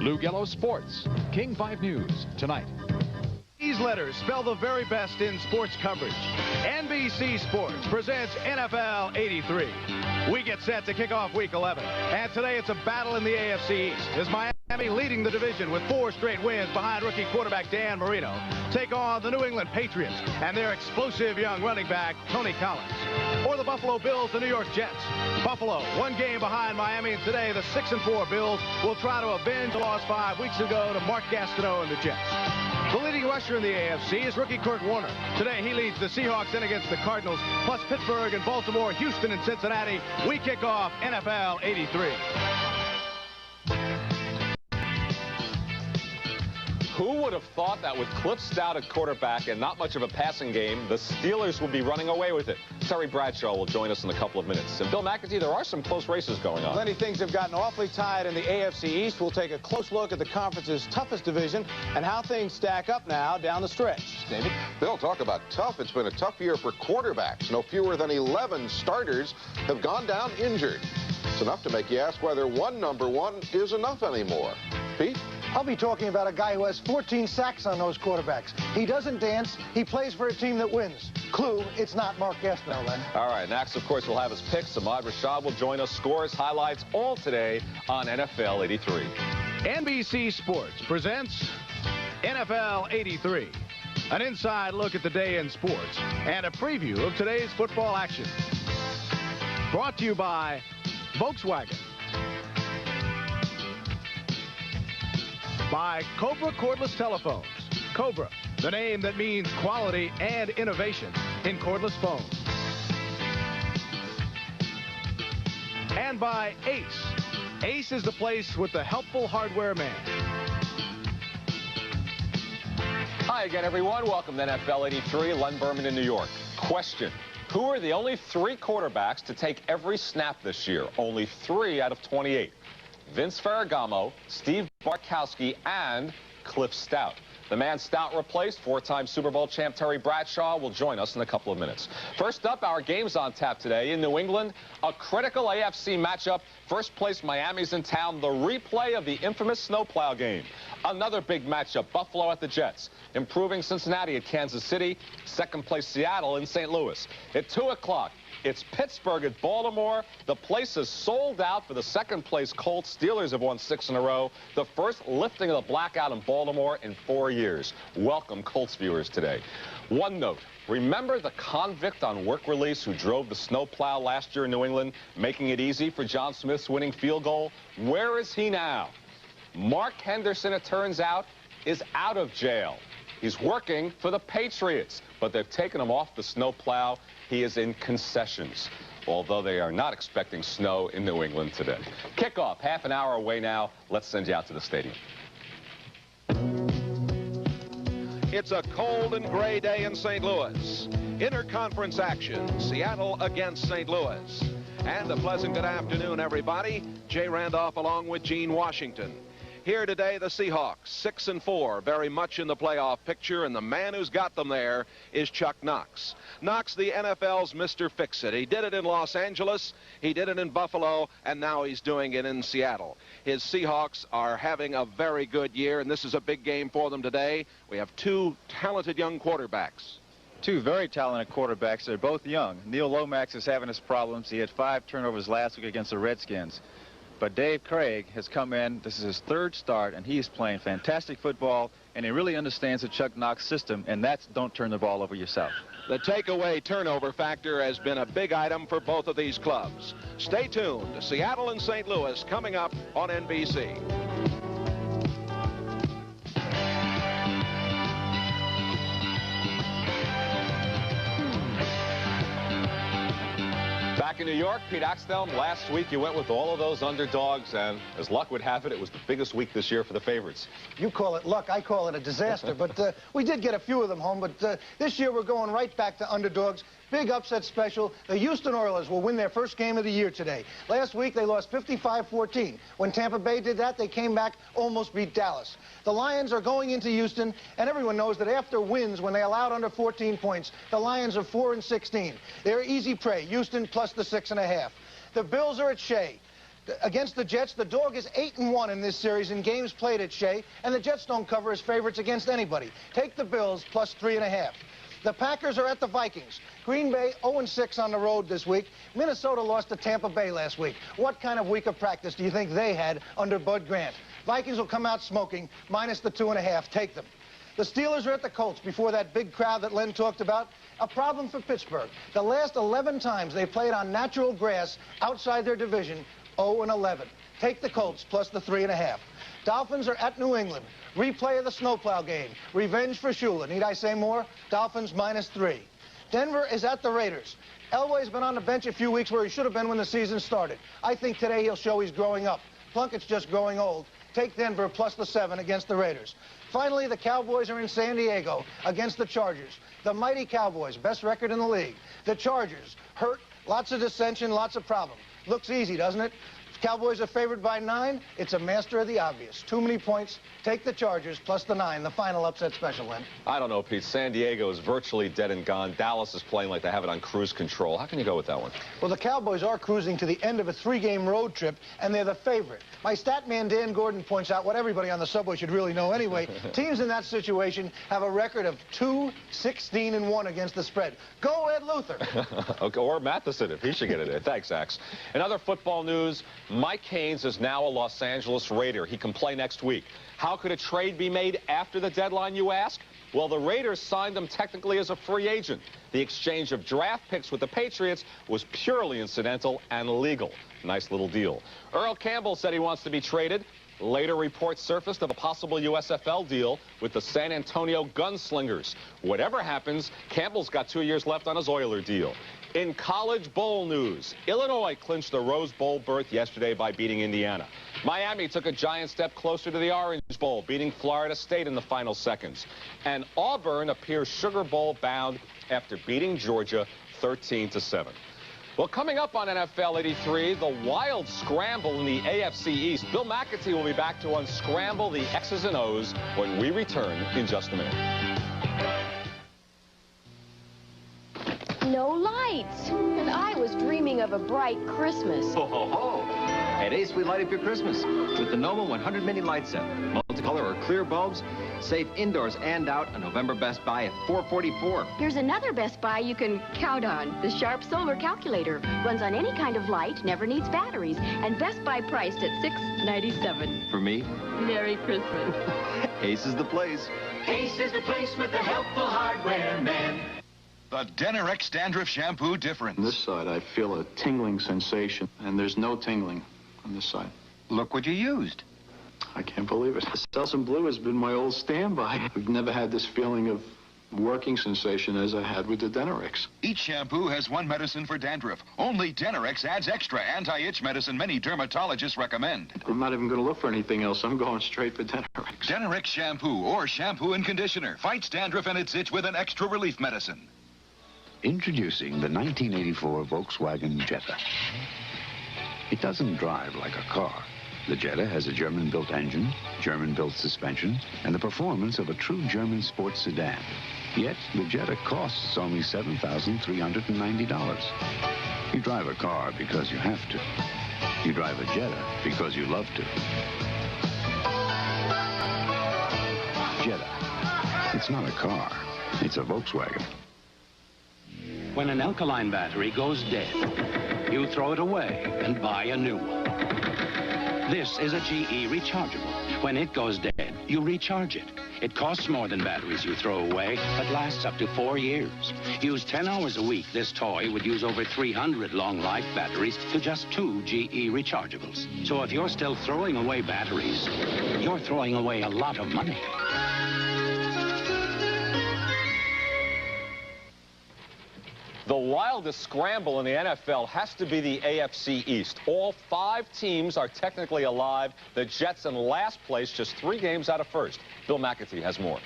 Lugello Sports, King 5 News, tonight. These letters spell the very best in sports coverage. NBC Sports presents NFL 83. We get set to kick off Week 11. And today it's a battle in the AFC East as Miami, leading the division with 4 straight wins behind rookie quarterback Dan Marino, take on the New England Patriots and their explosive young running back, Tony Collins. Or the Buffalo Bills, the New York Jets. Buffalo, 1 game behind Miami, and today the 6-4 Bills will try to avenge a loss 5 weeks ago to Mark Gastineau and the Jets. The leading rusher in the AFC is rookie Kurt Warner. Today he leads the Seahawks in against the Cardinals, plus Pittsburgh and Baltimore, Houston and Cincinnati. We kick off NFL 83. Who would have thought that with Cliff Stout at quarterback and not much of a passing game, the Steelers would be running away with it? Terry Bradshaw will join us in a couple of minutes. And Bill McAtee, there are some close races going on. Plenty things have gotten awfully tight in the AFC East. We'll take a close look at the conference's toughest division and how things stack up now down the stretch. David? Bill, talk about tough. It's been a tough year for quarterbacks. No fewer than 11 starters have gone down injured. It's enough to make you ask whether one number one is enough anymore. Pete? I'll be talking about a guy who has 14 sacks on those quarterbacks. He doesn't dance. He plays for a team that wins. Clue, it's not Mark Gastineau, Len. All right, next, of course, we'll have his picks. Ahmad Rashad will join us. Scores, highlights, all today on NFL 83. NBC Sports presents NFL 83. An inside look at the day in sports and a preview of today's football action. Brought to you by Volkswagen. By Cobra Cordless Telephones. Cobra, the name that means quality and innovation in cordless phones. And by Ace. Ace is the place with the helpful hardware man. Hi again, everyone. Welcome to NFL 83, Len Berman in New York. Question: who are the only 3 quarterbacks to take every snap this year? Only 3 out of 28. Vince Ferragamo, Steve Bartkowski, and Cliff Stout. The man Stout replaced, 4-time Super Bowl champ Terry Bradshaw, will join us in a couple of minutes. First up, our games on tap today in New England. A critical AFC matchup. First place Miami's in town. The replay of the infamous snowplow game. Another big matchup, Buffalo at the Jets. Improving Cincinnati at Kansas City. Second place Seattle in St. Louis. At 2 o'clock, it's Pittsburgh at Baltimore. The place is sold out for the second place Colts. Steelers have won 6 in a row. The first lifting of the blackout in Baltimore in 4 years. Welcome, Colts viewers, today. One note. Remember the convict on work release who drove the snowplow last year in New England, making it easy for John Smith's winning field goal? Where is he now? Mark Henderson, it turns out, is out of jail. He's working for the Patriots, but they've taken him off the snowplow. He is in concessions, although they are not expecting snow in New England today. Kickoff, half an hour away now. Let's send you out to the stadium. It's a cold and gray day in St. Louis. Interconference action, Seattle against St. Louis. And a pleasant good afternoon, everybody. Jay Randolph along with Gene Washington. Here today, the Seahawks, 6-4, very much in the playoff picture, and the man who's got them there is Chuck Knox. Knox, the NFL's Mr. Fix-It. He did it in Los Angeles, he did it in Buffalo, and now he's doing it in Seattle. His Seahawks are having a very good year, and this is a big game for them today. We have 2 talented young quarterbacks. 2 very talented quarterbacks. They're both young. Neil Lomax is having his problems. He had 5 turnovers last week against the Redskins. But Dave Craig has come in. This is his 3rd start, and he is playing fantastic football, and he really understands the Chuck Knox system, and that's don't turn the ball over yourself. The takeaway turnover factor has been a big item for both of these clubs. Stay tuned. Seattle and St. Louis coming up on NBC. Back in New York, Pete Axthelm, last week you went with all of those underdogs, and as luck would have it was the biggest week this year for the favorites. You call it luck, I call it a disaster. But we did get a few of them home. But this year we're going right back to underdogs. Big upset special. The Houston Oilers will win their first game of the year today. Last week they lost 55-14. When Tampa Bay did that, they came back, almost beat Dallas. The Lions are going into Houston, and everyone knows that after wins, when they allowed under 14 points, the Lions are 4-16. They're easy prey. Houston plus the 6.5. The Bills are at Shea. Against the Jets, the dog is 8-1 in this series in games played at Shea, and the Jets don't cover as favorites against anybody. Take the Bills plus 3.5. The Packers are at the Vikings. Green Bay 0-6 on the road this week. Minnesota lost to Tampa Bay last week. What kind of week of practice do you think they had under Bud Grant? Vikings will come out smoking, minus the 2.5. Take them. The Steelers are at the Colts before that big crowd that Len talked about. A problem for Pittsburgh. The last 11 times they played on natural grass outside their division, 0-11. Take the Colts plus the 3.5. Dolphins are at New England. Replay of the snowplow game. Revenge for Shula. Need I say more? Dolphins minus 3. Denver is at the Raiders. Elway's been on the bench a few weeks where he should have been when the season started. I think today he'll show he's growing up. Plunkett's just growing old. Take Denver plus the 7 against the Raiders. Finally, the Cowboys are in San Diego against the Chargers. The mighty Cowboys, best record in the league. The Chargers, hurt, lots of dissension, lots of problem. Looks easy, doesn't it? Cowboys are favored by 9. It's a master of the obvious. Too many points. Take the Chargers plus the 9, the final upset special, Len. I don't know, Pete. San Diego is virtually dead and gone. Dallas is playing like they have it on cruise control. How can you go with that one? Well, the Cowboys are cruising to the end of a 3-game road trip, and they're the favorite. My stat man, Dan Gordon, points out what everybody on the subway should really know anyway. Teams in that situation have a record of 2-16-1 against the spread. Go Ed Luther. Okay, or Matheson, if he should get it in. Thanks, Axe. In other football news, Mike Haynes is now a Los Angeles Raider. He can play next week. How could a trade be made after the deadline, you ask? Well, the Raiders signed him technically as a free agent. The exchange of draft picks with the Patriots was purely incidental and legal. Nice little deal. Earl Campbell said he wants to be traded. Later reports surfaced of a possible USFL deal with the San Antonio Gunslingers. Whatever happens, Campbell's got 2 years left on his Oiler deal. In college bowl news, Illinois clinched the Rose Bowl berth yesterday by beating Indiana. Miami took a giant step closer to the Orange Bowl, beating Florida State in the final seconds. And Auburn appears Sugar Bowl bound after beating Georgia 13-7. Well, coming up on NFL 83, the wild scramble in the AFC East. Bill McAtee will be back to unscramble the X's and O's when we return in just a minute. No lights. And I was dreaming of a bright Christmas. Ho, ho, ho. At Ace, we light up your Christmas with the Noma 100 Mini Light Set. Multicolor or clear bulbs, safe indoors and out. A November Best Buy at $444. Here's another Best Buy you can count on. The Sharp Solar Calculator. Runs on any kind of light, never needs batteries. And Best Buy priced at $697. For me, Merry Christmas. Ace is the place. Ace is the place with the helpful hardware man. The Denerex Dandruff Shampoo difference. On this side, I feel a tingling sensation, and there's no tingling on this side. Look what you used. I can't believe it. The Selsun Blue has been my old standby. I've never had this feeling of working sensation as I had with the Denerex. Each shampoo has one medicine for dandruff. Only Denerex adds extra anti-itch medicine many dermatologists recommend. I'm not even going to look for anything else. I'm going straight for Denerex. Denerex shampoo or shampoo and conditioner fights dandruff and its itch with an extra relief medicine. Introducing the 1984 Volkswagen Jetta. It doesn't drive like a car. The Jetta has a German-built engine, German-built suspension, and the performance of a true German sports sedan. Yet, the Jetta costs only $7,390. You drive a car because you have to. You drive a Jetta because you love to. Jetta. It's not a car. It's a Volkswagen. When an alkaline battery goes dead, you throw it away and buy a new one. This is a GE rechargeable. When it goes dead, you recharge it. It costs more than batteries you throw away, but lasts up to 4 years. Used 10 hours a week, this toy would use over 300 long-life batteries to just 2 GE rechargeables. So if you're still throwing away batteries, you're throwing away a lot of money. The wildest scramble in the NFL has to be the AFC East. All 5 teams are technically alive. The Jets in last place, just 3 games out of first. Bill McAtee has more.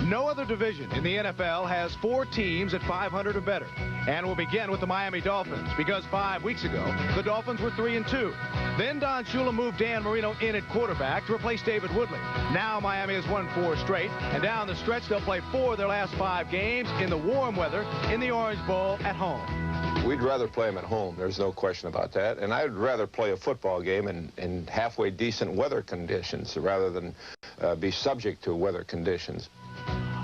No other division in the NFL has 4 teams at 500 or better. And we'll begin with the Miami Dolphins, because 5 weeks ago, the Dolphins were 3-2. Then Don Shula moved Dan Marino in at quarterback to replace David Woodley. Now Miami has won 4 straight, and down the stretch, they'll play 4 of their last 5 games in the warm weather in the Orange Bowl at home. We'd rather play them at home. There's no question about that. And I'd rather play a football game in halfway decent weather conditions rather than be subject to weather conditions.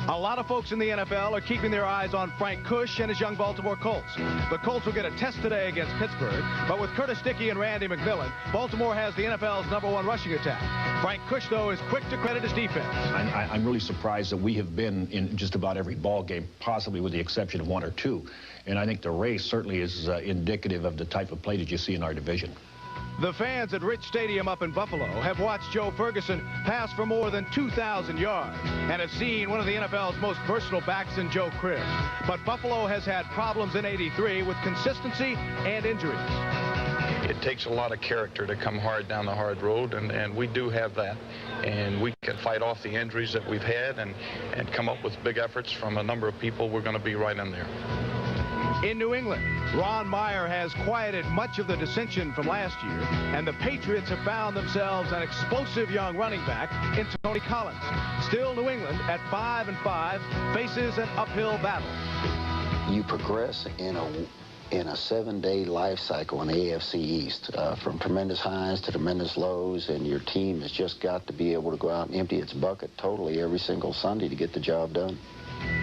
A lot of folks in the NFL are keeping their eyes on Frank Kush and his young Baltimore Colts. The Colts will get a test today against Pittsburgh, but with Curtis Dickey and Randy McMillan, Baltimore has the NFL's #1 rushing attack. Frank Kush, though, is quick to credit his defense. I'm really surprised that we have been in just about every ball game, possibly with the exception of 1 or 2. And I think the race certainly is indicative of the type of play that you see in our division. The fans at Rich Stadium up in Buffalo have watched Joe Ferguson pass for more than 2,000 yards and have seen one of the NFL's most versatile backs in Joe Cribbs. But Buffalo has had problems in '83 with consistency and injuries. It takes a lot of character to come hard down the hard road, and we do have that. And we can fight off the injuries that we've had and come up with big efforts from a number of people. We're going to be right in there. In New England, Ron Meyer has quieted much of the dissension from last year, and the Patriots have found themselves an explosive young running back in Tony Collins. Still, New England, at 5-5, faces an uphill battle. You progress in a 7-day life cycle in the AFC East, from tremendous highs to tremendous lows, and your team has just got to be able to go out and empty its bucket totally every single Sunday to get the job done.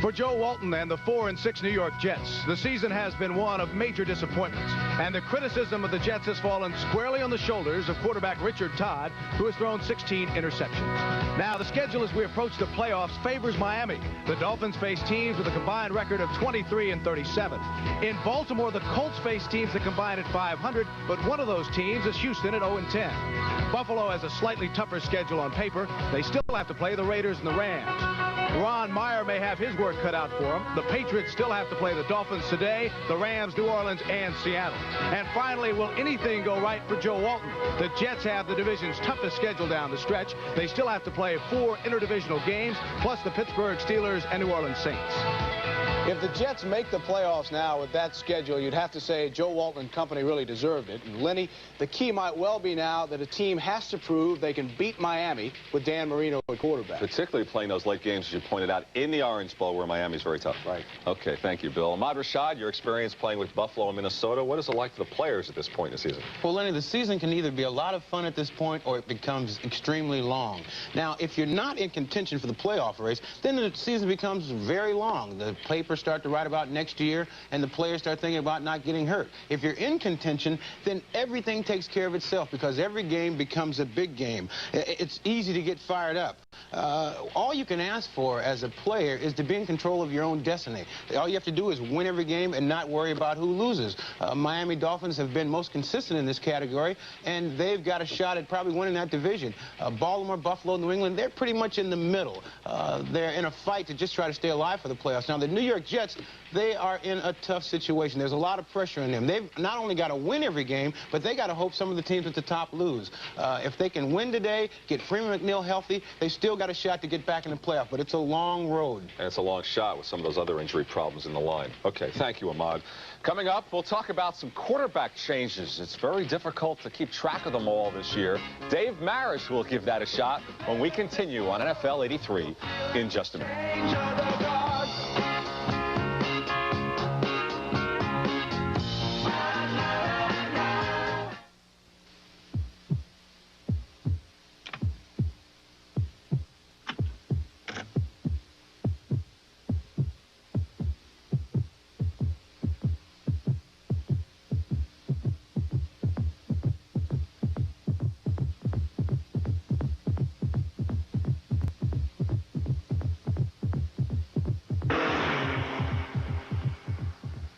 For Joe Walton and the 4-6 New York Jets, the season has been one of major disappointments, and the criticism of the Jets has fallen squarely on the shoulders of quarterback Richard Todd, who has thrown 16 interceptions. Now, the schedule as we approach the playoffs favors Miami. The Dolphins face teams with a combined record of 23-37. In Baltimore, the Colts face teams that combine at 500, but one of those teams is Houston at 0-10. Buffalo has a slightly tougher schedule on paper. They still have to play the Raiders and the Rams. Ron Meyer may have his work cut out for him. The Patriots still have to play the Dolphins today, the Rams, New Orleans, and Seattle. And finally, will anything go right for Joe Walton? The Jets have the division's toughest schedule down the stretch. They still have to play 4 interdivisional games, plus the Pittsburgh Steelers and New Orleans Saints. If the Jets make the playoffs now with that schedule, you'd have to say Joe Walton and company really deserved it. And Lenny, the key might well be now that a team has to prove they can beat Miami with Dan Marino at quarterback. Particularly playing those late games, as you pointed out, in the Orange Bowl, where Miami's very tough. Right. Okay, thank you, Bill. Ahmad Rashad, your experience playing with Buffalo and Minnesota, what is it like for the players at this point in the season? Well, Lenny, the season can either be a lot of fun at this point or it becomes extremely long. Now, if you're not in contention for the playoff race, then the season becomes very long. The papers start to write about next year, and the players start thinking about not getting hurt. If you're in contention, then everything takes care of itself because every game becomes a big game. It's easy to get fired up. All you can ask for as a player is to be in control of your own destiny. All you have to do is win every game and not worry about who loses. Miami Dolphins have been most consistent in this category, and they've got a shot at probably winning that division. Baltimore, Buffalo, New England, they're pretty much in the middle. They're in a fight to just try to stay alive for the playoffs. Now, the New York Jets, they are in a tough situation. There's a lot of pressure on them. They've not only got to win every game, but they got to hope some of the teams at the top lose. If they can win today, get Freeman McNeil healthy, they still got a shot to get back in the playoff, but it's a long road. And it's a long shot with some of those other injury problems in the line. Okay, thank you, Ahmad. Coming up, we'll talk about some quarterback changes. It's very difficult to keep track of them all this year. Dave Marish will give that a shot when we continue on NFL 83 in just a minute.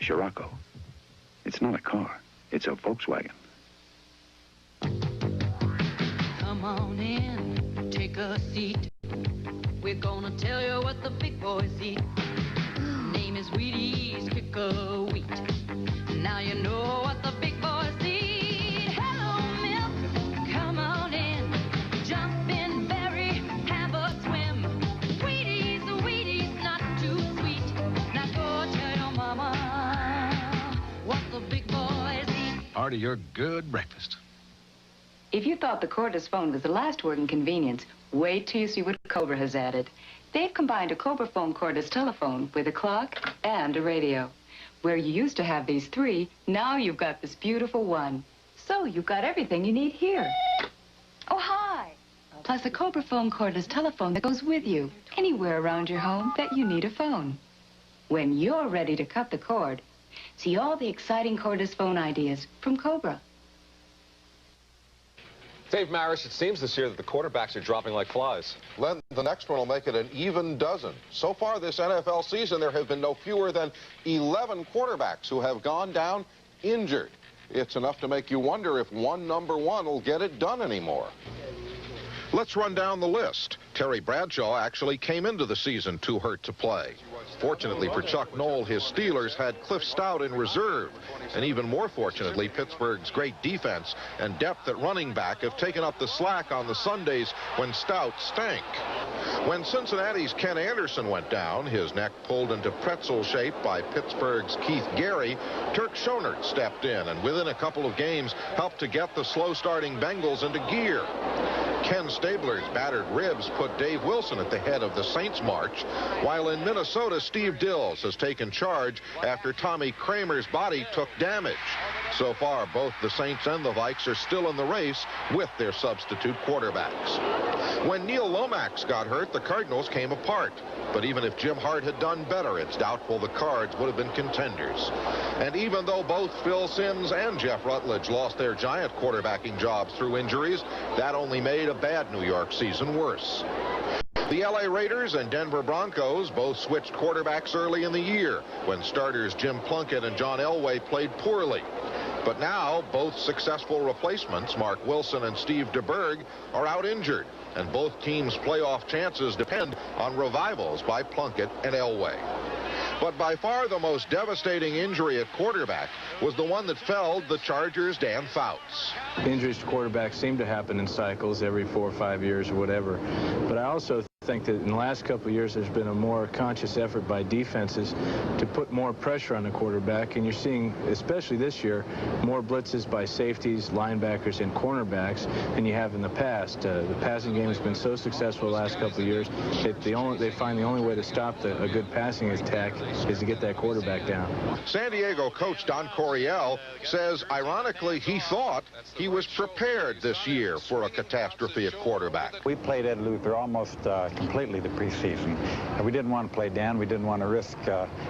Scirocco. It's not a car. It's a Volkswagen. Come on in, take a seat. We're gonna tell you what the big boys eat. Name is Wheaties, pick a wheat. Now you know what the big boys eat. Hello, milk, come on in. Jump in, berry, have a swim. Wheaties, Wheaties, not too sweet. Now go tell your mama what the big boys eat. Part of your good breakfast. If you thought the cordless phone was the last word in convenience, wait till you see what Cobra has added. They've combined a Cobra phone cordless telephone with a clock and a radio. Where you used to have these 3, now you've got this beautiful one. So you've got everything you need here. Oh, hi. Plus a Cobra phone cordless telephone that goes with you anywhere around your home that you need a phone. When you're ready to cut the cord, see all the exciting cordless phone ideas from Cobra. Dave Marish, it seems this year that the quarterbacks are dropping like flies. Len, the next one will make it an even dozen. So far this NFL season, there have been no fewer than 11 quarterbacks who have gone down injured. It's enough to make you wonder if one number one will get it done anymore. Let's run down the list. Terry Bradshaw actually came into the season too hurt to play. Fortunately for Chuck Noll, his Steelers had Cliff Stout in reserve. And even more fortunately, Pittsburgh's great defense and depth at running back have taken up the slack on the Sundays when Stout stank. When Cincinnati's Ken Anderson went down, his neck pulled into pretzel shape by Pittsburgh's Keith Gary, Turk Schonert stepped in and within a couple of games helped to get the slow-starting Bengals into gear. Ken Stabler's battered ribs put Dave Wilson at the head of the Saints march, while in Minnesota, Steve Dills has taken charge after Tommy Kramer's body took damage. So far, both the Saints and the Vikes are still in the race with their substitute quarterbacks. When Neil Lomax got hurt, the Cardinals came apart. But even if Jim Hart had done better, it's doubtful the Cards would have been contenders. And even though both Phil Simms and Jeff Rutledge lost their giant quarterbacking jobs through injuries, that only made a bad New York season worse. The LA Raiders and Denver Broncos both switched quarterbacks early in the year when starters Jim Plunkett and John Elway played poorly. But now both successful replacements, Mark Wilson and Steve DeBerg, are out injured, and both teams' playoff chances depend on revivals by Plunkett and Elway. But by far the most devastating injury at quarterback was the one that felled the Chargers' Dan Fouts. Injuries to quarterbacks seem to happen in cycles every 4 or 5 years or whatever. But I also think that in the last couple of years there's been a more conscious effort by defenses to put more pressure on the quarterback, and you're seeing, especially this year, more blitzes by safeties, linebackers, and cornerbacks than you have in the past. The passing game has been so successful the last couple of years that they find the only way to stop a good passing attack is to get that quarterback down. San Diego coach Don Coryell says, ironically, he thought he was prepared this year for a catastrophe at quarterback. We played Ed Luther almost completely the preseason. We didn't want to play Dan. We didn't want to risk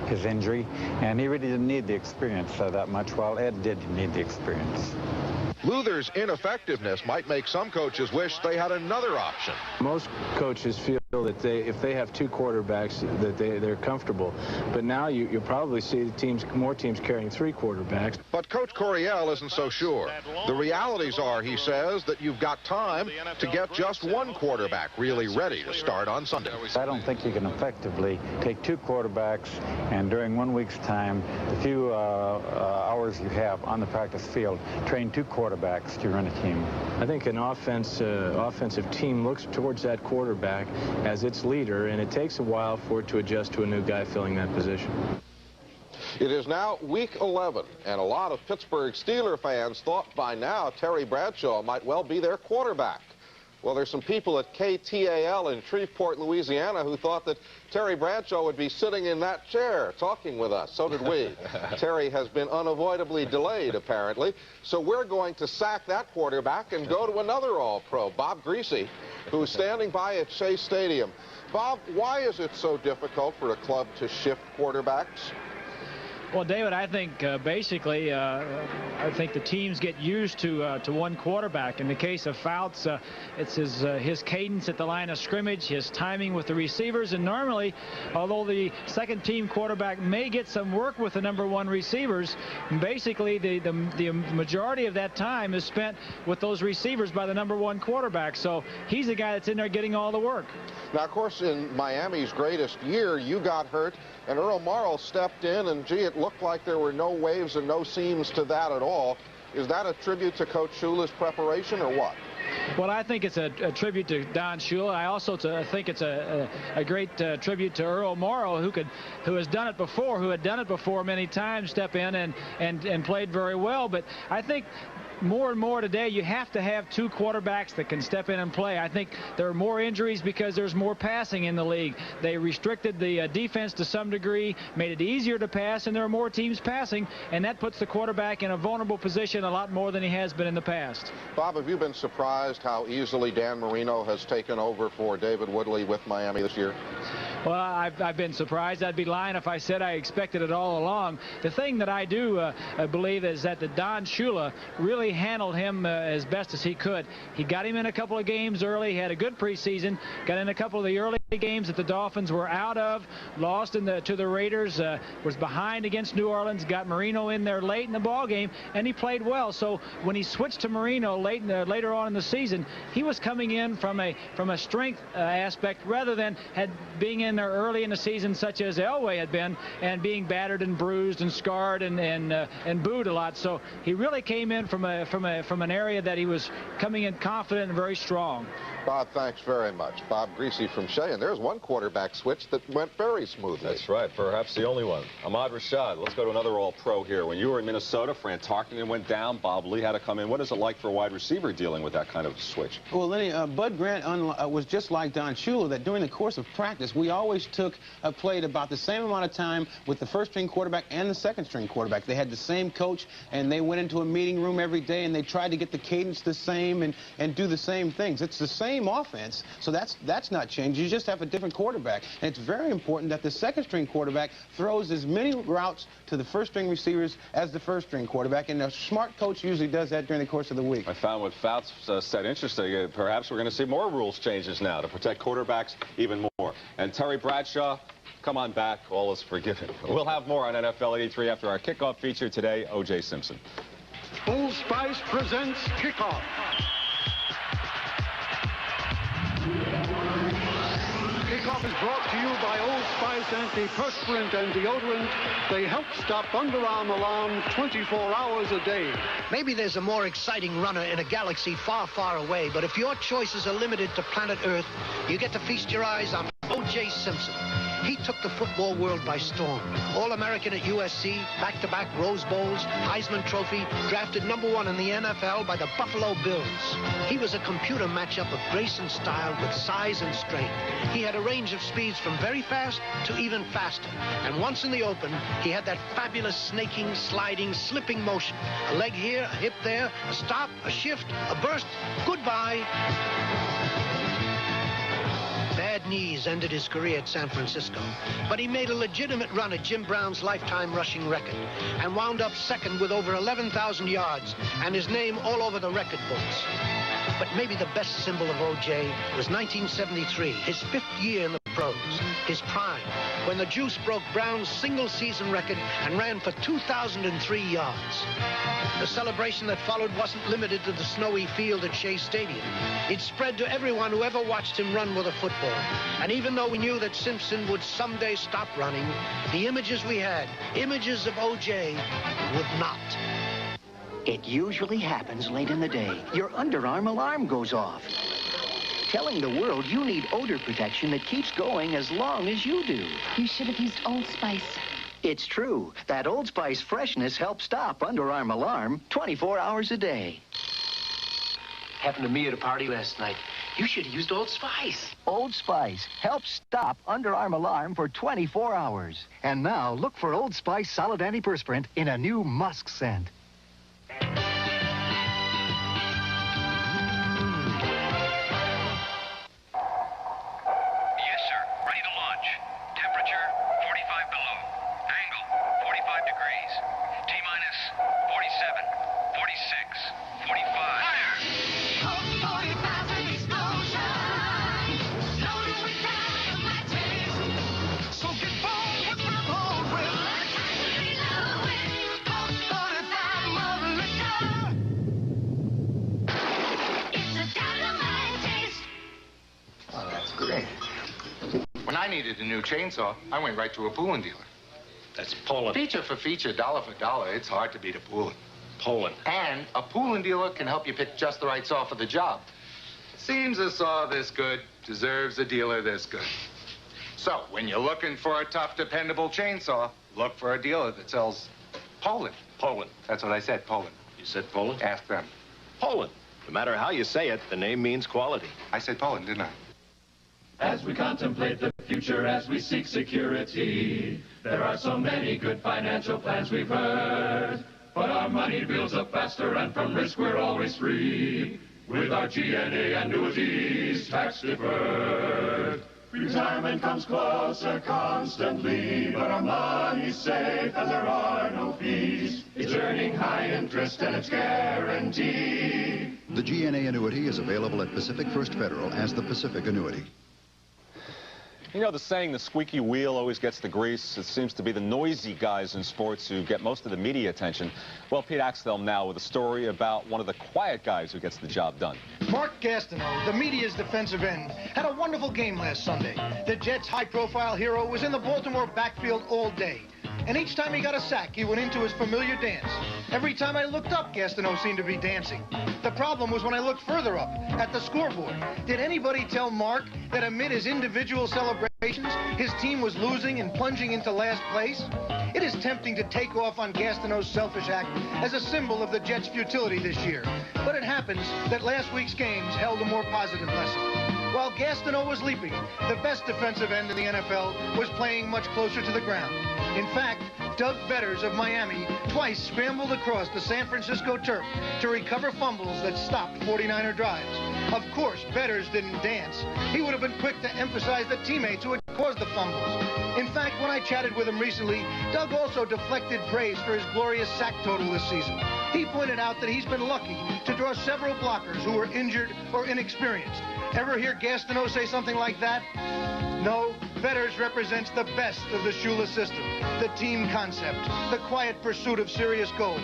his injury, and he really didn't need the experience that much, while Ed did need the experience. Luther's ineffectiveness might make some coaches wish they had another option. Most coaches feel that if they have 2 quarterbacks, that they're comfortable. But now you'll probably see more teams carrying 3 quarterbacks. But Coach Coryell isn't so sure. The realities are, he says, that you've got time to get just 1 quarterback really ready to start on Sunday. I don't think you can effectively take 2 quarterbacks and during 1 week's time, the few hours you have on the practice field, train 2 quarterbacks to run a team. I think an offensive team looks towards that quarterback as its leader, and it takes a while for it to adjust to a new guy filling that position. It is now week 11, and a lot of Pittsburgh Steelers fans thought by now Terry Bradshaw might well be their quarterback. Well, there's some people at KTAL in Shreveport, Louisiana, who thought that Terry Bradshaw would be sitting in that chair talking with us. So did we. Terry has been unavoidably delayed, apparently. So we're going to sack that quarterback and go to another All-Pro, Bob Greasy, who's standing by at Shea Stadium. Bob, why is it so difficult for a club to shift quarterbacks? Well, David, I think basically, I think the teams get used to one quarterback. In the case of Fouts, it's his cadence at the line of scrimmage, his timing with the receivers, and normally, although the second-team quarterback may get some work with the #1 receivers, basically the majority of that time is spent with those receivers by the #1 quarterback. So he's the guy that's in there getting all the work. Now, of course, in Miami's greatest year, you got hurt, and Earl Morrall stepped in, and gee, it looked like there were no waves and no seams to that at all. Is that a tribute to Coach Shula's preparation, or what? Well, I think it's a tribute to Don Shula. I also think it's a great tribute to Earl Morrall, who has done it before, many times, step in and played very well. But I think more and more today, you have to have two quarterbacks that can step in and play. I think there are more injuries because there's more passing in the league. They restricted the defense to some degree, made it easier to pass, and there are more teams passing, and that puts the quarterback in a vulnerable position a lot more than he has been in the past. Bob, have you been surprised how easily Dan Marino has taken over for David Woodley with Miami this year? Well, I've been surprised. I'd be lying if I said I expected it all along. The thing that I do believe is that the Don Shula really handled him as best as he could. He got him in a couple of games early. He had a good preseason. Got in a couple of the early games that the Dolphins were out of. Lost to the Raiders. Was behind against New Orleans. Got Marino in there late in the ball game, and he played well. So when he switched to Marino later on in the season, he was coming in from a strength aspect rather than being in there early in the season, such as Elway had been, and being battered and bruised and scarred and booed a lot. So he really came in from an area that he was coming in confident and very strong. Bob, thanks very much. Bob Greasy from Shea, and there's one quarterback switch that went very smoothly. That's right, perhaps the only one. Ahmad Rashad, let's go to another All-Pro here. When you were in Minnesota, Fran Tarkenton went down, Bob Lee had to come in. What is it like for a wide receiver dealing with that kind of switch? Well, Lenny, Bud Grant was just like Don Shula, that during the course of practice, we always played about the same amount of time with the first-string quarterback and the second-string quarterback. They had the same coach, and they went into a meeting room every day, and they tried to get the cadence the same and do the same things. It's the same offense, so that's not changed. You just have a different quarterback. And it's very important that the second-string quarterback throws as many routes to the first-string receivers as the first-string quarterback, and a smart coach usually does that during the course of the week. I found what Fouts said interesting. Perhaps we're going to see more rules changes now to protect quarterbacks even more. And Terry Bradshaw, come on back. All is forgiven. We'll have more on NFL 83 after our kickoff feature today, O.J. Simpson. Old Spice presents Kickoff. Kickoff is brought to you by Old Spice antiperspirant and deodorant. They help stop underarm alarm 24 hours a day. Maybe there's a more exciting runner in a galaxy far, far away, but if your choices are limited to planet Earth, you get to feast your eyes on O.J. Simpson. He took the football world by storm. All-American at USC, back-to-back Rose Bowls, Heisman Trophy, drafted #1 in the NFL by the Buffalo Bills. He was a computer matchup of grace and style with size and strength. He had a range of speeds from very fast to even faster. And once in the open, he had that fabulous snaking, sliding, slipping motion. A leg here, a hip there, a stop, a shift, a burst. Goodbye. Bad knees ended his career at San Francisco, but he made a legitimate run at Jim Brown's lifetime rushing record and wound up second with over 11,000 yards and his name all over the record books. But maybe the best symbol of O.J. was 1973, his 5th year in the pros, his prime, when the Juice broke Brown's single-season record and ran for 2,003 yards. The celebration that followed wasn't limited to the snowy field at Shea Stadium. It spread to everyone who ever watched him run with a football. And even though we knew that Simpson would someday stop running, the images we had, images of O.J., would not. It usually happens late in the day. Your underarm alarm goes off, telling the world you need odor protection that keeps going as long as you do. You should have used Old Spice. It's true. That Old Spice freshness helps stop underarm alarm 24 hours a day. Happened to me at a party last night. You should have used Old Spice. Old Spice helps stop underarm alarm for 24 hours. And now look for Old Spice solid antiperspirant in a new musk scent. I needed a new chainsaw, I went right to a Poulin dealer. That's Poulin. Feature for feature, dollar for dollar, it's hard to beat a Poulin. Poulin. And a Poulin dealer can help you pick just the right saw for the job. Seems a saw this good deserves a dealer this good. So, when you're looking for a tough, dependable chainsaw, look for a dealer that sells Poulin. Poulin. That's what I said, Poulin. You You said Poland? Ask them. Poland. No matter how you say it, the name means quality. I said Poland, didn't I? As we contemplate the future, as we seek security, there are so many good financial plans we've heard. But our money builds up faster, and from risk we're always free. With our GNA annuities, tax deferred. Retirement comes closer constantly, but our money's safe and there are no fees. It's earning high interest and it's guaranteed. The GNA annuity is available at Pacific First Federal as the Pacific Annuity. You know the saying, the squeaky wheel always gets the grease. It seems to be the noisy guys in sports who get most of the media attention. Well, Pete Axthelm now with a story about one of the quiet guys who gets the job done. Mark Gastineau, the media's defensive end, had a wonderful game last Sunday. The Jets' high-profile hero was in the Baltimore backfield all day. And each time he got a sack, he went into his familiar dance. Every time I looked up, Gastineau seemed to be dancing. The problem was when I looked further up, at the scoreboard. Did anybody tell Mark that amid his individual celebrations, his team was losing and plunging into last place? It is tempting to take off on Gastineau's selfish act as a symbol of the Jets' futility this year. But it happens that last week's games held a more positive lesson. While Gastineau was leaping, the best defensive end in the NFL was playing much closer to the ground. In fact, Doug Betters of Miami twice scrambled across the San Francisco turf to recover fumbles that stopped 49er drives. Of course, Betters didn't dance. He would have been quick to emphasize the teammates who had caused the fumbles. In fact, when I chatted with him recently, Doug also deflected praise for his glorious sack total this season. He pointed out that he's been lucky to draw several blockers who were injured or inexperienced. Ever hear Gastineau say something like that? No, Betters represents the best of the Shula system, the team concept, the quiet pursuit of serious goals.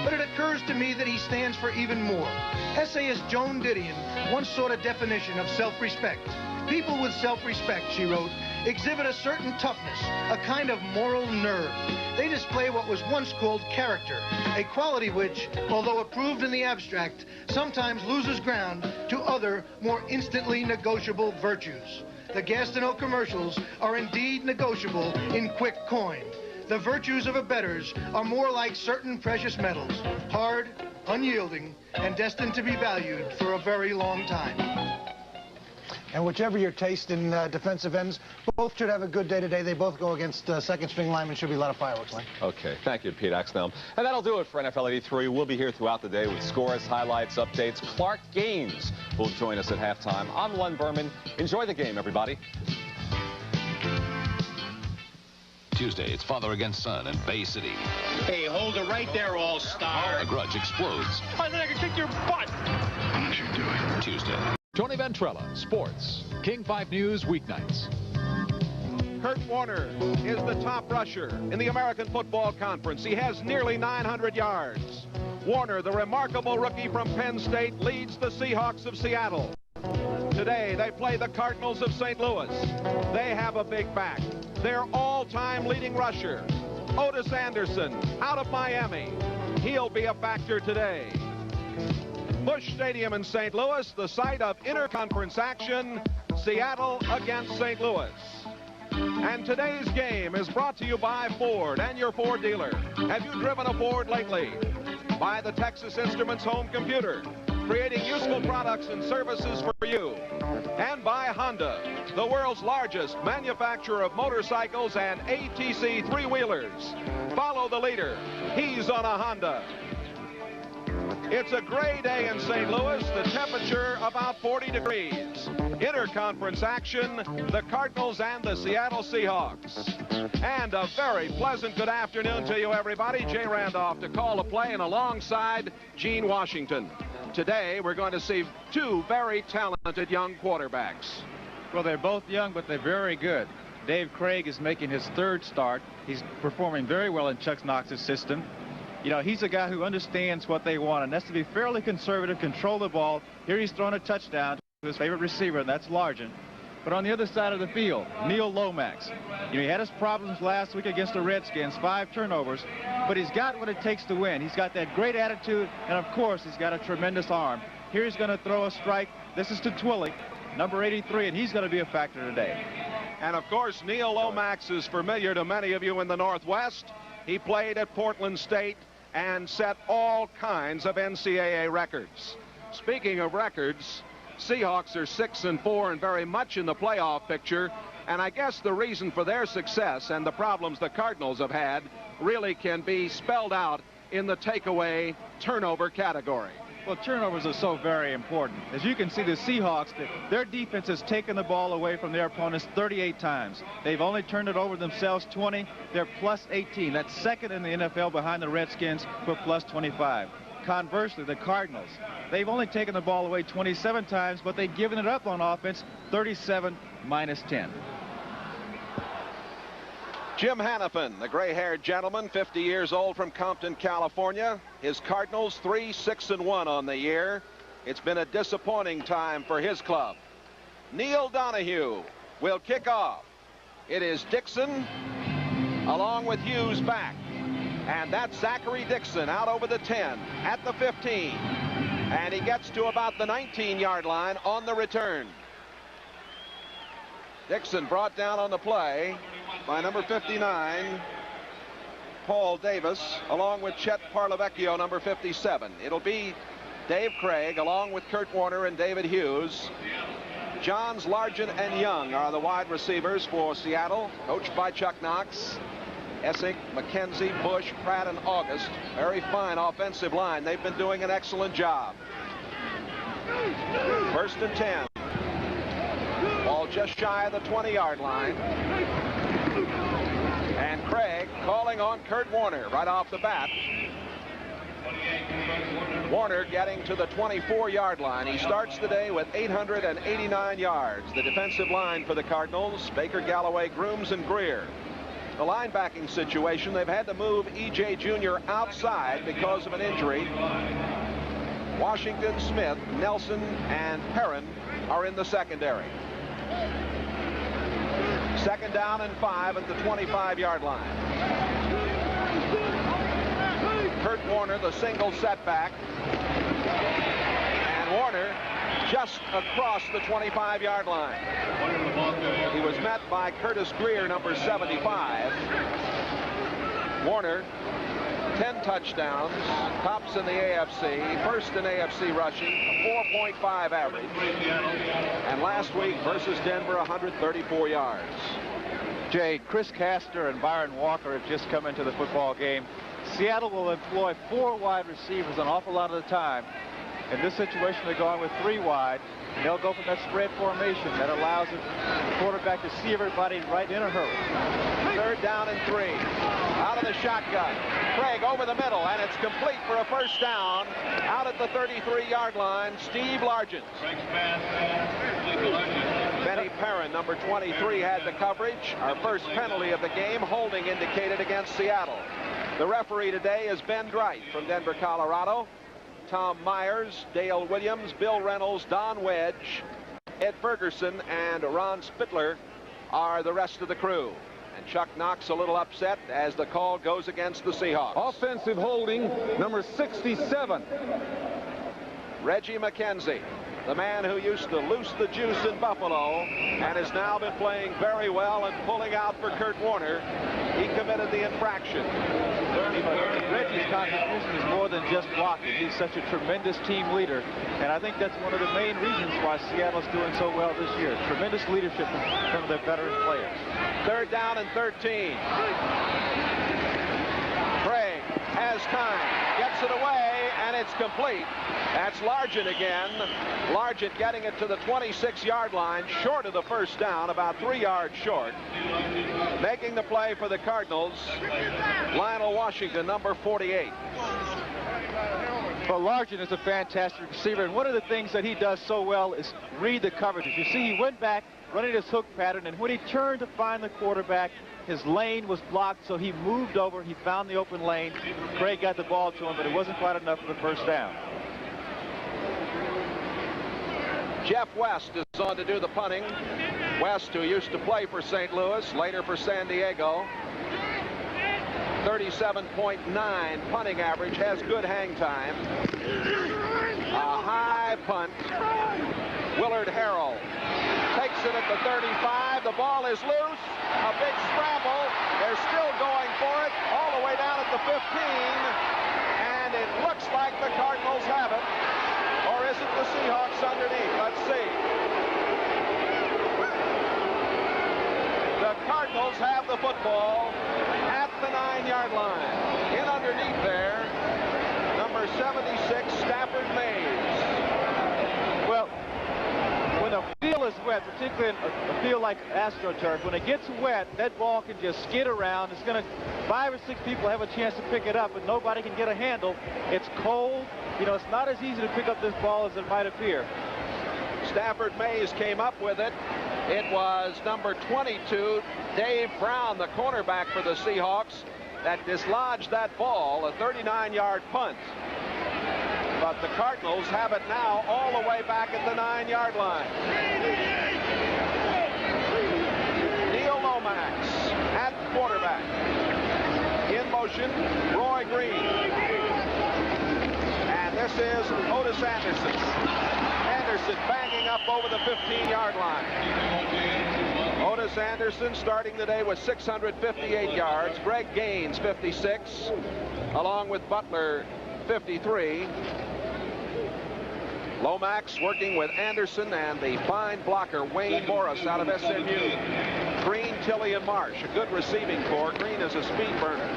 But it occurs to me that he stands for even more. Essayist Joan Didion once sought a definition of self-respect. People with self-respect, she wrote, exhibit a certain toughness, a kind of moral nerve. They display what was once called character, a quality which, although approved in the abstract, sometimes loses ground to other, more instantly negotiable virtues. The Gastineau commercials are indeed negotiable in quick coin. The virtues of a Betters are more like certain precious metals, hard, unyielding, and destined to be valued for a very long time. And whichever your taste in defensive ends, both should have a good day today. They both go against second-string linemen. Should be a lot of fireworks, Len. Okay, thank you, Pete Axthelm. And that'll do it for NFL 83. We'll be here throughout the day with scores, highlights, updates. Clark Gaines will join us at halftime. I'm Len Berman. Enjoy the game, everybody. Tuesday, it's father against son in Bay City. Hey, hold it right there, all-star. A grudge explodes. I think I can kick your butt. What you doing? Tuesday. Tony Ventrella, Sports, King 5 News, weeknights. Kurt Warner is the top rusher in the American Football Conference. He has nearly 900 yards. Warner, the remarkable rookie from Penn State, leads the Seahawks of Seattle. Today, they play the Cardinals of St. Louis. They have a big back. Their all-time leading rusher, Otis Anderson, out of Miami. He'll be a factor today. Busch Stadium in St. Louis, the site of interconference action, Seattle against St. Louis. And today's game is brought to you by Ford and your Ford dealer. Have you driven a Ford lately? By the Texas Instruments home computer, creating useful products and services for you. And by Honda, the world's largest manufacturer of motorcycles and ATC three-wheelers. Follow the leader. He's on a Honda. It's a gray day in St. Louis, the temperature about 40 degrees. Interconference action, the Cardinals and the Seattle Seahawks. And a very pleasant good afternoon to you, everybody. Jay Randolph to call the play and alongside Gene Washington. Today, we're going to see two very talented young quarterbacks. Well, they're both young, but they're very good. Dave Craig is making his third start. He's performing very well in Chuck Knox's system. You know, he's a guy who understands what they want, and that's to be fairly conservative, control the ball. Here he's throwing a touchdown to his favorite receiver, and that's Largent. But on the other side of the field, Neil Lomax. You know, he had his problems last week against the Redskins, 5 turnovers, but he's got what it takes to win. He's got that great attitude, and of course, he's got a tremendous arm. Here he's going to throw a strike. This is to Twilly, number 83, and he's going to be a factor today. And of course, Neil Lomax is familiar to many of you in the Northwest. He played at Portland State and set all kinds of NCAA records. Speaking of records, Seahawks are 6-4 and very much in the playoff picture. And I guess the reason for their success and the problems the Cardinals have had really can be spelled out in the takeaway turnover category. Well, turnovers are so very important. As you can see, the Seahawks, their defense has taken the ball away from their opponents 38 times. They've only turned it over themselves 20. They're plus 18. That's second in the NFL behind the Redskins for plus 25. Conversely, the Cardinals, they've only taken the ball away 27 times, but they've given it up on offense 37 minus 10. Jim Hannafin, the gray-haired gentleman, 50 years old, from Compton, California. His Cardinals 3-6-1 on the year. It's been a disappointing time for his club. Neil Donahue will kick off. It is Dixon along with Hughes back. And that's Zachary Dixon out over the 10 at the 15. And he gets to about the 19-yard line on the return. Dixon brought down on the play by number 59, Paul Davis, along with Chet Parlavecchio, number 57. It'll be Dave Craig, along with Kurt Warner and David Hughes. Johns, Largent, and Young are the wide receivers for Seattle, coached by Chuck Knox. Essig, McKenzie, Bush, Pratt, and August. Very fine offensive line. They've been doing an excellent job. 1st and 10. Ball just shy of the 20-yard line. And Craig calling on Kurt Warner right off the bat. Warner getting to the 24-yard line. He starts the day with 889 yards. The defensive line for the Cardinals, Baker, Galloway, Grooms, and Greer. The linebacking situation, they've had to move E.J. Jr. outside because of an injury. Washington, Smith, Nelson, and Perrin are in the secondary. 2nd down and 5 at the 25-yard line. Kurt Warner, the single setback. And Warner just across the 25-yard line. He was met by Curtis Greer, number 75. Warner, 10 touchdowns, tops in the AFC, first in AFC rushing, a 4.5 average. And last week versus Denver, 134 yards. Jay, Chris Castor and Byron Walker have just come into the football game. Seattle will employ 4 wide receivers an awful lot of the time. In this situation, they're going with 3 wide. And they'll go from that spread formation that allows the quarterback to see everybody right in a hurry. 3rd down and 3. Out of the shotgun. Craig over the middle, and it's complete for a 1st down. Out at the 33-yard line, Steve Largent. Benny Perrin, number 23, had the coverage. Our first penalty of the game, holding indicated against Seattle. The referee today is Ben Dright from Denver, Colorado. Tom Myers, Dale Williams, Bill Reynolds, Don Wedge, Ed Ferguson, and Ron Spittler are the rest of the crew. And Chuck Knox a little upset as the call goes against the Seahawks. Offensive holding, number 67. Reggie McKenzie, the man who used to loose the juice in Buffalo and has now been playing very well and pulling out for Kurt Warner. He committed the infraction. Reggie's contribution is more than just blocking. He's such a tremendous team leader, and I think that's one of the main reasons why Seattle's doing so well this year. Tremendous leadership from some of their veteran players. 3rd down and 13. Craig has time, gets it away, and it's complete. That's Largent again. Largent getting it to the 26-yard line, short of the 1st down, about 3 yards short. Making the play for the Cardinals, Lionel Washington, number 48. Well, Largent is a fantastic receiver, and one of the things that he does so well is read the coverages. You see, he went back running his hook pattern, and when he turned to find the quarterback, his lane was blocked, so he moved over. He found the open lane. Craig got the ball to him, but it wasn't quite enough for the 1st down. Jeff West is on to do the punting. West, who used to play for St. Louis, later for San Diego. 37.9 punting average, has good hang time. A high punt. Willard Harrell takes it at the 35. The ball is loose. A big scramble. They're still going for it all the way down at the 15. And it looks like the Cardinals have it. Or is it the Seahawks underneath? Let's see. The Cardinals have the football at the 9-yard line. In underneath there, number 76, Stafford Mays. Well, when the field is wet, particularly a field like AstroTurf, when it gets wet, that ball can just skid around. It's going to, 5 or 6 people have a chance to pick it up, but nobody can get a handle. It's cold. You know, it's not as easy to pick up this ball as it might appear. Stafford Mays came up with it. It was number 22, Dave Brown, the cornerback for the Seahawks, that dislodged that ball, a 39-yard punt. But the Cardinals have it now all the way back at the 9-yard line. Neil Lomax at quarterback. In motion, Roy Green. And this is Otis Anderson. Anderson banging up over the 15-yard line. Otis Anderson starting the day with 658 yards. Greg Gaines, 56, along with Butler, 53. Lomax working with Anderson and the fine blocker Wayne Morris out of SMU. Green, Tilley, and Marsh, a good receiving corps. Green is a speed burner.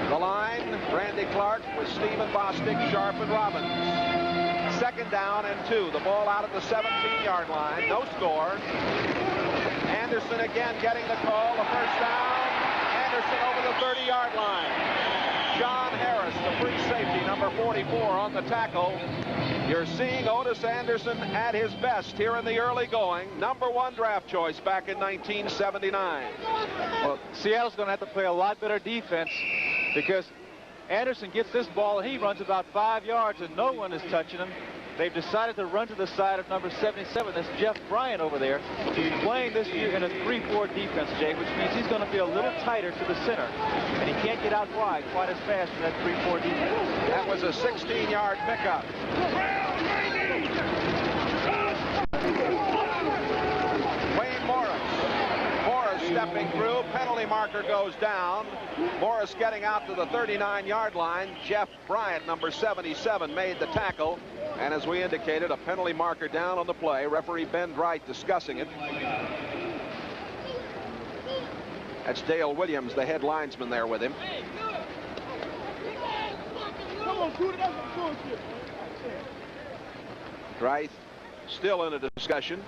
The line, Randy Clark with Stephen Bostic, Sharp, and Robbins. 2nd down and 2. The ball out at the 17-yard line. No score. Anderson again getting the call. The first down. Anderson over the 30-yard line. John Harris, the free safety, number 44 on the tackle. You're seeing Otis Anderson at his best here in the early going. Number 1 draft choice back in 1979. Well, Seattle's going to have to play a lot better defense because Anderson gets this ball and he runs about 5 yards and no one is touching him. They've decided to run to the side of number 77. That's Jeff Bryant over there. He's playing this year in a 3-4 defense, Jay, which means he's going to be a little tighter to the center. And he can't get out wide quite as fast in that 3-4 defense. That was a 16-yard pickup. Wayne Morris. Morris stepping through. Penalty marker goes down. Morris getting out to the 39-yard line. Jeff Bryant, number 77, made the tackle. And as we indicated, a penalty marker down on the play. Referee Ben Wright discussing it. That's Dale Williams, the head linesman, there with him. Wright still in a discussion.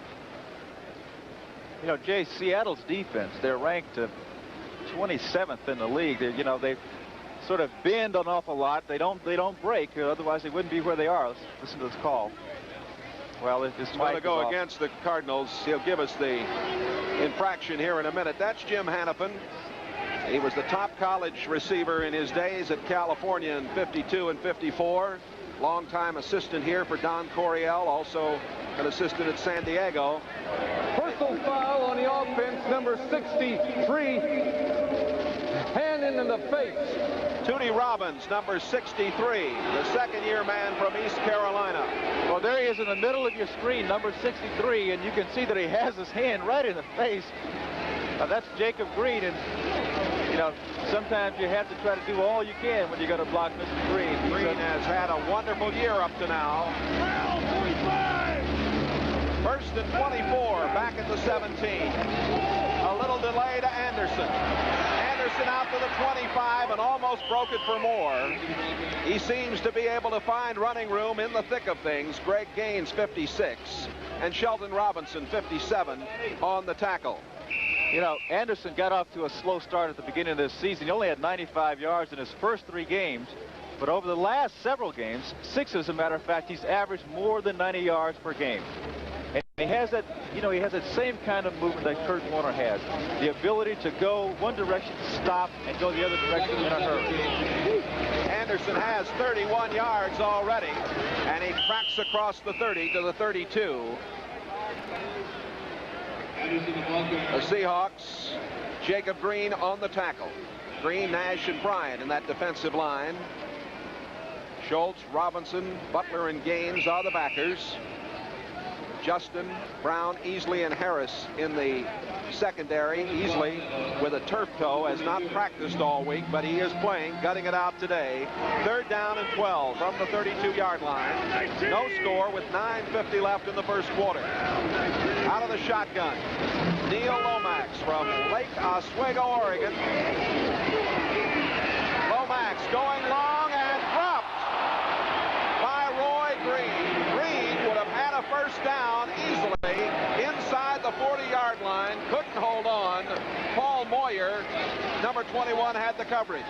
You know, Jay, Seattle's defense, they're ranked 27th in the league. They sort of bend an awful lot. They don't break, otherwise they wouldn't be where they are. Let's listen to this call. Well, it's going to go against the Cardinals. He'll give us the infraction here in a minute. That's Jim Hannafin. He was the top college receiver in his days at California in 52 and 54. Longtime assistant here for Don Coryell, also an assistant at San Diego. Personal foul on the offense, number 63. Hand into the face. Tootie Robbins, number 63, the second-year man from East Carolina. Well, there he is in the middle of your screen, number 63, and you can see that he has his hand right in the face. That's Jacob Green, and you know, sometimes you have to try to do all you can when you got to block Mr. Green. Green has had a wonderful year up to now. 1st and 24, back at the 17. A little delay to Anderson. Anderson out to the 25 and almost broke it for more. He seems to be able to find running room in the thick of things. Greg Gaines, 56, and Shelton Robinson, 57, on the tackle. You know, Anderson got off to a slow start at the beginning of this season. He only had 95 yards in his first 3 games. But over the last several games, 6 as a matter of fact, he's averaged more than 90 yards per game. And he has that, you know, he has that same kind of movement that Kurt Warner has. The ability to go one direction, stop, and go the other direction in a hurry. Anderson has 31 yards already, and he cracks across the 30 to the 32. The Seahawks, Jacob Green on the tackle. Green, Nash, and Bryant in that defensive line. Schultz, Robinson, Butler, and Gaines are the backers. Justin, Brown, Easley, and Harris in the secondary. Easley with a turf toe has not practiced all week, but he is playing, gutting it out today. 3rd down and 12 from the 32-yard line. No score with 9:50 left in the first quarter. Out of the shotgun, Neil Lomax from Lake Oswego, Oregon. Lomax going long and dropped by Roy Green. Green would have had a first down easily inside the 40-yard line. Couldn't hold on. Paul Moyer, number 21, had the coverage.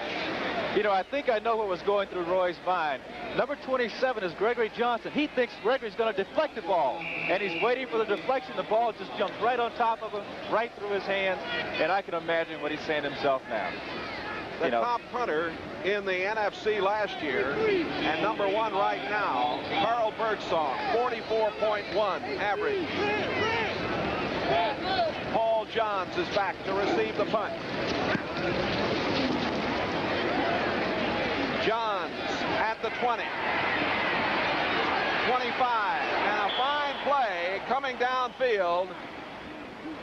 You know, I think I know what was going through Roy's mind. Number 27 is Gregory Johnson. He thinks Gregory's going to deflect the ball, and he's waiting for the deflection. The ball just jumps right on top of him, right through his hands, and I can imagine what he's saying to himself now. The top punter in the NFC last year, and number 1 right now, Carl Birdsong, 44.1 average. Paul Johns is back to receive the punt. Johns at the 20. 25, and a fine play coming downfield.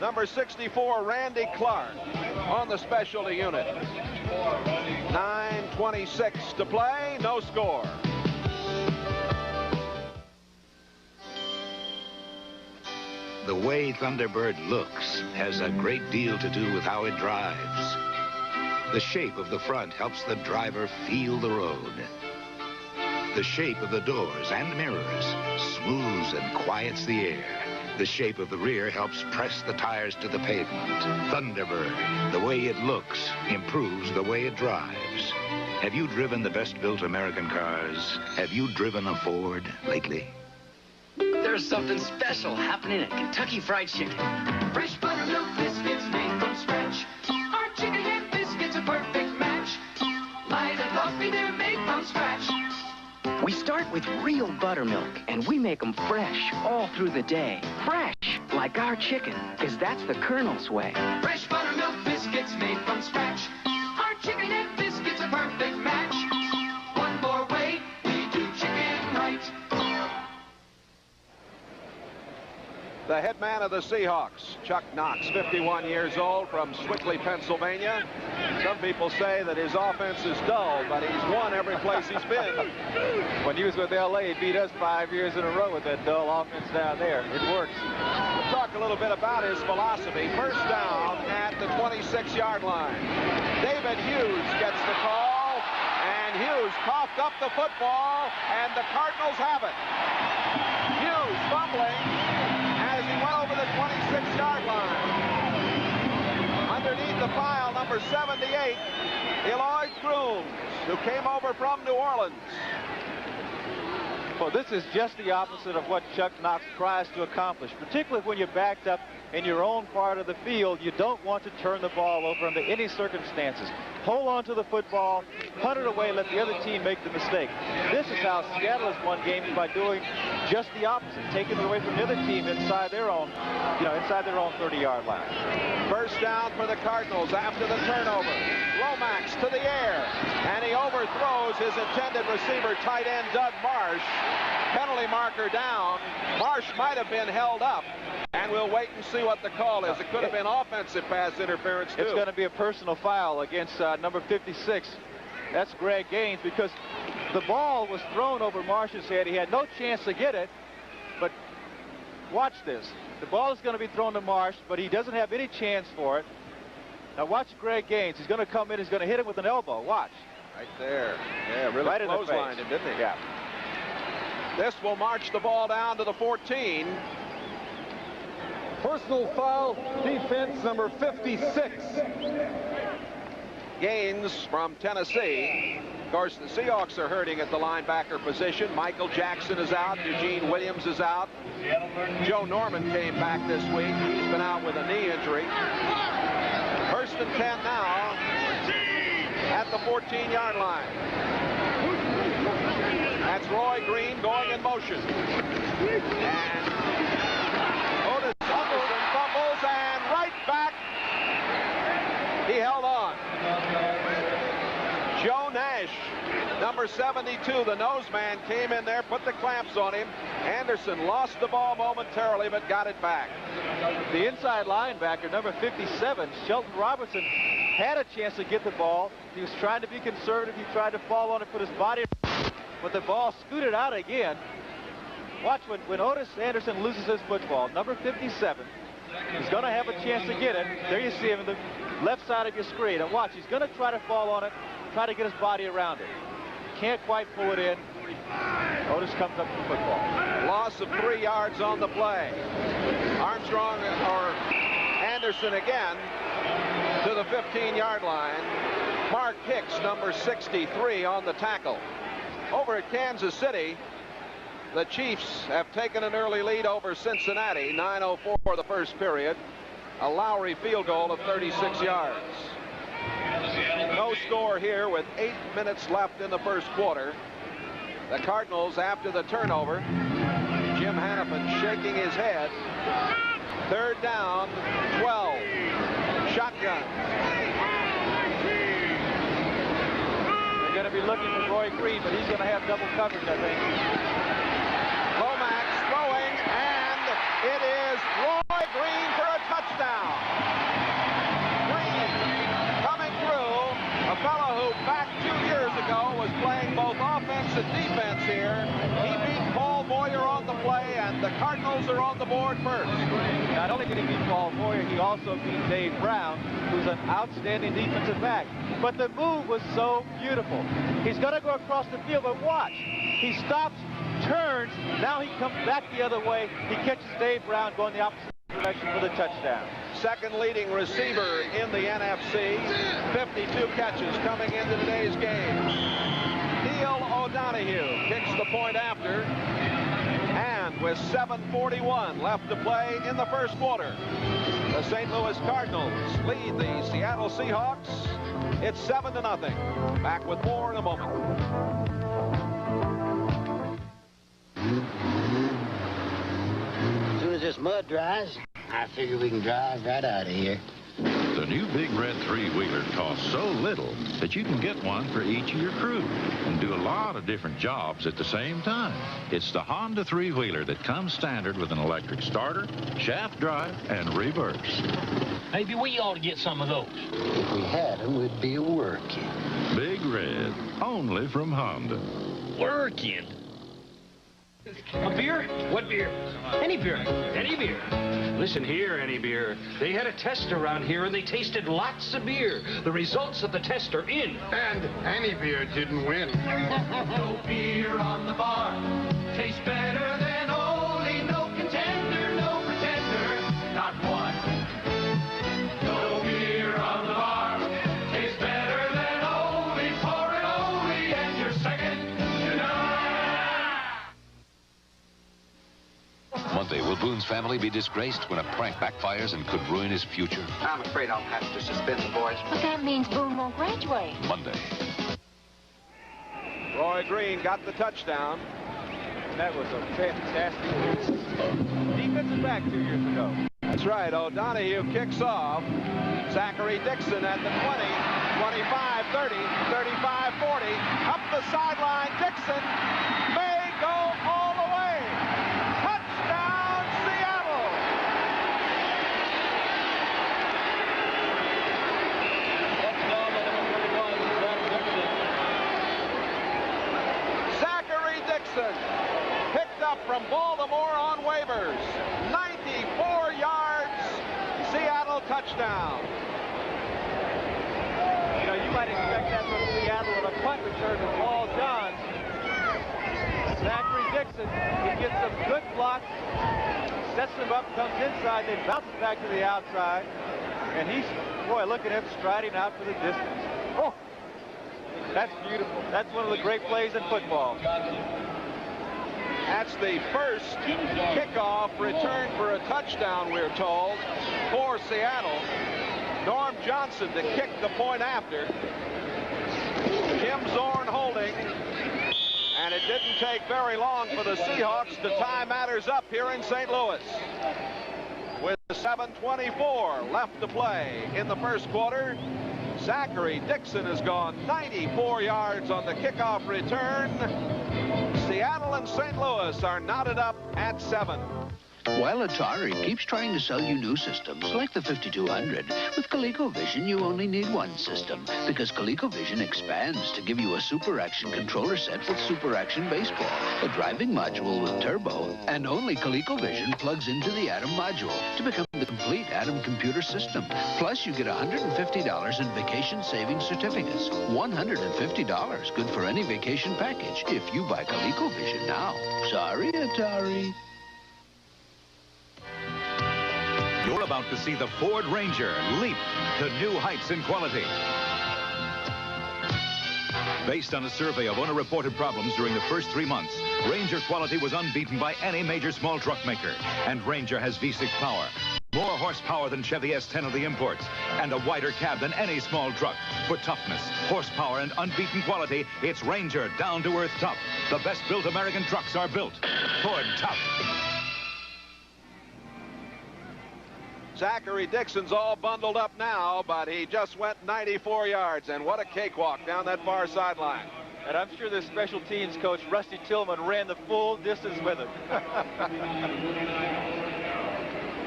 Number 64, Randy Clark, on the specialty unit. 9:26 to play, no score. The way Thunderbird looks has a great deal to do with how it drives. The shape of the front helps the driver feel the road. The shape of the doors and mirrors smooths and quiets the air. The shape of the rear helps press the tires to the pavement. Thunderbird, the way it looks, improves the way it drives. Have you driven the best-built American cars? Have you driven a Ford lately? There's something special happening at Kentucky Fried Chicken. Fresh buttermilk biscuits made from scratch. Our chicken and biscuits a perfect match. Light and fluffy, they're made from scratch. We start with real buttermilk, and we make them fresh all through the day. Fresh, like our chicken, because that's the Colonel's way. Fresh buttermilk biscuits made from scratch. Our chicken and biscuits a perfect match. One more way, we do chicken right. The head man of the Seahawks, Chuck Knox, 51 years old, from Swickley, Pennsylvania. Some people say that his offense is dull, but he's won every place he's been. When he was with L.A., he beat us 5 years in a row with that dull offense down there. It works. We'll talk a little bit about his philosophy. First down at the 26-yard line. David Hughes gets the call, and Hughes coughed up the football, and the Cardinals have it. Hughes fumbling as he went over the 26-yard line. Underneath the pile, number 78, Eloy Grooms, who came over from New Orleans. Well, this is just the opposite of what Chuck Knox tries to accomplish, particularly when you're backed up in your own part of the field. You don't want to turn the ball over under any circumstances. Hold on to the football, punt it away, let the other team make the mistake. This is how Seattle has won games, by doing just the opposite, taking it away from the other team inside their own, inside their own 30-yard line. First down for the Cardinals after the turnover. Lomax to the air, and he overthrows his intended receiver, tight end Doug Marsh. Penalty marker down. Marsh might have been held up, and we'll wait and see what the call is. It could have been offensive pass interference, too. It's going to be a personal foul against number 56. That's Greg Gaines, because the ball was thrown over Marsh's head. He had no chance to get it, but watch this. The ball is going to be thrown to Marsh, but he doesn't have any chance for it. Now watch Greg Gaines. He's going to come in. He's going to hit him with an elbow. Watch. Right there. Yeah, really right clotheslined him, didn't he? Yeah. This will march the ball down to the 14. Personal foul, defense number 56. Gaines from Tennessee. Of course, the Seahawks are hurting at the linebacker position. Michael Jackson is out. Eugene Williams is out. Joe Norman came back this week. He's been out with a knee injury. First and 10 now at the 14-yard line. That's Roy Green going in motion. And Otis fumbles, and right back. He held on. Joe Nash, number 72, the nose man, came in there, put the clamps on him, Anderson lost the ball momentarily, but got it back. The inside linebacker, number 57, Shelton Robertson, had a chance to get the ball. He was trying to be conservative. He tried to fall on it, put his body, but the ball scooted out again. Watch when Otis Anderson loses his football, number 57, he's going to have a chance to get it. There you see him in the left side of your screen. And watch, he's going to try to fall on it, try to get his body around it. Can't quite pull it in. Otis comes up with the football. Loss of 3 yards on the play. Armstrong or Anderson again to the 15-yard line. Mark Hicks, number 63, on the tackle. Over at Kansas City, the Chiefs have taken an early lead over Cincinnati. 9:04 the first period. A Lowry field goal of 36 yards. No score here with 8 minutes left in the first quarter. The Cardinals after the turnover. Jim Hannafin shaking his head. 3rd down, 12. Shotgun. They're going to be looking for Roy Green, but he's going to have double coverage, I think. Lomax throwing, and it is Roy Green for a touchdown. Green coming through, a fellow who back 2 years ago was playing both offense and defense here. He beat Paul Moyer on the play, and the Cardinals are on the board first. Not only did he beat Paul Moyer, he also beat Dave Brown, who's an outstanding defensive back. But the move was so beautiful. He's going to go across the field, but watch. He stops, turns, now he comes back the other way. He catches Dave Brown going the opposite direction for the touchdown. Second leading receiver in the NFC. 52 catches coming into today's game. Neil O'Donohue kicks the point after. And with 7:41 left to play in the first quarter, the St. Louis Cardinals lead the Seattle Seahawks. It's 7-0. Back with more in a moment. As soon as this mud dries, I figure we can drive right out of here. The new Big Red 3-wheeler costs so little that you can get one for each of your crew and do a lot of different jobs at the same time. It's the Honda 3-wheeler that comes standard with an electric starter, shaft drive, and reverse. Maybe we ought to get some of those. If we had them, we'd be working. Big Red, only from Honda. Working. A beer? What beer? Any beer. Any beer. Listen here, Any Beer. They had a test around here, and they tasted lots of beer. The results of the test are in. And Any Beer didn't win. No beer on the bar. Tastes better than only no contender, no pretender. Not one. No beer on the bar. Tastes better than only for an only, and you're second to none. Monday, will Boone's family be disgraced when a prank backfires and could ruin his future? I'm afraid I'll have to suspend the boys. But that means Boone won't graduate. Monday. Roy Green got the touchdown. That was a fantastic defensive back 2 years ago. That's right. O'Donohue kicks off. Zachary Dixon at the 20, 25, 30, 35, 40. Up the sideline. Dixon may go all the way. Touchdown, Seattle. Zachary Dixon picked up from Baltimore on waivers. 94 yards. Seattle touchdown. You know, you might expect that from Seattle with a punt return from Paul Johns. Zachary Dixon, he gets some good blocks, sets them up, comes inside, then bounces back to the outside. And he's, boy, look at him striding out for the distance. Oh, that's beautiful. That's one of the great plays in football. That's the first kickoff return for a touchdown, we're told, for Seattle. Norm Johnson to kick the point after. Jim Zorn holding. And it didn't take very long for the Seahawks to tie matters up here in St. Louis. With 7:24 left to play in the first quarter, Zachary Dixon has gone 94 yards on the kickoff return. Seattle and St. Louis are knotted up at 7. While Atari keeps trying to sell you new systems, like the 5200, with ColecoVision you only need one system, because ColecoVision expands to give you a Super Action controller set with Super Action Baseball, a driving module with turbo, and only ColecoVision plugs into the Atom module to become the complete Atom computer system. Plus, you get $150 in vacation savings certificates. $150, good for any vacation package, if you buy ColecoVision now. Sorry, Atari. You're about to see the Ford Ranger leap to new heights in quality. Based on a survey of owner-reported problems during the first 3 months, Ranger quality was unbeaten by any major small truck maker. And Ranger has V6 power, more horsepower than Chevy S10 of the imports, and a wider cab than any small truck. For toughness, horsepower, and unbeaten quality, it's Ranger down-to-earth tough. The best-built American trucks are built. Ford Tough. Zachary Dixon's all bundled up now, but he just went 94 yards, and what a cakewalk down that far sideline. And I'm sure the special teams coach, Rusty Tillman, ran the full distance with him.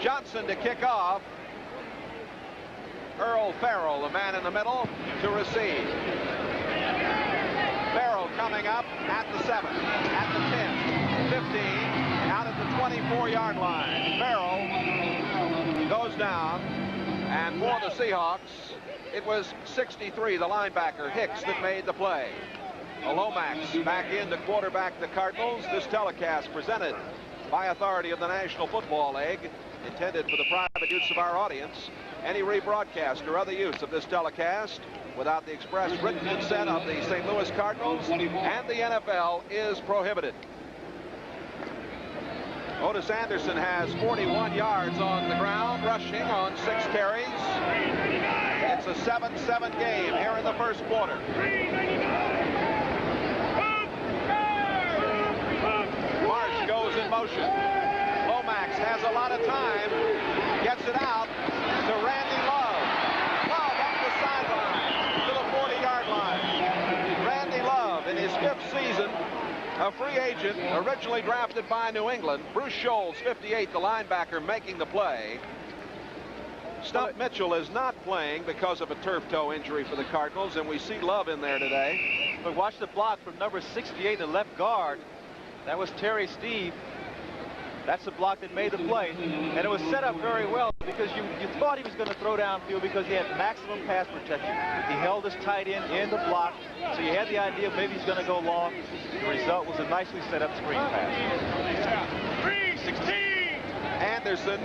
Johnson to kick off. Earl Farrell, the man in the middle, to receive. Farrell coming up at the 7, at the 10, 15, out at the 24-yard line. Farrell goes down, and for the Seahawks, it was 63, the linebacker, Hicks, that made the play. Lomax back in to quarterback the Cardinals. This telecast presented by authority of the National Football League, intended for the private use of our audience. Any rebroadcast or other use of this telecast without the express written consent of the St. Louis Cardinals and the NFL is prohibited. Otis Anderson has 41 yards on the ground, rushing on 6 carries. It's a 7-7 game here in the first quarter. Marsh goes in motion. Lomax has a lot of time, gets it out to Randy Love. Love up the sideline to the 40-yard line. Randy Love, in his 5th season, a free agent, originally drafted by New England. Bruce Scholes, 58, the linebacker, making the play. Stump Mitchell is not playing because of a turf toe injury for the Cardinals, and we see Love in there today. But watch the block from number 68, the left guard. That was Terry Steve. That's the block that made the play. And it was set up very well because you thought he was going to throw downfield because he had maximum pass protection. He held his tight end in the block, so you had the idea maybe he's going to go long. The result was a nicely set up screen pass. 3-16. Anderson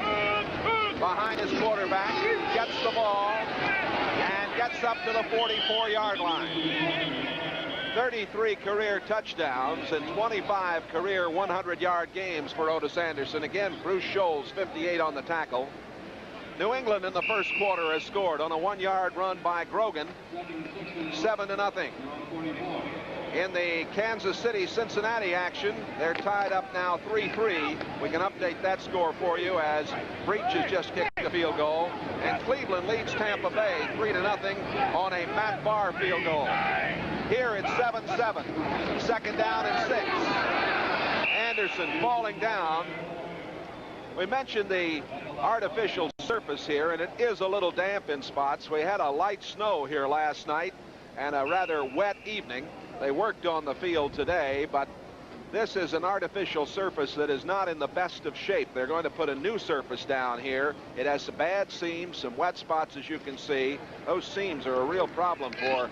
behind his quarterback, gets the ball and gets up to the 44-yard line. 33 career touchdowns and 25 career 100-yard games for Otis Anderson. Again, Bruce Scholes, 58 on the tackle. New England in the first quarter has scored on a 1-yard run by Grogan, 7-0. In the Kansas City-Cincinnati action, they're tied up now 3-3. We can update that score for you as Breach has just kicked a field goal, and Cleveland leads Tampa Bay 3-0 on a Matt Barr field goal. Here it's 7-7, 2nd down and 6. Anderson falling down. We mentioned the artificial surface here, and it is a little damp in spots. We had a light snow here last night and a rather wet evening. They worked on the field today, but this is an artificial surface that is not in the best of shape. They're going to put a new surface down here. It has some bad seams, some wet spots, as you can see. Those seams are a real problem for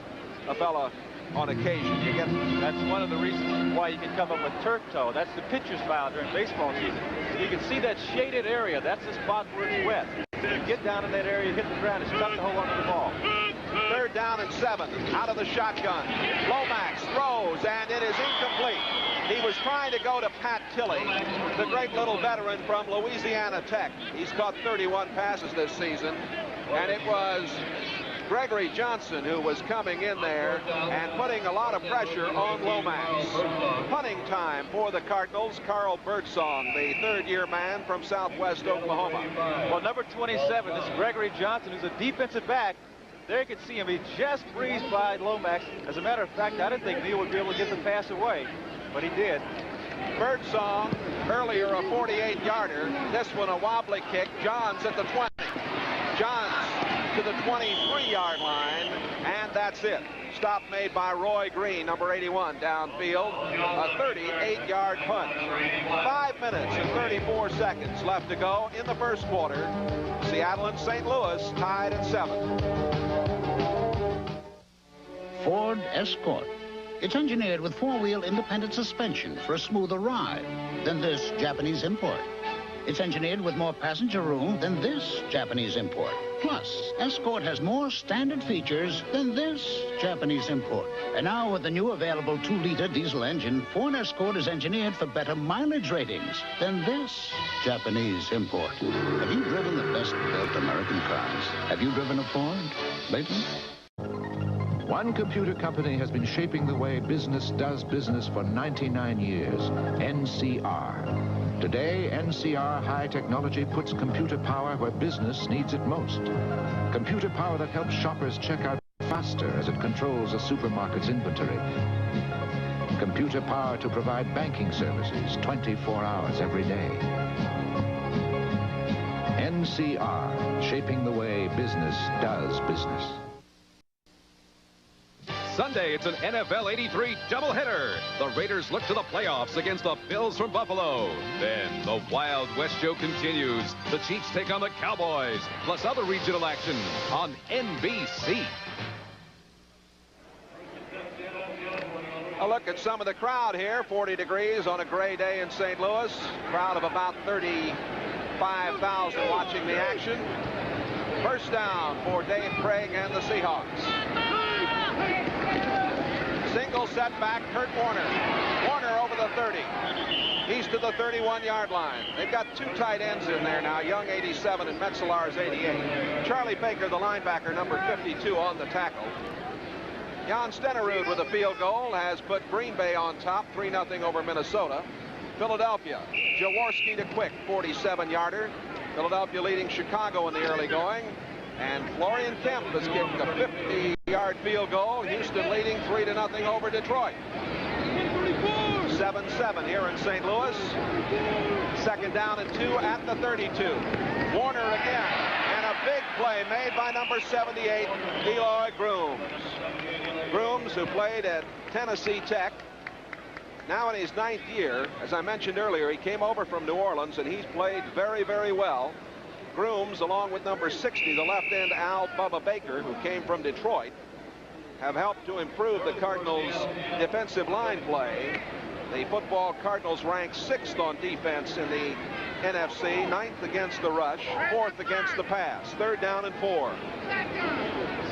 a fella on occasion. That's one of the reasons why you can come up with turf toe. That's the pitcher's foul during baseball season. You can see that shaded area. That's the spot where it's wet. You get down in that area, hit the ground, it's tough to hold on to the ball. 3rd down and 7, out of the shotgun. Lomax throws, and it is incomplete. He was trying to go to Pat Tilley, the great little veteran from Louisiana Tech. He's caught 31 passes this season, and it was Gregory Johnson who was coming in there and putting a lot of pressure on Lomax. Punting time for the Cardinals. Carl Birdsong, the 3rd-year man from Southwest Oklahoma. Well, number 27, this is Gregory Johnson, who's a defensive back. There you can see him. He just breezed by Lomax. As a matter of fact, I didn't think Neal would be able to get the pass away. but he did. Birdsong, earlier a 48-yarder. This one a wobbly kick. Johns at the 20. Johns to the 23-yard line, and that's it. Stop made by Roy Green, number 81, downfield. A 38-yard punt. 5 minutes and 34 seconds left to go in the first quarter. Seattle and St. Louis tied at 7. Ford Escort. It's engineered with four-wheel independent suspension for a smoother ride than this Japanese import. It's engineered with more passenger room than this Japanese import. Plus, Escort has more standard features than this Japanese import. And now with the new available 2-liter diesel engine, Ford Escort is engineered for better mileage ratings than this Japanese import. Have you driven the best-built American cars? Have you driven a Ford lately? One computer company has been shaping the way business does business for 99 years, NCR. Today, NCR High Technology puts computer power where business needs it most. Computer power that helps shoppers check out faster as it controls a supermarket's inventory. Computer power to provide banking services 24 hours every day. NCR, shaping the way business does business. Sunday, it's an NFL 83 doubleheader. The Raiders look to the playoffs against the Bills from Buffalo. Then the Wild West show continues. The Chiefs take on the Cowboys, plus other regional action on NBC. A look at some of the crowd here. 40 degrees on a gray day in St. Louis. Crowd of about 35,000 watching the action. First down for Dave Craig and the Seahawks. Single setback, Kurt Warner. Warner over the 30. He's to the 31-yard line. They've got two tight ends in there now, Young 87 and Metzelar's 88. Charlie Baker, the linebacker, number 52 on the tackle. Jan Stenerud with a field goal has put Green Bay on top, 3-0 over Minnesota. Philadelphia, Jaworski to Quick, 47-yarder. Philadelphia leading Chicago in the early going. And Florian Kemp has kicked a 50-yard field goal. Houston leading 3-0 over Detroit. 7-7 here in St. Louis. Second down and 2 at the 32. Warner again. And a big play made by number 78, Eloy Grooms. Grooms, who played at Tennessee Tech. Now in his 9th year. As I mentioned earlier, he came over from New Orleans, and he's played very, very well. Grooms, along with number 60, the left end Al Bubba Baker, who came from Detroit, have helped to improve the Cardinals' defensive line play. The football Cardinals rank 6th on defense in the NFC, 9th against the rush, 4th against the pass. 3rd down and 4.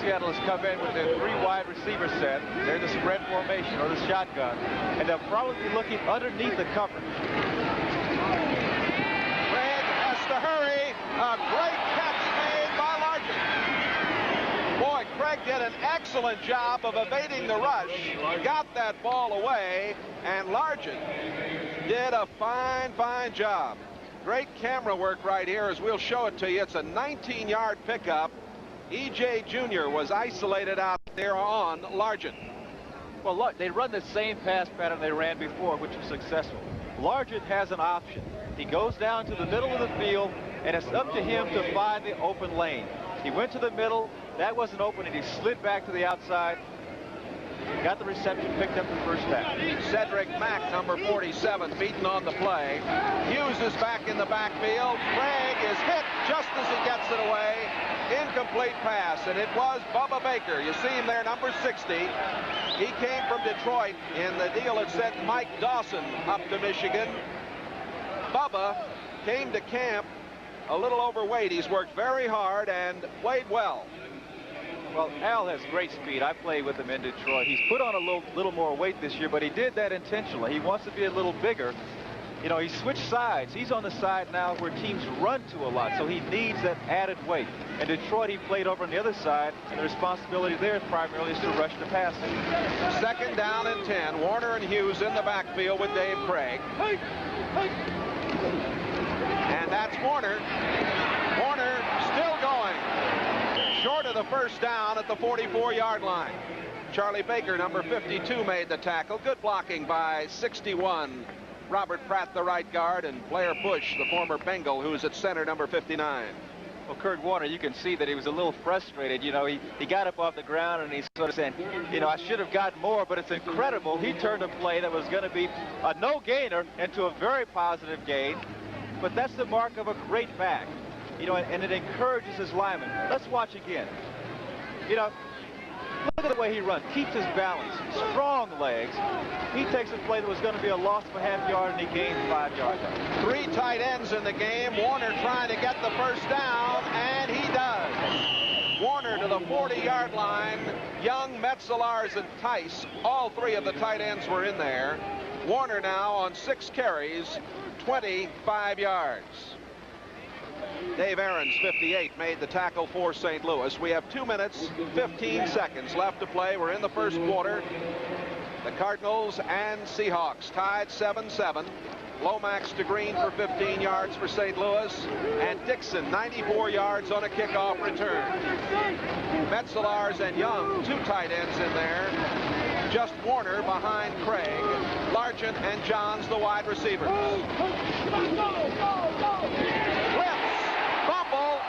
Seattle has come in with their 3 wide receiver set. They're the spread formation or the shotgun, and they'll probably be looking underneath the coverage. Craig has to hurry. A great catch made by Largent. Boy, Craig did an excellent job of evading the rush. Got that ball away, and Largent did a fine, fine job. Great camera work right here, as we'll show it to you. It's a 19-yard pickup. E.J. Jr. was isolated out there on Largent. Well, look, they run the same pass pattern they ran before, which was successful. Largent has an option. He goes down to the middle of the field, and it's up to him to find the open lane. He went to the middle. That wasn't open, and he slid back to the outside. Got the reception, picked up the first down. Cedric Mack, number 47, beaten on the play. Hughes is back in the backfield. Craig is hit just as he gets it away. Incomplete pass, and it was Bubba Baker. You see him there, number 60. He came from Detroit in the deal that sent Mike Dawson up to Michigan. Bubba came to camp a little overweight. He's worked very hard and played well. Well, Al has great speed. I played with him in Detroit. He's put on a little more weight this year, but he did that intentionally. He wants to be a little bigger. You know, he switched sides. He's on the side now where teams run to a lot, so he needs that added weight. In Detroit, he played over on the other side, and the responsibility there primarily is to rush the passer. Second down and 10. Warner and Hughes in the backfield with Dave Craig. And that's Warner. Warner still going. Short of the first down at the 44-yard line. Charlie Baker, number 52, made the tackle. Good blocking by 61. Robert Pratt, the right guard, and Blair Bush, the former Bengal, who's at center, number 59. Well, Kurt Warner, you can see that he was a little frustrated. You know, he got up off the ground and he's sort of saying, you know, I should have gotten more, but it's incredible. He turned a play that was going to be a no-gainer into a very positive gain. But that's the mark of a great back, you know, and it encourages his linemen. Let's watch again. You know, look at the way he runs, keeps his balance, strong legs. He takes a play that was going to be a loss of a half yard, and he gains 5 yards. 3 tight ends in the game. Warner trying to get the first down, and he does. Warner to the 40-yard line. Young, Metzelaars, and Tice, all 3 of the tight ends were in there. Warner now on 6 carries, 25 yards. Dave Aarons, 58, made the tackle for St. Louis. We have 2 minutes, 15 seconds left to play. We're in the first quarter. The Cardinals and Seahawks tied 7-7. Lomax to Green for 15 yards for St. Louis. And Dixon, 94 yards on a kickoff return. Metzelaars and Young, 2 tight ends in there. Just Warner behind Craig. Largent and Johns, the wide receivers. Fumble.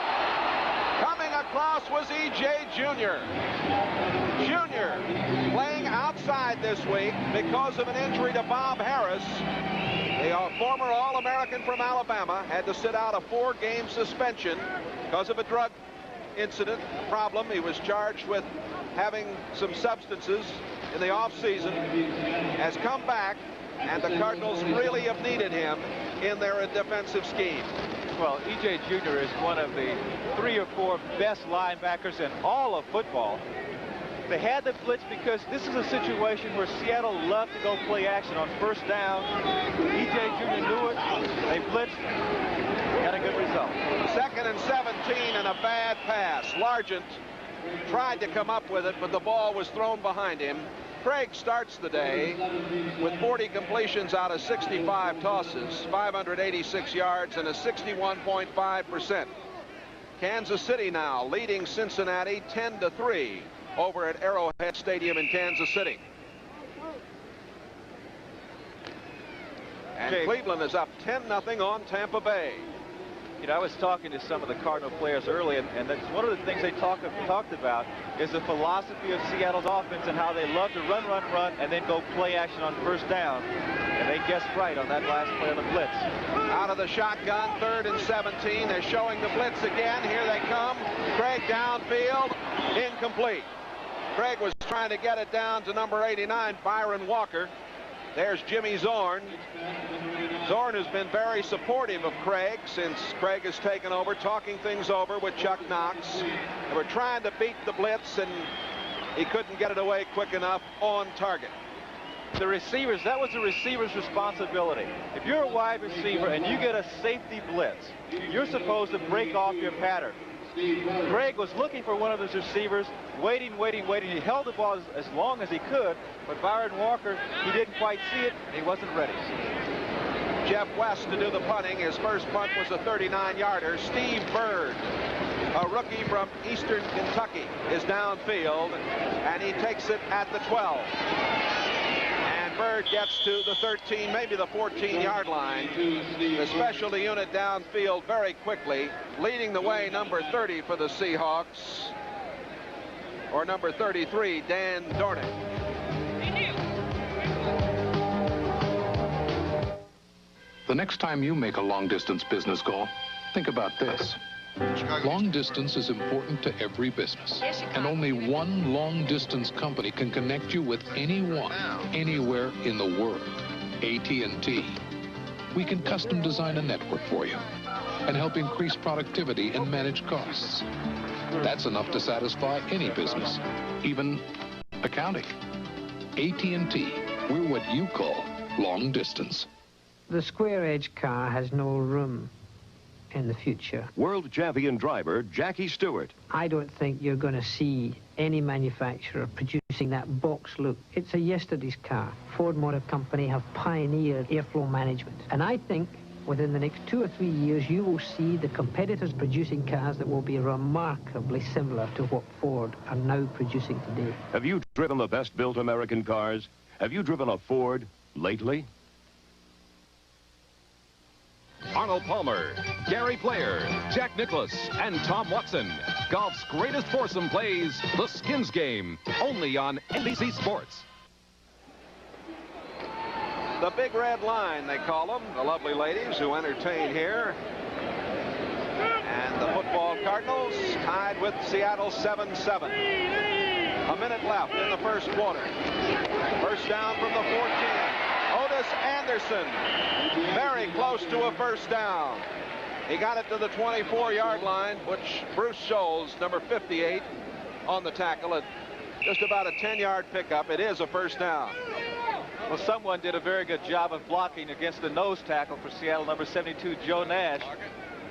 Coming across was E.J. Jr. Jr. playing outside this week because of an injury to Bob Harris. The former All-American from Alabama had to sit out a 4-game suspension because of a drug incident problem. He was charged with having some substances in the offseason, has come back, and the Cardinals really have needed him in their defensive scheme. Well, E.J. Jr. is one of the 3 or 4 best linebackers in all of football. They had the blitz because this is a situation where Seattle loved to go play action on first down. E.J. Jr. knew it. They blitzed. Got a good result. 2nd and 17 and a bad pass. Largent tried to come up with it, but the ball was thrown behind him. Craig starts the day with 40 completions out of 65 tosses, 586 yards, and a 61.5%. Kansas City now leading Cincinnati 10-3 over at Arrowhead Stadium in Kansas City. And Cleveland is up 10-0 on Tampa Bay. You know, I was talking to some of the Cardinal players early, and that's one of the things they talked about is the philosophy of Seattle's offense and how they love to run, and then go play action on first down. And they guessed right on that last play of the blitz. Out of the shotgun, 3rd and 17. They're showing the blitz again. Here they come. Craig downfield, incomplete. Craig was trying to get it down to number 89, Byron Walker. There's Jimmy Zorn. Zorn has been very supportive of Craig since Craig has taken over, talking things over with Chuck Knox. They were trying to beat the blitz, and he couldn't get it away quick enough on target. The receivers, that was the receiver's responsibility. If you're a wide receiver and you get a safety blitz, you're supposed to break off your pattern. Craig was looking for one of his receivers, waiting. He held the ball as long as he could, but Byron Walker, he didn't quite see it, and he wasn't ready. Jeff West to do the punting. His first punt was a 39-yarder. Steve Bird, a rookie from Eastern Kentucky, is downfield, and he takes it at the 12. And Bird gets to the 13, maybe the 14-yard line. The specialty unit downfield very quickly, leading the way, number 30 for the Seahawks, or number 33, Dan Dornick. The next time you make a long-distance business call, think about this. Long distance is important to every business, and only one long-distance company can connect you with anyone, anywhere in the world. AT&T. We can custom design a network for you and help increase productivity and manage costs. That's enough to satisfy any business, even accounting. AT&T. We're what you call long distance. The square edge car has no room in the future. World champion driver Jackie Stewart. I don't think you're going to see any manufacturer producing that box look. It's a yesterday's car. Ford Motor Company have pioneered airflow management. And I think within the next 2 or 3 years, you will see the competitors producing cars that will be remarkably similar to what Ford are now producing today. Have you driven the best-built American cars? Have you driven a Ford lately? Arnold Palmer, Gary Player, Jack Nicklaus, and Tom Watson. Golf's greatest foursome plays the Skins Game, only on NBC Sports. The Big Red Line, they call them, the lovely ladies who entertain here. And the football Cardinals tied with Seattle 7-7. A minute left in the first quarter. First down from the 14. Otis Anderson, very close to a first down. He got it to the 24-yard line, which Bruce Scholes, number 58, on the tackle at just about a 10-yard pickup. It is a first down. Well, someone did a very good job of blocking against the nose tackle for Seattle, number 72, Joe Nash.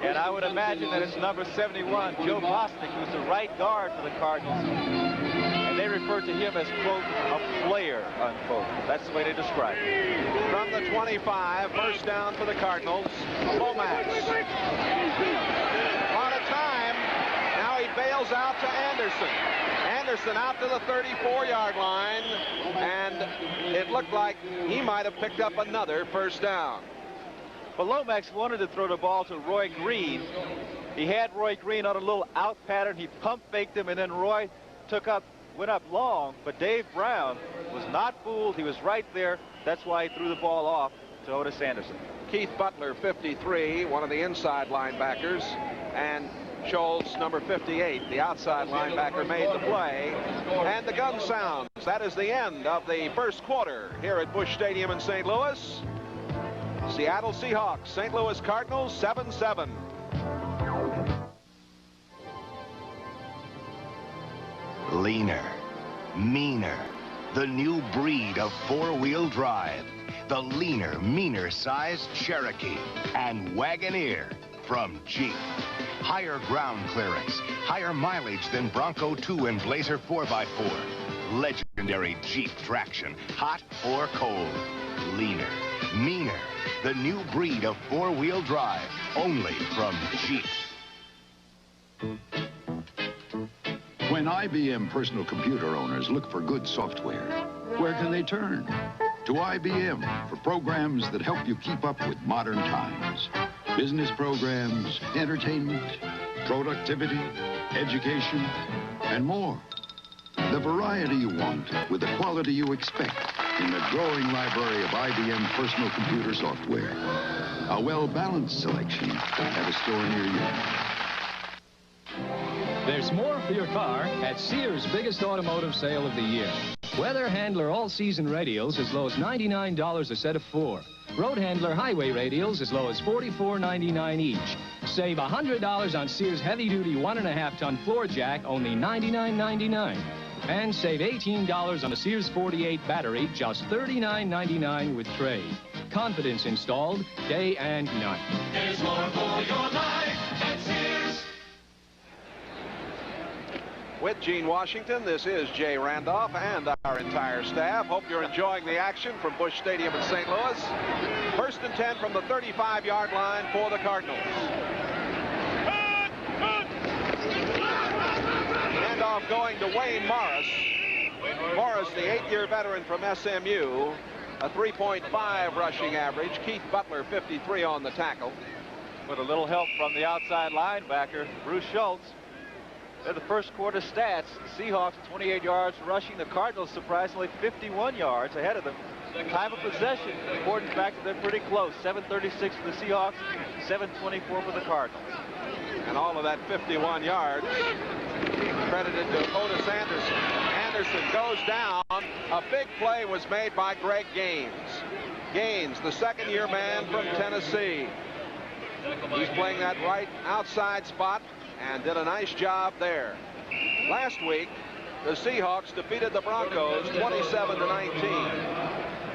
And I would imagine that it's number 71, Joe Bostic, who's the right guard for the Cardinals. And they refer to him as, quote, a player, unquote. That's the way they describe it. From the 25, first down for the Cardinals. Lomax. On a time. Now he bails out to Anderson. Anderson out to the 34-yard line. And it looked like he might have picked up another first down. But Lomax wanted to throw the ball to Roy Green. He had Roy Green on a little out pattern. He pump faked him, and then Roy went up long. But Dave Brown was not fooled. He was right there. That's why he threw the ball off to Otis Anderson. Keith Butler, 53, one of the inside linebackers, and Scholes, number 58, the outside linebacker, made the play. And the gun sounds. That is the end of the first quarter here at Busch Stadium in St. Louis. Seattle Seahawks, St. Louis Cardinals, 7-7. Leaner, meaner, the new breed of four-wheel drive. The leaner, meaner-sized Cherokee and Wagoneer from Jeep. Higher ground clearance, higher mileage than Bronco 2 and Blazer 4x4. Legendary Jeep traction, hot or cold. Leaner, meaner, the new breed of four-wheel drive, only from Jeep. When IBM personal computer owners look for good software, where can they turn? To IBM for programs that help you keep up with modern times. Business programs, entertainment, productivity, education, and more. The variety you want with the quality you expect in the growing library of IBM personal computer software. A well-balanced selection at a store near you. There's more for your car at Sears' biggest automotive sale of the year. Weather Handler all-season radials as low as $99 a set of 4. Road Handler highway radials as low as $44.99 each. Save $100 on Sears heavy-duty 1.5-ton floor jack, only $99.99. And save $18 on a Sears 48 battery, just $39.99 with trade. Confidence installed day and night. There's more for your life at Sears. With Gene Washington, this is Jay Randolph and our entire staff. Hope you're enjoying the action from Busch Stadium in St. Louis. First and 10 from the 35-yard line for the Cardinals. Handoff going to Wayne Morris. Morris, the 8-year veteran from SMU, a 3.5 rushing average. Keith Butler, 53 on the tackle. With a little help from the outside linebacker, Bruce Schultz. They're the first quarter stats. The Seahawks 28 yards rushing. The Cardinals surprisingly 51 yards ahead of them. Time of possession, according back to they're pretty close. 7:36 for the Seahawks, 7:24 for the Cardinals. And all of that 51 yards credited to Otis Anderson. Anderson goes down. A big play was made by Greg Gaines. Gaines, the second-year man from Tennessee. He's playing that right outside spot and did a nice job there. Last week, the Seahawks defeated the Broncos 27-19.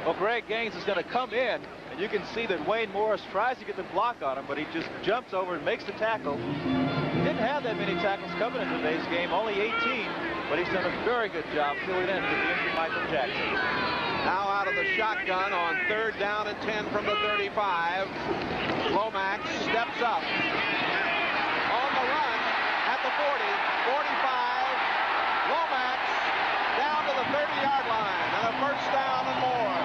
Well, Greg Gaines is going to come in, and you can see that Wayne Morris tries to get the block on him, but he just jumps over and makes the tackle. Didn't have that many tackles coming in today's game, only 18, but he's done a very good job filling in with the injured Michael Jackson. Now out of the shotgun on 3rd down and 10 from the 35. Lomax steps up. On the run at the 40, 45. Lomax down to the 30-yard line and a first down and more.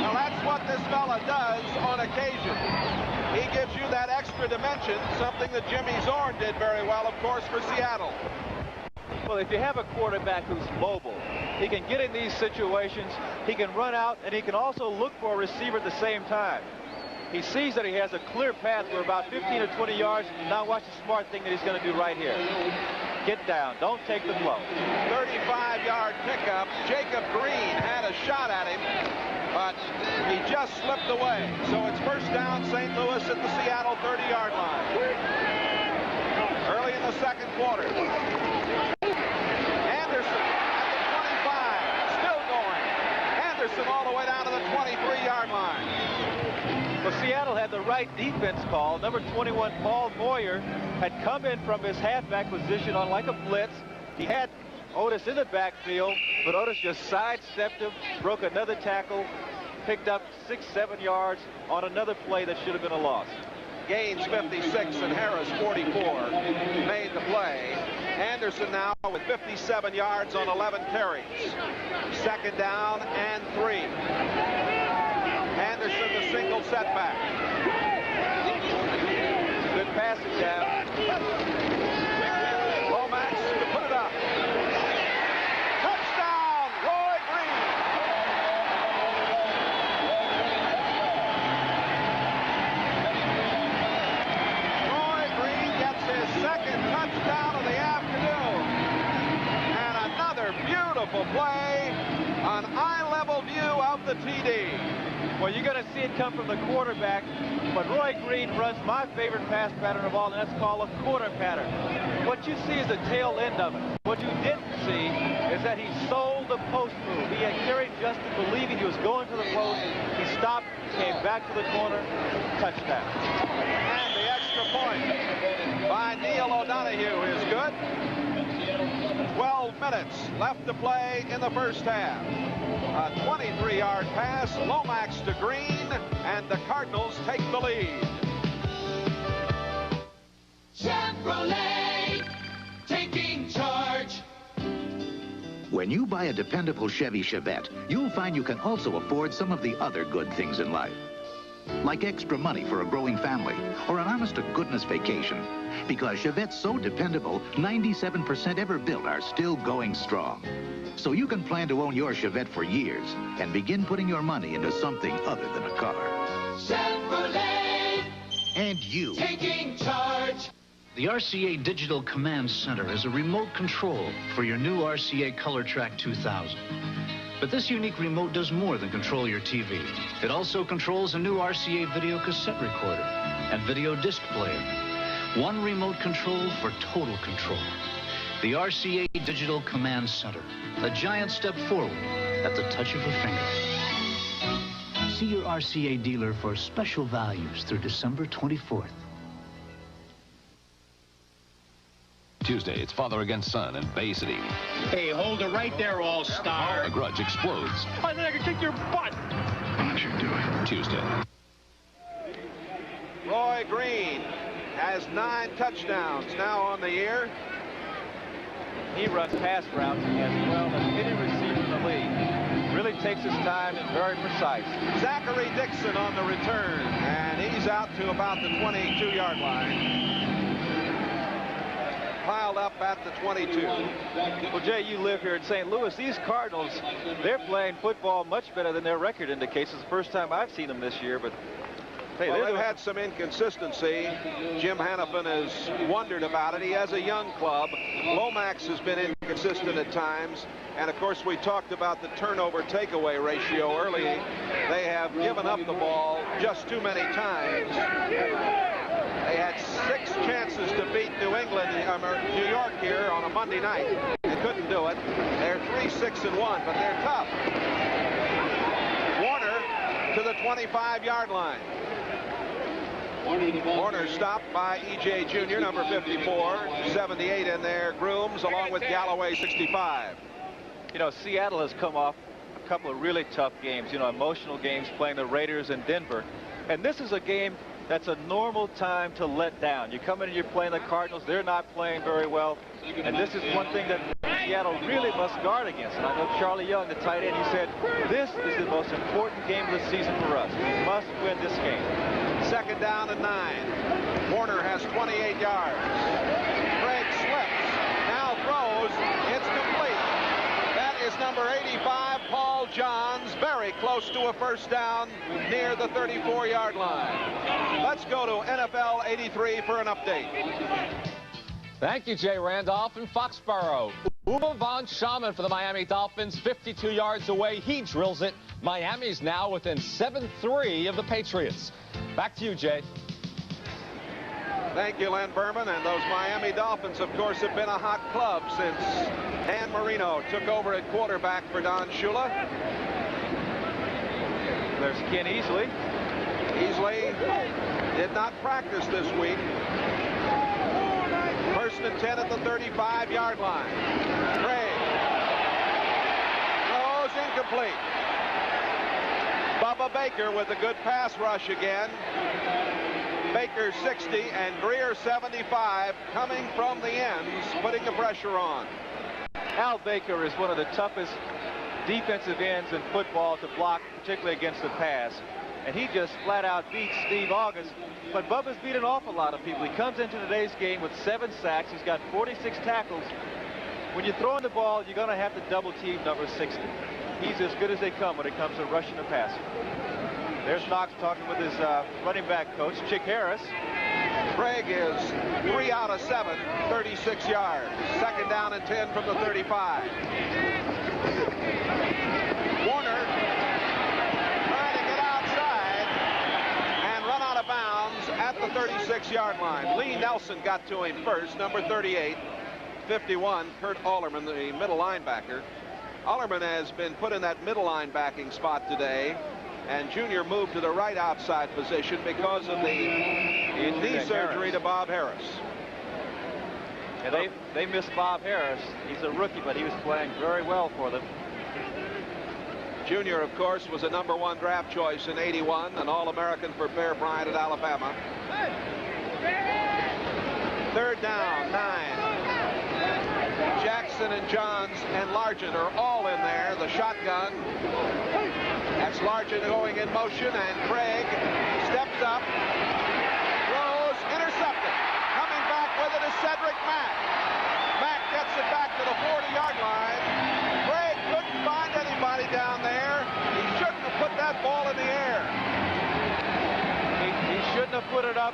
Now that's what this fella does on occasion. He gives you that extra dimension, something that Jimmy Zorn did very well, of course, for Seattle. Well, if you have a quarterback who's mobile, he can get in these situations, he can run out, and he can also look for a receiver at the same time. He sees that he has a clear path for about 15 or 20 yards. Now watch the smart thing that he's going to do right here. Get down. Don't take the blow. 35-yard pickup. Jacob Green had a shot at him, but he just slipped away. So it's first down, St. Louis at the Seattle 30-yard line. Early in the second quarter. Anderson at the 25. Still going. Anderson all the way down to the 23-yard line. Well, Seattle had the right defense call. Number 21, Paul Moyer, had come in from his halfback position on like a blitz. He had Otis in the backfield, but Otis just sidestepped him, broke another tackle, picked up 6-7 yards on another play that should have been a loss. Gaines 56 and Harris 44 made the play. Anderson now with 57 yards on 11 carries. Second down and 3. Anderson the single setback. Good passing down. Lomax to put it up. Touchdown, Roy Green. Roy Green gets his second touchdown of the afternoon. And another beautiful play, an eye-level view of the TD. Well, you're going to see it come from the quarterback, but Roy Green runs my favorite pass pattern of all, and that's called a quarter pattern. What you see is the tail end of it. What you didn't see is that he sold the post move. He had carried Justin believing he was going to the post. He stopped, came back to the corner, touchdown. And the extra point by Neil O'Donoghue is good. 12 minutes left to play in the first half. A 23-yard pass, Lomax to Green, and the Cardinals take the lead. Chevrolet, taking charge. When you buy a dependable Chevy Chevette, you'll find you can also afford some of the other good things in life. Like extra money for a growing family, or an honest-to-goodness vacation. Because Chevette's so dependable, 97% ever built are still going strong. So you can plan to own your Chevette for years and begin putting your money into something other than a car. Chevrolet, and you. Taking charge. The RCA Digital Command Center is a remote control for your new RCA ColorTrack 2000. But this unique remote does more than control your TV. It also controls a new RCA video cassette recorder and video disc player. One remote control for total control. The RCA Digital Command Center. A giant step forward at the touch of a finger. See your RCA dealer for special values through December 24th. Tuesday, it's father against son in Bay City. Hey, hold it right there, all-star. A grudge explodes. I think I can kick your butt. Why don't you do it? Tuesday. Roy Green has 9 touchdowns now on the year. He runs pass routes as well as any receiver in the league. Really takes his time and very precise. Zachary Dixon on the return, and he's out to about the 22-yard line. Piled up at the 22. Well, Jay, you live here in St. Louis. These Cardinals, they're playing football much better than their record indicates. It's the first time I've seen them this year, but hey, well, they've had some inconsistency. Jim Hannafin has wondered about it. He has a young club. Lomax has been inconsistent at times. And, of course, we talked about the turnover takeaway ratio early. They have given up the ball just too many times. They had 6 chances to beat New York here on a Monday night. They couldn't do it. They're 3-6-1, but they're tough. Warner to the 25-yard line. Warner stopped by E.J. Jr., number 54, 78 in there, Grooms, along with Galloway, 65. You know, Seattle has come off a couple of really tough games, you know, emotional games, playing the Raiders in Denver. And this is a game that's a normal time to let down. You come in and you're playing the Cardinals. They're not playing very well. And this is one thing that Seattle really must guard against. And I know Charlie Young, the tight end, he said, this is the most important game of the season for us. We must win this game. Second down and 9. Warner has 28 yards. Craig slips. Now throws. It's complete. That is number 85, Paul Johns, very close to a first down near the 34-yard line. Let's go to NFL 83 for an update. Thank you, Jay Randolph in Foxborough. Uwe von Schamann for the Miami Dolphins, 52 yards away. He drills it. Miami's now within 7-3 of the Patriots. Back to you, Jay. Thank you, Len Berman. And those Miami Dolphins, of course, have been a hot club since Dan Marino took over at quarterback for Don Shula. There's Ken Easley. Easley did not practice this week. First and 10 at the 35-yard line. Craig throws incomplete. Bubba Baker with a good pass rush again. Baker 60 and Greer 75, coming from the ends, putting the pressure on. Al Baker is one of the toughest defensive ends in football to block, particularly against the pass. And he just flat out beats Steve August. But Bubba's beat an awful lot of people. He comes into today's game with 7 sacks. He's got 46 tackles. When you're throwing the ball, you're going to have to double team number 60. He's as good as they come when it comes to rushing the passer. There's Knox talking with his running back coach, Chick Harris. Craig is 3 out of 7, 36 yards. Second down and 10 from the 35. Warner trying to get outside and run out of bounds at the 36-yard line. Lee Nelson got to him first, number 38. 51, Kurt Allerman, the middle linebacker. Allerman has been put in that middle linebacking spot today, and Junior moved to the right outside position because of the knee surgery to Bob Harris. Yeah, they missed Bob Harris. He's a rookie, but he was playing very well for them. Junior, of course, was a #1 draft choice in '81, an All-American for Bear Bryant at Alabama. Third down, 9. Jackson and Johns and Largent are all in there. The shotgun. That's Largent going in motion, and Craig steps up, throws, intercepted. Coming back with it is Cedric Mack. Mack gets it back to the 40-yard line. Craig couldn't find anybody down there. He shouldn't have put that ball in the air. He shouldn't have put it up.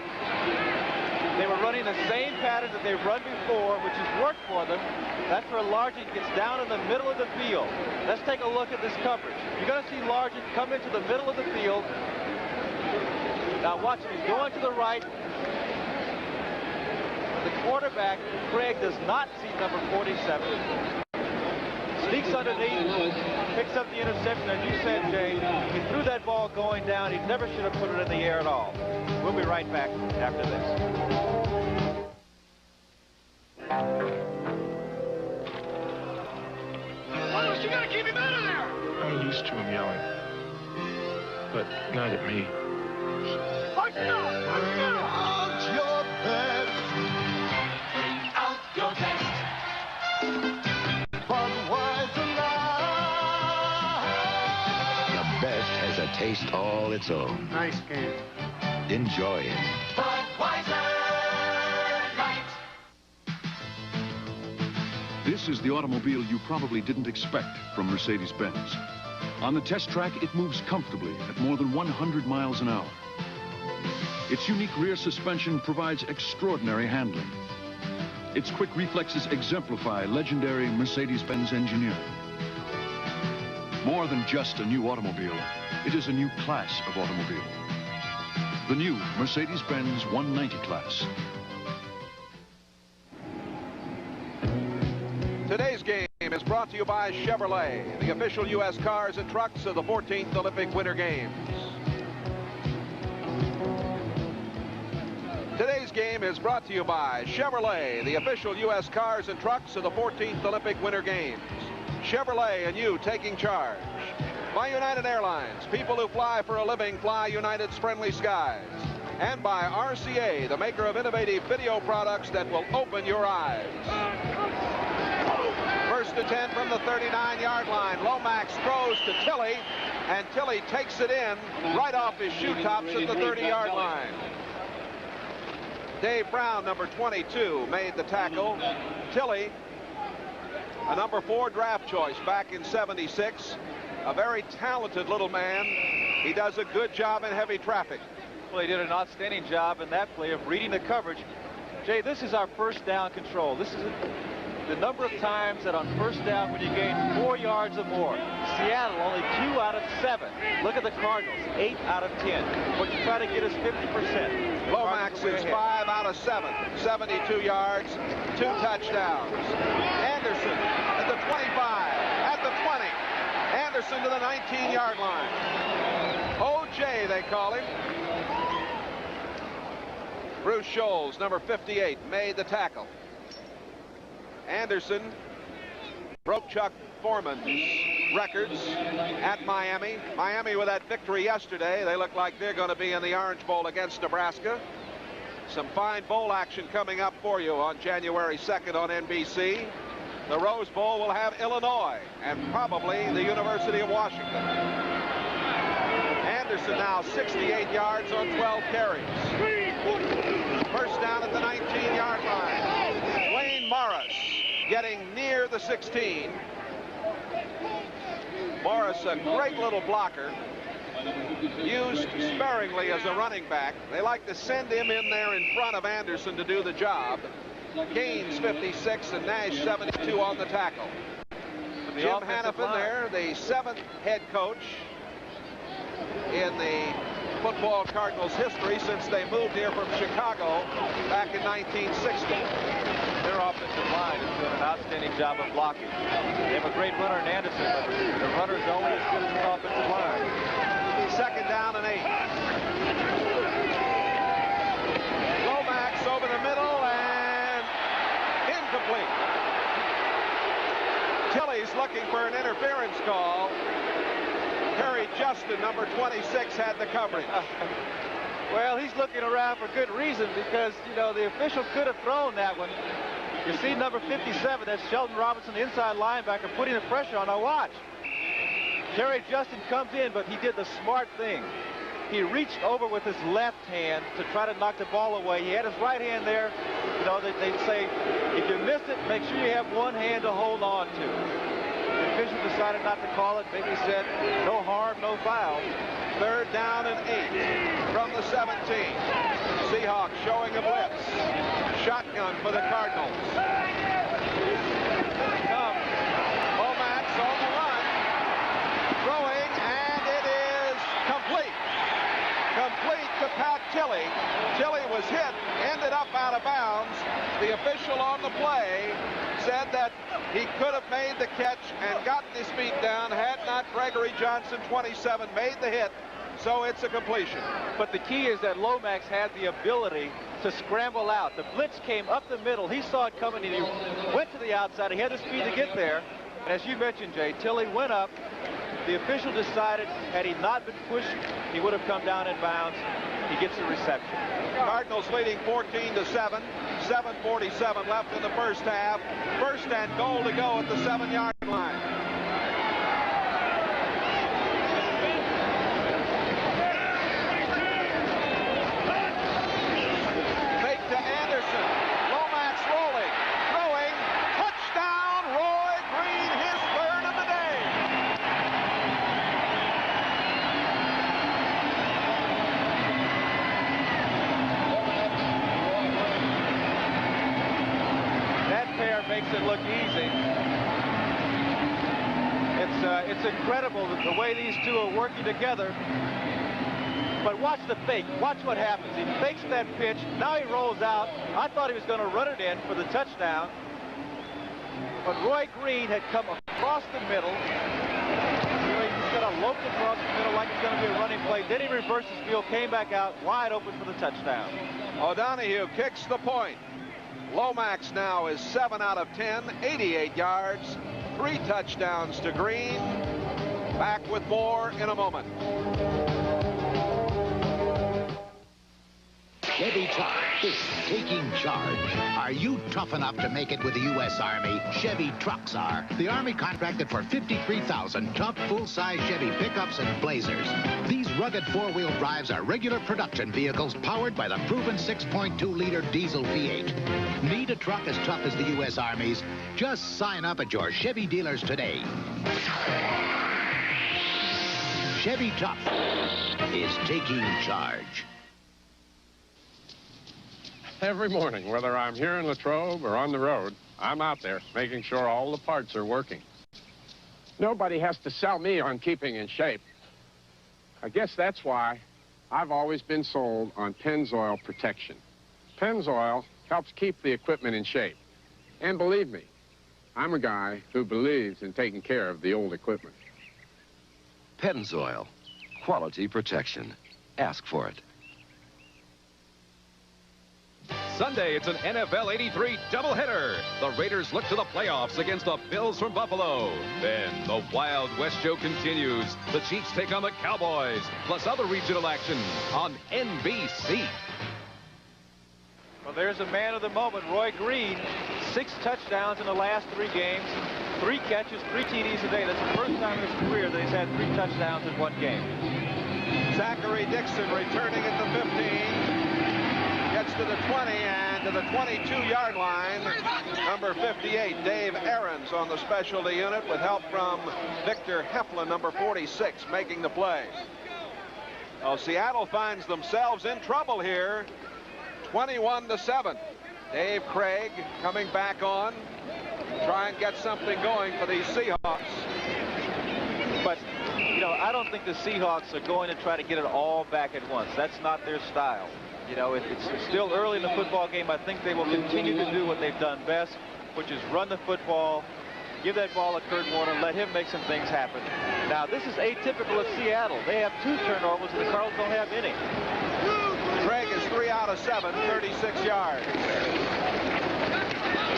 They were running the same pattern that they've run before, which has worked for them. That's where Largent gets down in the middle of the field. Let's take a look at this coverage. You're going to see Largent come into the middle of the field. Now watch him. He's going to the right. The quarterback, Craig, does not see number 47. Sneaks underneath, picks up the interception. As you said, Jay, he threw that ball going down. He never should have put it in the air at all. We'll be right back after this. Wallace, you gotta keep him out of there! I'm used to him yelling, but not at me. Out your best. Out your best. The best has a taste all its own. Nice game. Enjoy it. This is the automobile you probably didn't expect from Mercedes-Benz. On the test track, it moves comfortably at more than 100 miles an hour. Its unique rear suspension provides extraordinary handling. Its quick reflexes exemplify legendary Mercedes-Benz engineering. More than just a new automobile, it is a new class of automobile. The new Mercedes-Benz 190 class. Today's game is brought to you by Chevrolet, the official U.S. cars and trucks of the 14th Olympic Winter Games. Today's game is brought to you by Chevrolet, the official U.S. cars and trucks of the 14th Olympic Winter Games. Chevrolet and you taking charge. By United Airlines, people who fly for a living fly United's friendly skies. And by RCA, the maker of innovative video products that will open your eyes. First and 10 from the 39-yard line. Lomax throws to Tilley, and Tilley takes it in right off his shoe tops at the 30-yard line. Dave Brown, number 22, made the tackle. Tilley, a number 4 draft choice back in '76. A very talented little man. He does a good job in heavy traffic. Well, he did an outstanding job in that play of reading the coverage. Jay, this is our first down control. This is the number of times that on first down when you gain 4 yards or more. Seattle only 2 out of 7. Look at the Cardinals, 8 out of 10. But you try to get us 50%. Lomax is 5 out of 7, 72 yards, 2 touchdowns. Anderson at the 25, at the 20. Anderson to the 19-yard line. O.J. they call him. Bruce Scholes, number 58, made the tackle. Anderson broke Chuck Foreman's records at Miami. Miami with that victory yesterday. They look like they're going to be in the Orange Bowl against Nebraska. Some fine bowl action coming up for you on January 2nd on NBC. The Rose Bowl will have Illinois and probably the University of Washington. Anderson now 68 yards on 12 carries. First down at the 19-yard line. Wayne Morris getting near the 16. Morris, a great little blocker, used sparingly as a running back. They like to send him in there in front of Anderson to do the job. Gaines 56 and Nash 72 on the tackle. Jim Hannafin there, the 7th head coach in the football Cardinals history since they moved here from Chicago back in 1960. Their offensive line is doing an outstanding job of blocking. They have a great runner in Anderson, but the runner is only as good as his offensive line. Second down and 8. Lomax over the middle and incomplete. Tilley's looking for an interference call. Perry Justin, number 26, had the coverage. Well, he's looking around for good reason because, you know, the official could have thrown that one. You see number 57, that's Sheldon Robinson, the inside linebacker, putting the pressure on. Now watch. Terry Justin comes in, but he did the smart thing. He reached over with his left hand to try to knock the ball away. He had his right hand there. You know, they'd say, if you miss it, make sure you have one hand to hold on to. The official decided not to call it. Maybe he said, no harm, no foul. Third down and 8 from the 17. Seahawks showing a blitz. Shotgun for the Cardinals. Here they come. Lomax on the run. Throwing, and it is complete. Complete to Pat Tilley. Tilley was hit, ended up out of bounds. The official on the play said that he could have made the catch and gotten his feet down had not Gregory Johnson, 27, made the hit. So it's a completion. But the key is that Lomax had the ability to scramble out. The blitz came up the middle. He saw it coming and he went to the outside. He had the speed to get there. And as you mentioned, Jay, Tilley went up. The official decided had he not been pushed, he would have come down in bounds. He gets the reception. Cardinals leading 14-7. 7:47 left in the first half. First and goal to go at the 7-yard line. Fake to Anderson. Lomax rolling, throwing, touchdown, Roy Green, his third of the day. That pair makes it look easy. It's incredible the way these two are working together. But watch the fake. Watch what happens. He fakes that pitch. Now he rolls out. I thought he was going to run it in for the touchdown. But Roy Green had come across the middle. He's got a lope across the middle like it's going to be a running play. Then he reversed his field, came back out wide open for the touchdown. O'Donohue kicks the point. Lomax now is 7 out of 10, 88 yards, 3 touchdowns to Green. Back with more in a moment. Chevy Truck is taking charge. Are you tough enough to make it with the U.S. Army? Chevy Trucks are. The Army contracted for 53,000 tough, full-size Chevy pickups and Blazers. These rugged four-wheel drives are regular production vehicles powered by the proven 6.2-liter diesel V8. Need a truck as tough as the U.S. Army's? Just sign up at your Chevy dealers today. Chevy Tough is taking charge. Every morning, whether I'm here in Latrobe or on the road, I'm out there making sure all the parts are working. Nobody has to sell me on keeping in shape. I guess that's why I've always been sold on Pennzoil protection. Pennzoil helps keep the equipment in shape. And believe me, I'm a guy who believes in taking care of the old equipment. Pennzoil, quality protection. Ask for it. Sunday, it's an NFL 83 doubleheader. The Raiders look to the playoffs against the Bills from Buffalo. Then the Wild West show continues. The Chiefs take on the Cowboys, plus other regional action on NBC. Well, there's a man of the moment, Roy Green. 6 touchdowns in the last 3 games. 3 catches, 3 TDs a day. That's the first time in his career that he's had 3 touchdowns in 1 game. Zachary Dixon returning at the 15. Gets to the 20 and to the 22-yard line. Number 58, Dave Aarons on the specialty unit with help from Victor Heflin, number 46, making the play. Oh, Seattle finds themselves in trouble here. 21-7. Dave Craig coming back on. Try and get something going for these Seahawks. But, you know, I don't think the Seahawks are going to try to get it all back at once. That's not their style. You know, it's still early in the football game. I think they will continue to do what they've done best, which is run the football, give that ball to Kurt Warner, let him make some things happen. Now, this is atypical of Seattle. They have 2 turnovers, and the Cardinals don't have any. Craig is 3 out of 7, 36 yards.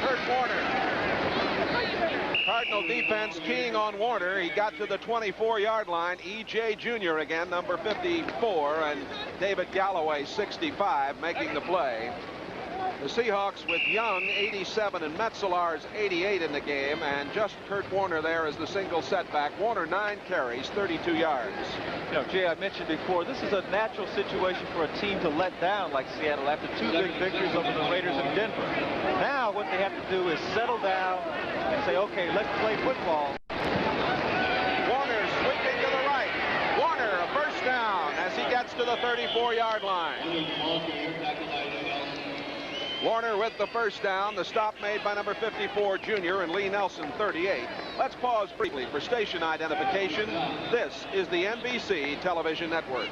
Kurt Warner. Cardinal defense keying on Warner. He got to the 24-yard line. E.J. Jr. again, number 54, and David Galloway, 65, making the play. The Seahawks with Young, 87, and Metzelar's 88 in the game, and just Kurt Warner there as the single setback. Warner, 9 carries, 32 yards. You know, Jay, I mentioned before, this is a natural situation for a team to let down like Seattle after 2 big victories over the Raiders in Denver. Now what they have to do is settle down and say, okay, let's play football. Warner sweeping to the right. Warner, a first down as he gets to the 34-yard line. Warner with the first down. The stop made by number 54, Jr., and Lee Nelson, 38. Let's pause briefly for station identification. This is the NBC television network.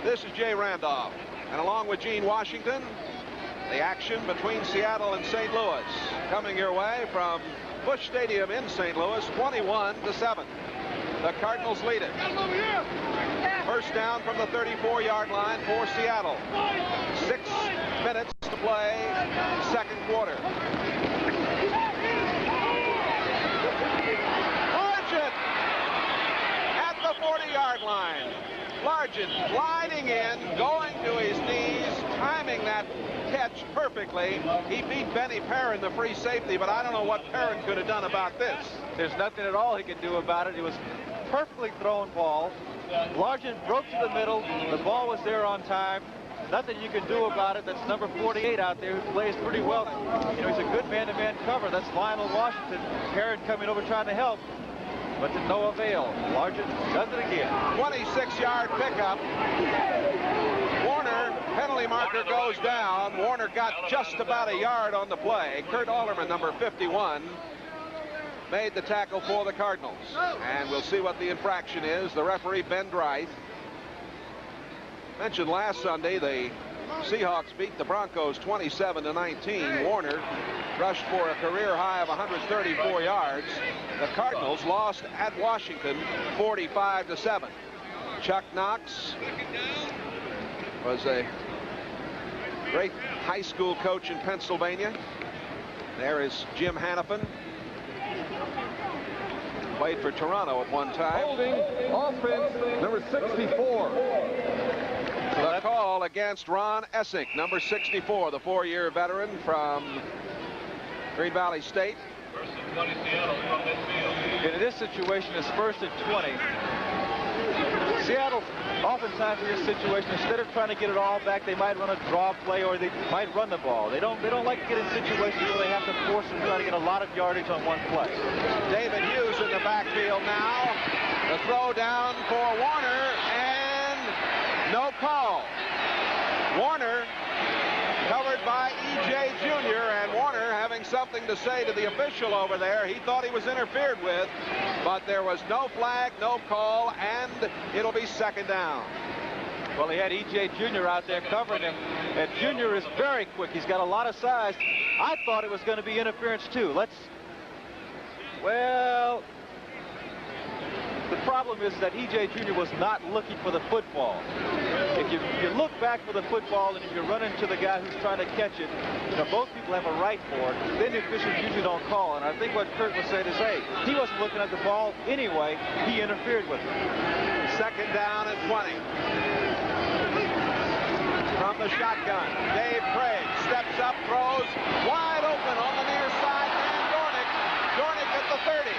This is Jay Randolph. And along with Gene Washington, the action between Seattle and St. Louis coming your way from Busch Stadium in St. Louis, 21-7. The Cardinals lead it. First down from the 34-yard line for Seattle. 6 minutes to play, second quarter. Largent at the 40-yard line. Largent gliding in, going to his knees, timing that catch perfectly. He beat Benny Perrin, the free safety, but I don't know what Perrin could have done about this. There's nothing at all he could do about it. It was perfectly thrown ball. Largent broke to the middle. The ball was there on time. Nothing you can do about it. That's number 48 out there who plays pretty well. You know, he's a good man-to-man cover. That's Lionel Washington. Perrin coming over trying to help, but to no avail. Largent does it again. 26-yard pickup. Warner, penalty marker goes down. Warner got just about a yard on the play. Kurt Alderman, number 51, made the tackle for the Cardinals. And we'll see what the infraction is. The referee, Ben Dreith. Mentioned last Sunday, the Seahawks beat the Broncos 27-19. Warner rushed for a career high of 134 yards. The Cardinals lost at Washington 45-7. Chuck Knox was a great high school coach in Pennsylvania. There is Jim Hannafin. Played for Toronto at one time. Holding offense number 64. The call against Ron Essink, number 64, the 4-year veteran from Green Valley State. In this situation, it's 1st and 20. Seattle, oftentimes in this situation, instead of trying to get it all back, they might run a draw play or they might run the ball. They don't like to get in situations where they have to force and try to get a lot of yardage on one play. David Hughes in the backfield now. The throw down for Warner, and no call. Warner covered by E.J. Jr., and Warner having something to say to the official over there. He thought he was interfered with, but there was no flag, no call, and it'll be 2nd down. Well, he had E.J. Jr. out there covering him, and Jr. is very quick. He's got a lot of size. I thought it was going to be interference, too. Well, the problem is that E.J. Jr. was not looking for the football. If you look back for the football and if you run into the guy who's trying to catch it, both people have a right for it, then the officials usually don't call. And I think what Kurt was saying is, hey, he wasn't looking at the ball anyway. He interfered with it. 2nd down and 20. From the shotgun, Dave Craig steps up, throws wide open on the near side, and Dornick at the 30,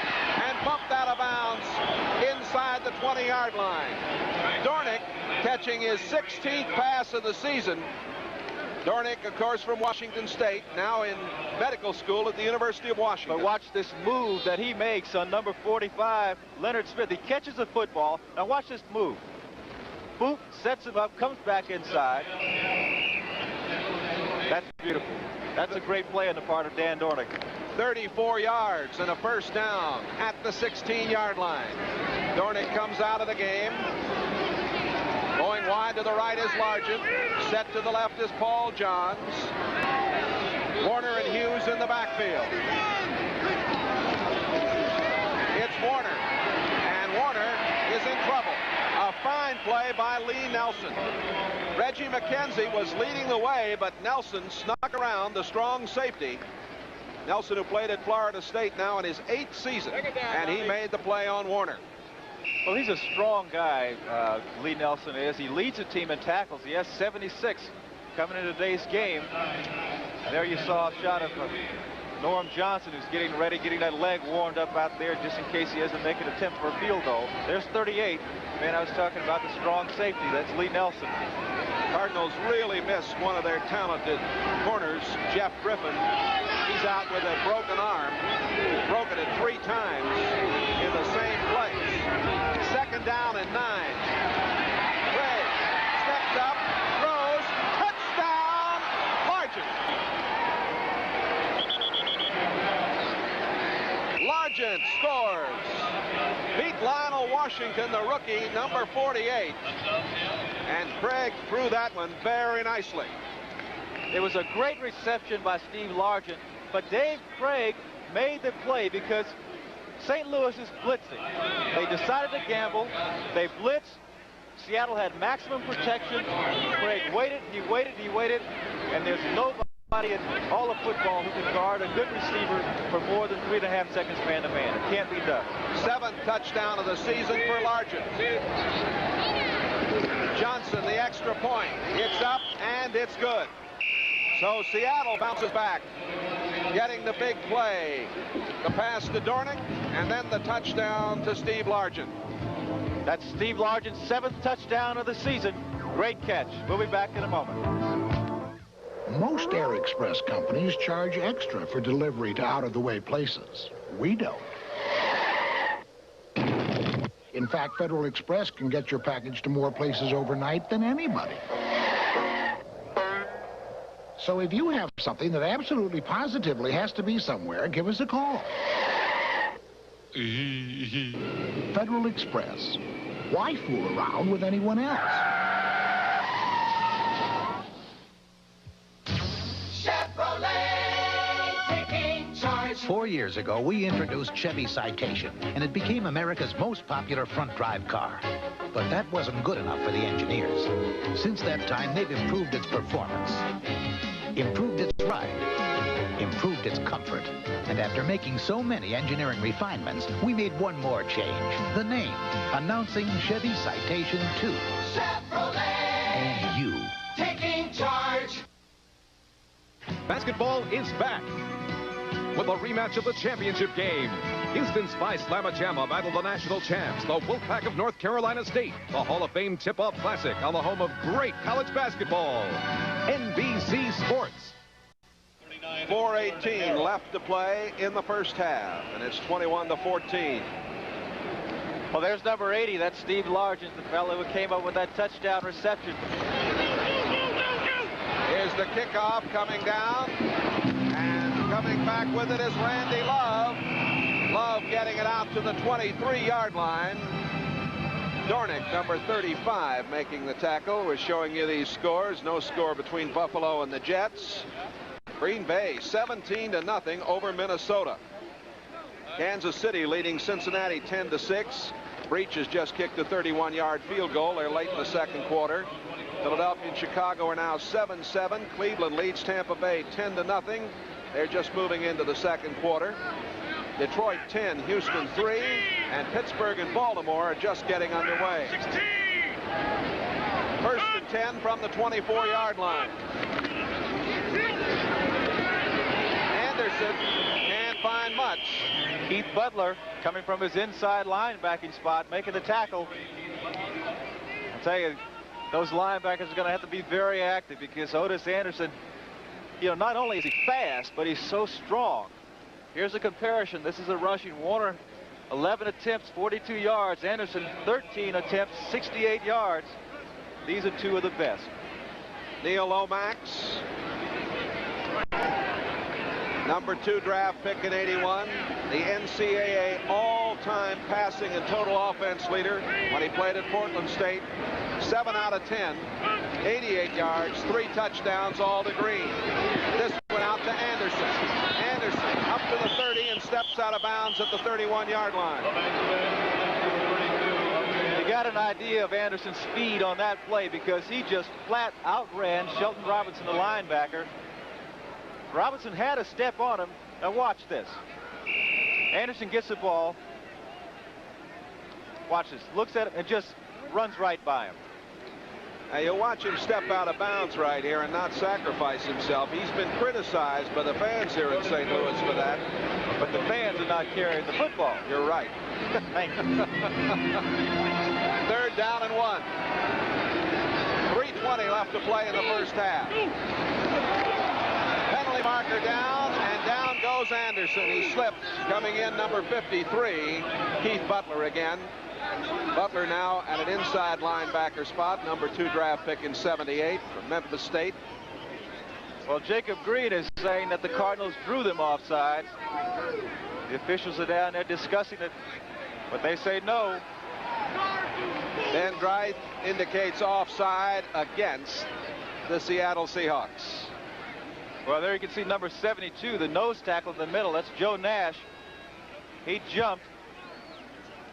and bumped out of bounds inside the 20-yard line. Dornick catching his 16th pass of the season. Dornick, of course, from Washington State, now in medical school at the University of Washington. But watch this move that he makes on number 45, Leonard Smith. He catches the football. Now watch this move. Boop, sets him up, comes back inside. That's beautiful. That's a great play on the part of Dan Dornick. 34 yards and a 1st down at the 16-yard line. Dornick comes out of the game. Going wide to the right is Largent. Set to the left is Paul Johns. Warner and Hughes in the backfield. It's Warner. And Warner is in trouble. A fine play by Lee Nelson. Reggie McKenzie was leading the way, but Nelson snuck around the strong safety. Nelson, who played at Florida State now in his 8th season, and he made the play on Warner. Well, he's a strong guy, Lee Nelson is. He leads the team in tackles. He has 76 coming into today's game. And there you saw a shot of Norm Johnson, who's getting ready, getting that leg warmed up out there just in case he doesn't make an attempt for a field goal. There's 38. Man, I was talking about the strong safety. That's Lee Nelson. Cardinals really missed one of their talented corners, Jeff Griffin. He's out with a broken arm. He's broken it 3 times in the same place. 2nd down and 9. Craig steps up, throws, touchdown, Largent. Largent scores. Beat Lionel Washington, the rookie, number 48. And Craig threw that one very nicely. It was a great reception by Steve Largent, but Dave Craig made the play because St. Louis is blitzing. They decided to gamble. They blitzed. Seattle had maximum protection. Craig waited, he waited, and there's nobody in all of football who can guard a good receiver for more than 3.5 seconds man-to-man. It can't be done. 7th touchdown of the season for Largent. Johnson, the extra point. It's up, and it's good. So Seattle bounces back, getting the big play. The pass to Dornick, and then the touchdown to Steve Largent. That's Steve Largent's 7th touchdown of the season. Great catch. We'll be back in a moment. Most Air Express companies charge extra for delivery to out-of-the-way places. We don't. In fact, Federal Express can get your package to more places overnight than anybody. So if you have something that absolutely positively has to be somewhere, give us a call. Federal Express. Why fool around with anyone else? Chevrolet, taking charge. 4 years ago, we introduced Chevy Citation, and it became America's most popular front-drive car. But that wasn't good enough for the engineers. Since that time, they've improved its performance, improved its ride, improved its comfort. And after making so many engineering refinements, we made one more change. The name. Announcing Chevy Citation 2. Chevrolet. And you. Taking charge. Basketball is back with a rematch of the championship game. Houston's Spice Slamma Jamma battle the national champs, the Wolfpack of North Carolina State. The Hall of Fame tip-off classic on the home of great college basketball. NBC Sports. 4:18 left to play in the first half, and it's 21-14. Well, there's number 80. That's Steve Largent, the fellow who came up with that touchdown reception. Here's the kickoff coming down, and coming back with it is Randy Love. Love getting it out to the 23-yard line. Dornick, number 35, making the tackle. We're showing you these scores. No score between Buffalo and the Jets. Green Bay 17-0 over Minnesota. Kansas City leading Cincinnati 10-6. Breach has just kicked a 31-yard field goal. They're late in the second quarter. Philadelphia and Chicago are now 7-7. Cleveland leads Tampa Bay 10-0. They're just moving into the second quarter. Detroit 10, Houston 3, and Pittsburgh and Baltimore are just getting underway. 16. First and 10 from the 24-yard line. Anderson can't find much. Keith Butler coming from his inside linebacking spot, making the tackle. I'll tell you, those linebackers are going to have to be very active because Otis Anderson, you know, not only is he fast, but he's so strong. Here's a comparison. This is a rushing. Warner, 11 attempts, 42 yards. Anderson, 13 attempts, 68 yards. These are two of the best. Neil Lomax, number 2 draft pick in '81, the NCAA all-time passing and total offense leader when he played at Portland State. 7 out of 10, 88 yards, 3 touchdowns, all to Green. This went out to Anderson. Anderson up to the 30 and steps out of bounds at the 31-yard line. You got an idea of Anderson's speed on that play because he just flat outran Shelton Robinson, the linebacker. Robinson had a step on him. Now watch this. Anderson gets the ball. Watch this. Looks at him and just runs right by him. Now you watch him step out of bounds right here and not sacrifice himself. He's been criticized by the fans here in St. Louis for that. But the fans are not carrying the football. You're right. Thank you. 3rd down and 1. 3:20 left to play in the first half. Penalty marker down, and down goes Anderson. He slips, coming in number 53, Keith Butler again. Butler now at an inside linebacker spot, number 2 draft pick in '78 from Memphis State. Well, Jacob Green is saying that the Cardinals drew them offside. The officials are down there discussing it, but they say no. Ben Drythe indicates offside against the Seattle Seahawks. Well, there you can see number 72, the nose tackle in the middle. That's Joe Nash. He jumped.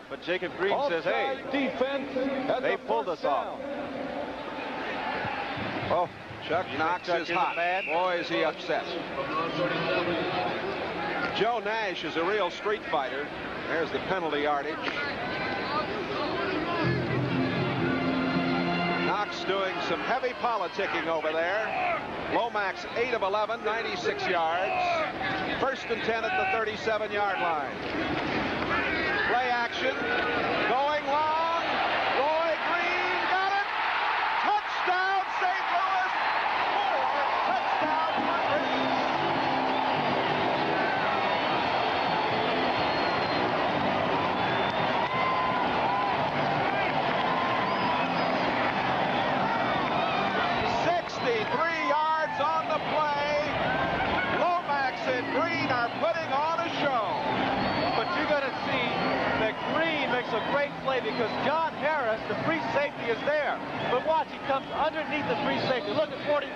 But Jacob Green says, hey, they pulled us off. Oh, Chuck Knox is hot. Boy, is he upset. Joe Nash is a real street fighter. There's the penalty yardage. Knox doing some heavy politicking over there. Lomax 8 of 11, 96 yards. 1st and 10 at the 37-yard line. Play action, going long. Roy Green got it. Touchdown, St. Louis. 4 touchdown Green. On the play. Lomax and Green are putting on a show. But you're going to see that Green makes a great play because John Harris, the free safety, is there. But watch, he comes underneath the free safety. Look at 44.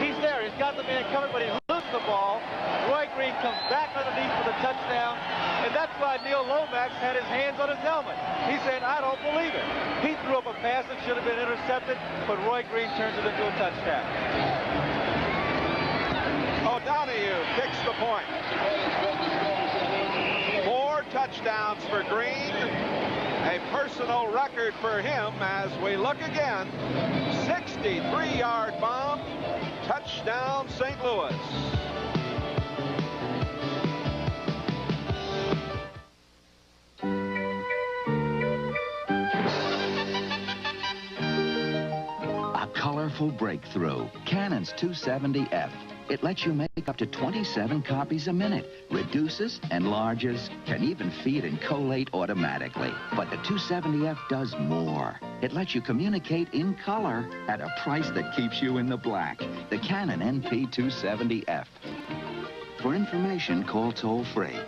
He's there. He's got the man covered, but he loses the ball. Roy Green comes back underneath for the touchdown, and that's why Neil Lomax had his hands on his helmet. He said, I don't believe it. He threw up a pass that should have been intercepted, but Roy Green turns it into a touchdown. O'Donoghue kicks the point. 4 touchdowns for Green. A personal record for him as we look again. 63-yard bomb. Touchdown, St. Louis. A colorful breakthrough. Canon's 270F. It lets you make up to 27 copies a minute, reduces, enlarges, can even feed and collate automatically. But the 270F does more. It lets you communicate in color at a price that keeps you in the black. The Canon NP270F. For information, call toll-free.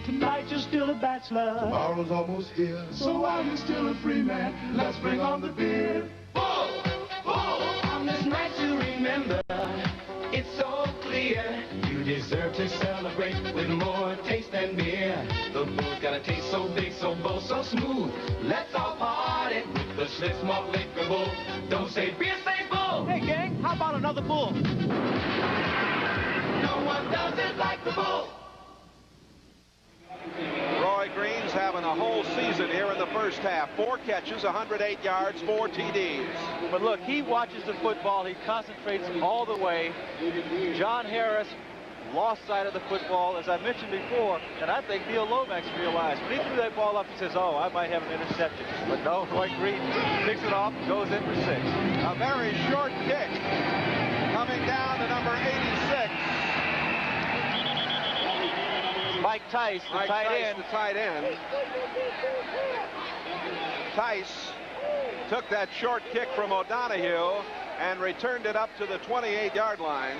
Tonight you're still a bachelor. Tomorrow's almost here. So while you're still a free man, let's bring on the beer. Bull! Bull! On this night to remember, it's so clear. You deserve to celebrate with more taste than beer. The bull's got a taste so big, so bold, so smooth. Let's all party with the Schlitz Malt Liquor Bull. Don't say beer, say bull. Hey, gang, how about another bull? No one does it like the bull. Roy Green's having a whole season here in the first half. 4 catches, 108 yards, 4 TDs. But look, he watches the football. He concentrates all the way. John Harris lost sight of the football, as I mentioned before, and I think Neil Lomax realized when he threw that ball up, he says, oh, I might have an interception. But no, Roy Green picks it off, goes in for 6. A very short kick coming down to number 86. Mike Tice, the tight end. Tice took that short kick from O'Donoghue and returned it up to the 28-yard line.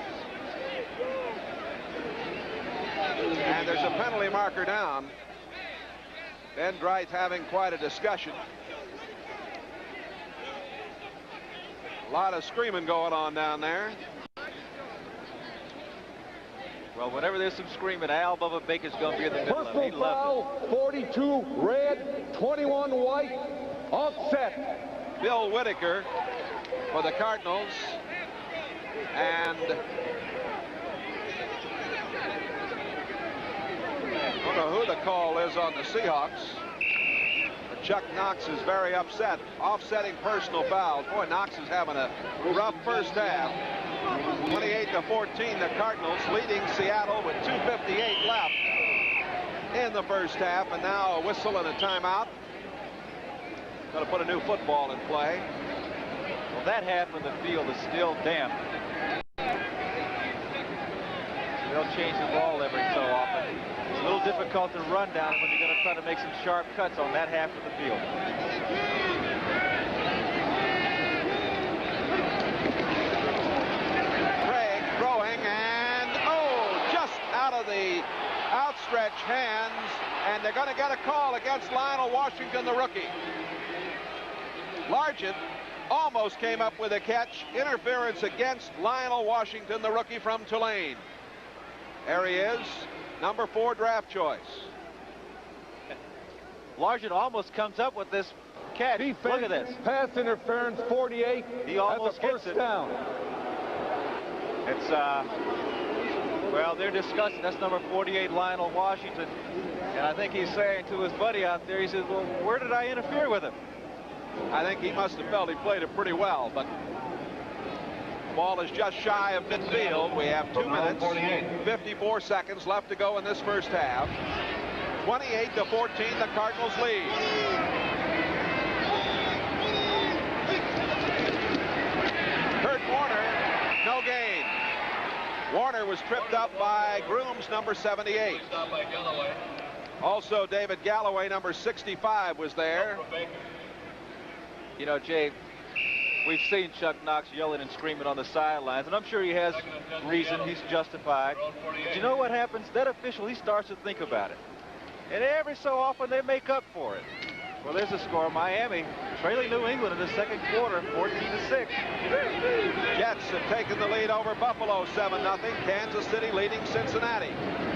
And there's a penalty marker down. Ben Dreit having quite a discussion. A lot of screaming going on down there. Well, whenever there's some screaming, Al Bubba Baker's going to be in the middle of it. Personal foul, 42 red, 21 white, offset. Bill Whitaker for the Cardinals. And I don't know who the call is on the Seahawks. But Chuck Knox is very upset. Offsetting personal foul. Boy, Knox is having a rough first half. 28-14, the Cardinals leading Seattle with 2:58 left in the first half, and now a whistle and a timeout. Going to put a new football in play. Well, that half of the field is still damp. They'll change the ball every so often. It's a little difficult to run down when you're going to try to make some sharp cuts on that half of the field. The outstretched hands, and they're going to get a call against Lionel Washington, the rookie. Largent almost came up with a catch. Interference against Lionel Washington, the rookie from Tulane. There he is, number 4 draft choice. Largent almost comes up with this catch. Defense, look at this. Pass interference, 48. He almost gets it. Down. It's well, they're discussing. That's number 48, Lionel Washington. And I think he's saying to his buddy out there, he says, well, where did I interfere with him? I think he must have felt he played it pretty well, but the ball is just shy of midfield. We have 2 minutes, 54 seconds left to go in this first half. 28-14, the Cardinals lead. Kurt Warner, no gain. Warner was tripped up by Grooms, number 78. Also, David Galloway, number 65, was there. You know, Jay, we've seen Chuck Knox yelling and screaming on the sidelines, and I'm sure he has reason. He's justified. But you know what happens? That official, he starts to think about it. And every so often, they make up for it. Well, there's a score. Miami trailing New England in the second quarter, 14-6. Jets have taken the lead over Buffalo, 7-0. Kansas City leading Cincinnati.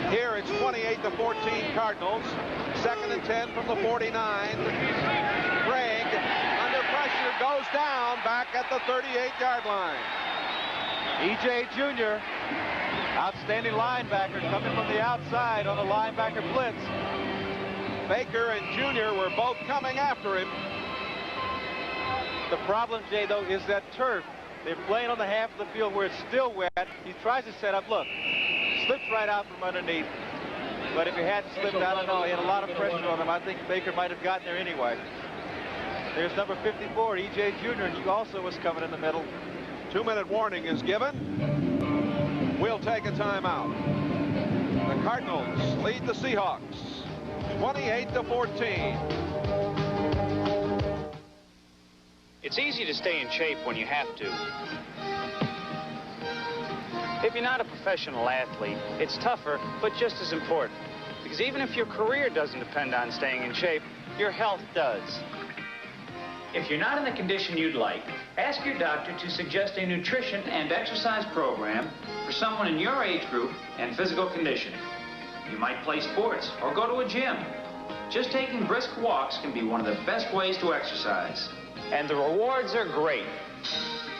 Here it's 28-14 Cardinals. 2nd and 10 from the 49. Craig, under pressure, goes down back at the 38-yard line. E.J. Jr., outstanding linebacker, coming from the outside on a linebacker blitz. Baker and Jr. were both coming after him. The problem, Jay, though, is that turf. They're playing on the half of the field where it's still wet. He tries to set up. Look, slips right out from underneath. But if he hadn't slipped, I don't know. He had a lot of pressure on him. I think Baker might have gotten there anyway. There's number 54, E.J. Jr. He also was coming in the middle. 2-minute warning is given. We'll take a timeout. The Cardinals lead the Seahawks 28-14. It's easy to stay in shape when you have to. If you're not a professional athlete, it's tougher, but just as important. Because even if your career doesn't depend on staying in shape, your health does. If you're not in the condition you'd like, ask your doctor to suggest a nutrition and exercise program for someone in your age group and physical condition. You might play sports or go to a gym. Just taking brisk walks can be one of the best ways to exercise. And the rewards are great.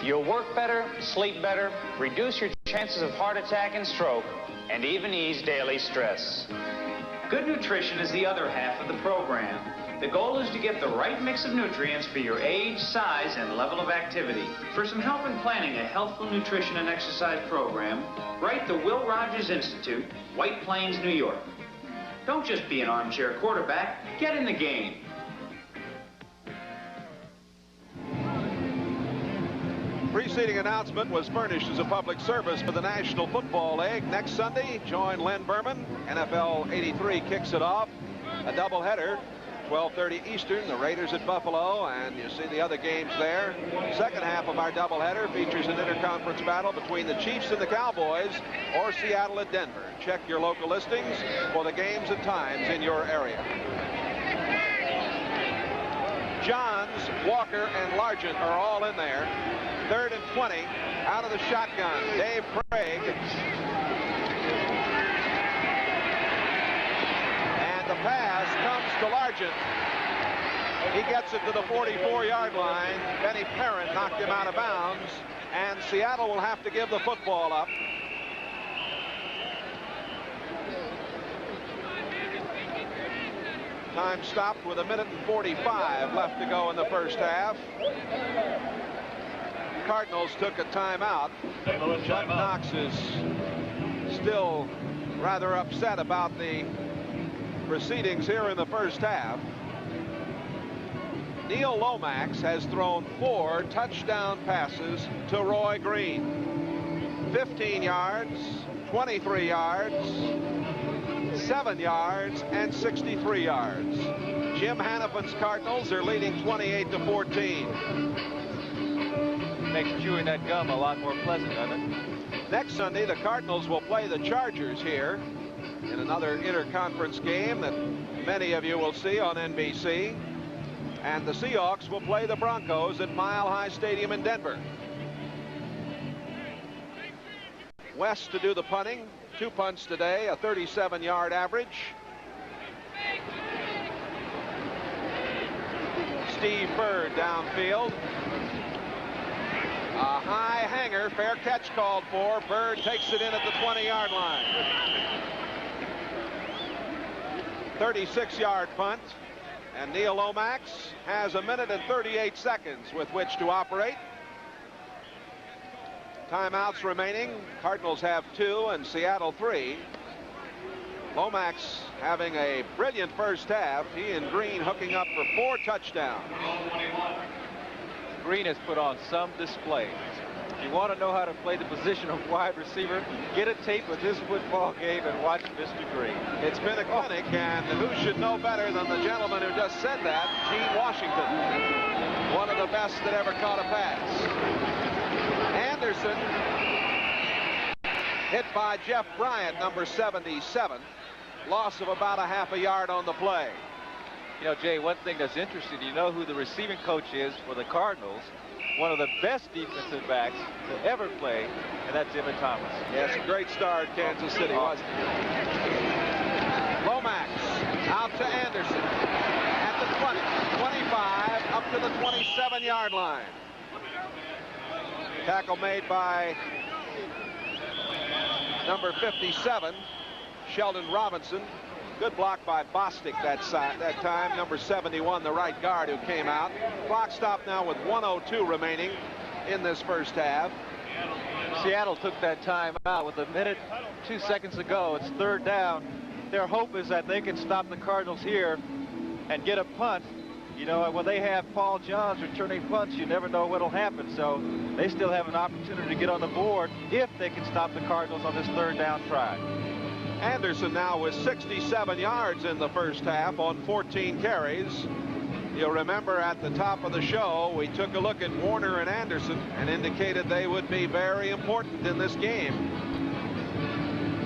You'll work better, sleep better, reduce your chances of heart attack and stroke, and even ease daily stress. Good nutrition is the other half of the program. The goal is to get the right mix of nutrients for your age, size, and level of activity. For some help in planning a healthful nutrition and exercise program, write the Will Rogers Institute, White Plains, New York. Don't just be an armchair quarterback, get in the game. Preceding announcement was furnished as a public service for the National Football League. Next Sunday, join Len Berman. NFL 83 kicks it off. A doubleheader. 12:30 Eastern, the Raiders at Buffalo, and you see the other games there. Second half of our doubleheader features an interconference battle between the Chiefs and the Cowboys, or Seattle at Denver. Check your local listings for the games and times in your area. Johns, Walker, and Largent are all in there. 3rd and 20, out of the shotgun, Dave Craig. The pass comes to Largent. He gets it to the 44-yard line. Benny Parent knocked him out of bounds, and Seattle will have to give the football up. Time stopped with 1:45 left to go in the first half. Cardinals took a timeout. Chuck Knox is still rather upset about the proceedings here in the first half. Neil Lomax has thrown 4 touchdown passes to Roy Green. 15 yards, 23 yards, 7 yards, and 63 yards. Jim Hannafin's Cardinals are leading 28-14. Makes chewing that gum a lot more pleasant, doesn't it? Next Sunday, the Cardinals will play the Chargers here in another interconference game that many of you will see on NBC. And the Seahawks will play the Broncos at Mile High Stadium in Denver. West to do the punting. 2 punts today, a 37-yard average. Steve Bird downfield. A high hanger, fair catch called for. Bird takes it in at the 20-yard line. 36-yard punt, and Neil Lomax has 1:38 with which to operate. Timeouts remaining. Cardinals have 2 and Seattle 3. Lomax having a brilliant first half. He and Green hooking up for 4 touchdowns. Green has put on some display. If you want to know how to play the position of wide receiver, get a tape of this football game and watch Mr. Green. It's been a clinic, and who should know better than the gentleman who just said that, Gene Washington. One of the best that ever caught a pass. Anderson hit by Jeff Bryant, number 77. Loss of about a half a yard on the play. You know, Jay, one thing that's interesting, you know who the receiving coach is for the Cardinals? One of the best defensive backs to ever play, and that's Emmett Thomas. Yes, a great start, Kansas City, wasn't it? Lomax out to Anderson at the 20, 25, up to the 27-yard line. Tackle made by number 57, Sheldon Robinson. Good block by Bostic that time. Number 71, the right guard who came out. Clock stopped now with 1:02 remaining in this first half. Seattle took that time out with a minute, 2 seconds to go. It's third down. Their hope is that they can stop the Cardinals here and get a punt. You know, when they have Paul Johns returning punts, you never know what'll happen. So they still have an opportunity to get on the board if they can stop the Cardinals on this third down try. Anderson now with 67 yards in the first half on 14 carries. You'll remember at the top of the show, we took a look at Warner and Anderson and indicated they would be very important in this game.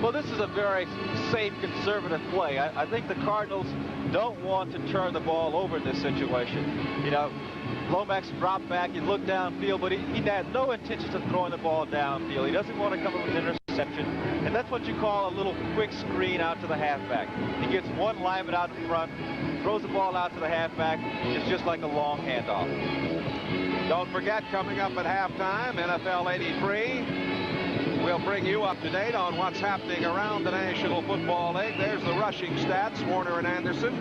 Well, this is a very safe, conservative play. I think the Cardinals don't want to turn the ball over in this situation. You know, Lomax dropped back, he looked downfield, but he had no intentions of throwing the ball downfield. He doesn't want to come up with an interception, and that's what you call a little quick screen out to the halfback. He gets one lineman out in front, throws the ball out to the halfback. It's just like a long handoff. Don't forget, coming up at halftime, NFL 83. We'll bring you up to date on what's happening around the National Football League. There's the rushing stats, Warner and Anderson.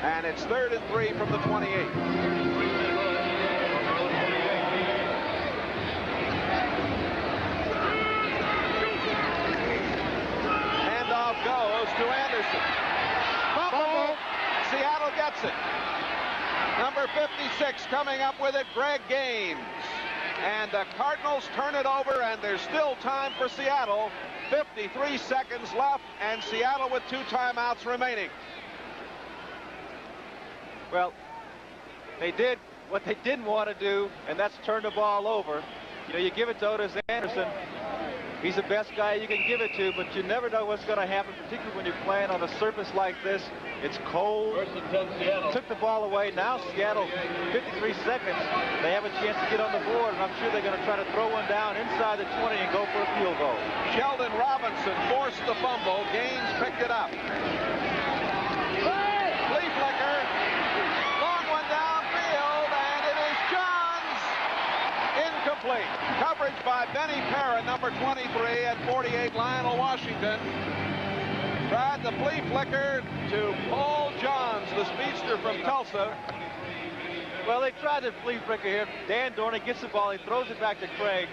And it's 3rd and 3 from the 28. Handoff goes to Anderson. Fumble. Seattle gets it. Number 56 coming up with it, Greg Gaines. And the Cardinals turn it over, and there's still time for Seattle. 53 seconds left, and Seattle with 2 timeouts remaining. Well, they did what they didn't want to do, and that's turn the ball over. You know, you give it to Otis Anderson. He's the best guy you can give it to, but you never know what's going to happen, particularly when you're playing on a surface like this. It's cold. Took the ball away. Now Seattle, 53 seconds. They have a chance to get on the board, and I'm sure they're going to try to throw one down inside the 20 and go for a field goal. Sheldon Robinson forced the fumble. Gaines picked it up. Flea flicker. Long one downfield, and it is Johns. Incomplete. Coverage by Benny Parra, number 23, and 48, Lionel Washington. Tried the flea flicker to Paul Johns, the speedster from Tulsa. Well, they tried the flea flicker here. Dan Dorney gets the ball. He throws it back to Craig.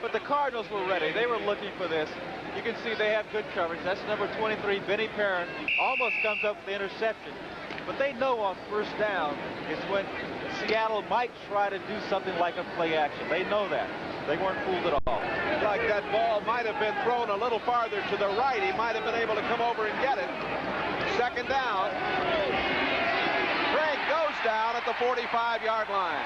But the Cardinals were ready. They were looking for this. You can see they have good coverage. That's number 23, Benny Parent. Almost comes up with the interception. But they know on first down is when Seattle might try to do something like a play action. They know that. They weren't fooled at all. Like that ball might have been thrown a little farther to the right. He might have been able to come over and get it. Second down. Craig goes down at the 45-yard line.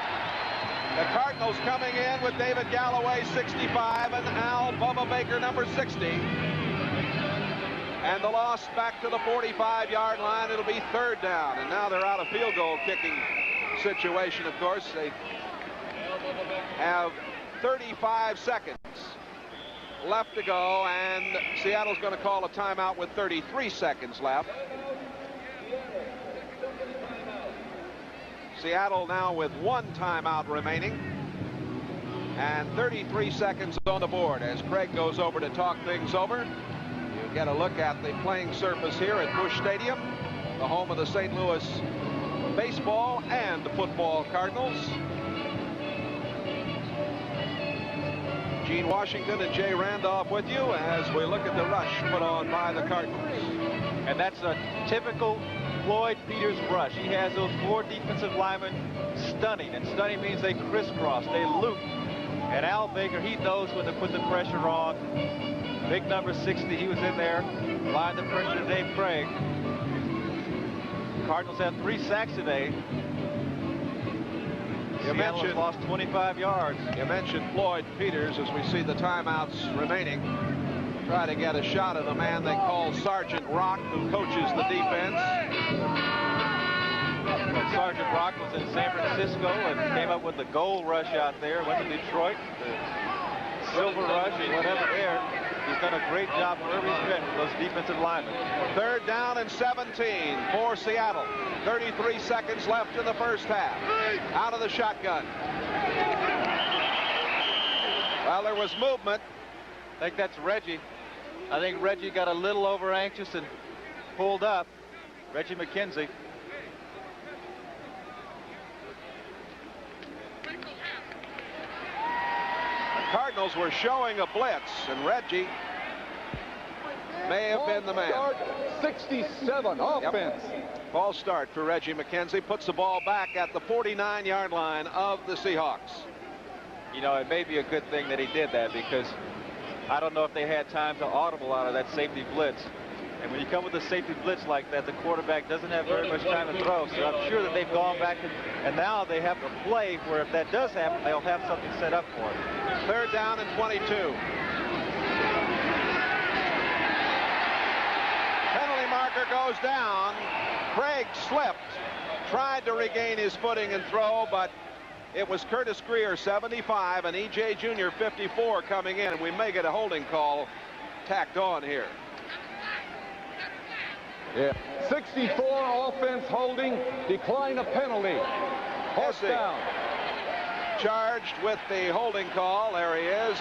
The Cardinals coming in with David Galloway, 65, and Al Bubba Baker, number 60. And the loss back to the 45-yard line. It'll be third down. And now they're out of field goal kicking situation, of course. They have 35 seconds left to go, and Seattle's going to call a timeout with 33 seconds left. Seattle now with 1 timeout remaining and 33 seconds on the board as Craig goes over to talk things over. You get a look at the playing surface here at Busch Stadium, the home of the St. Louis baseball and football Cardinals. Gene Washington and Jay Randolph with you as we look at the rush put on by the Cardinals. And that's a typical Floyd Peters rush. He has those 4 defensive linemen stunning, and stunning means they crisscross, they loop. And Al Baker, he knows when to put the pressure on. Big number 60, he was in there, applying the pressure to Dave Craig. Cardinals have 3 sacks today. Seattle has lost 25 yards. You mentioned Floyd Peters as we see the timeouts remaining. Try to get a shot at the man they call Sergeant Rock, who coaches the defense. Sergeant Rock was in San Francisco and came up with the gold rush out there. Went to Detroit, the silver rush and whatever there. He's done a great job wherever he's been with those defensive linemen. 3rd down and 17 for Seattle. 33 seconds left in the first half. Out of the shotgun. Well, there was movement. I think that's Reggie. I think Reggie got a little over anxious and pulled up. Reggie McKenzie. Cardinals were showing a blitz, and Reggie may have been the man. 67 offense. Yep. False start for Reggie McKenzie. Puts the ball back at the 49-yard line of the Seahawks. You know, it may be a good thing that he did that, because I don't know if they had time to audible out of that safety blitz. And when you come with a safety blitz like that, the quarterback doesn't have very much time to throw. So I'm sure that they've gone back and now they have a play where if that does happen, they'll have something set up for it. 3rd down and 22. Penalty marker goes down. Craig slipped, tried to regain his footing and throw, but it was Curtis Greer, 75, and E.J. Jr., 54, coming in, and we may get a holding call tacked on here. Yeah, 64 offense holding, decline a penalty. Horse down. Charged with the holding call. There he is.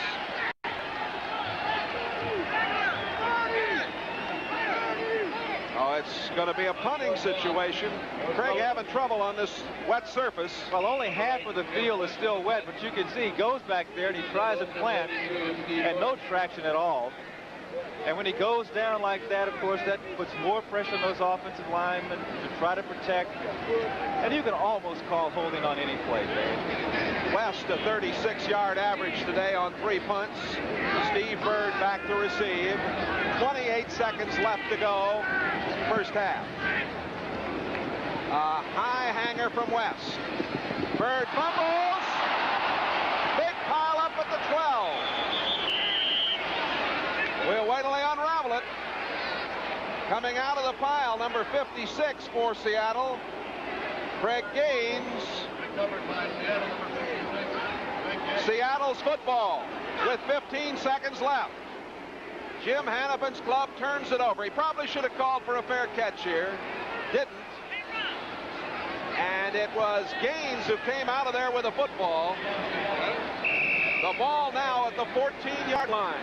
Oh, it's going to be a punting situation. Craig having trouble on this wet surface. Well, only half of the field is still wet, but you can see he goes back there and he tries to plant and no traction at all. And when he goes down like that, of course, that puts more pressure on those offensive linemen to try to protect. And you can almost call holding on any play, Dave. West, a 36-yard average today on 3 punts. Steve Bird back to receive. 28 seconds left to go, first half. A high hanger from West. Bird fumbles. Big pile up at the 12. We'll wait till they unravel it. Coming out of the pile, number 56 for Seattle, Craig Gaines. Seattle's football with 15 seconds left. Jim Hannifin's club turns it over. He probably should have called for a fair catch here. Didn't. And it was Gaines who came out of there with a football. The ball now at the 14-yard line.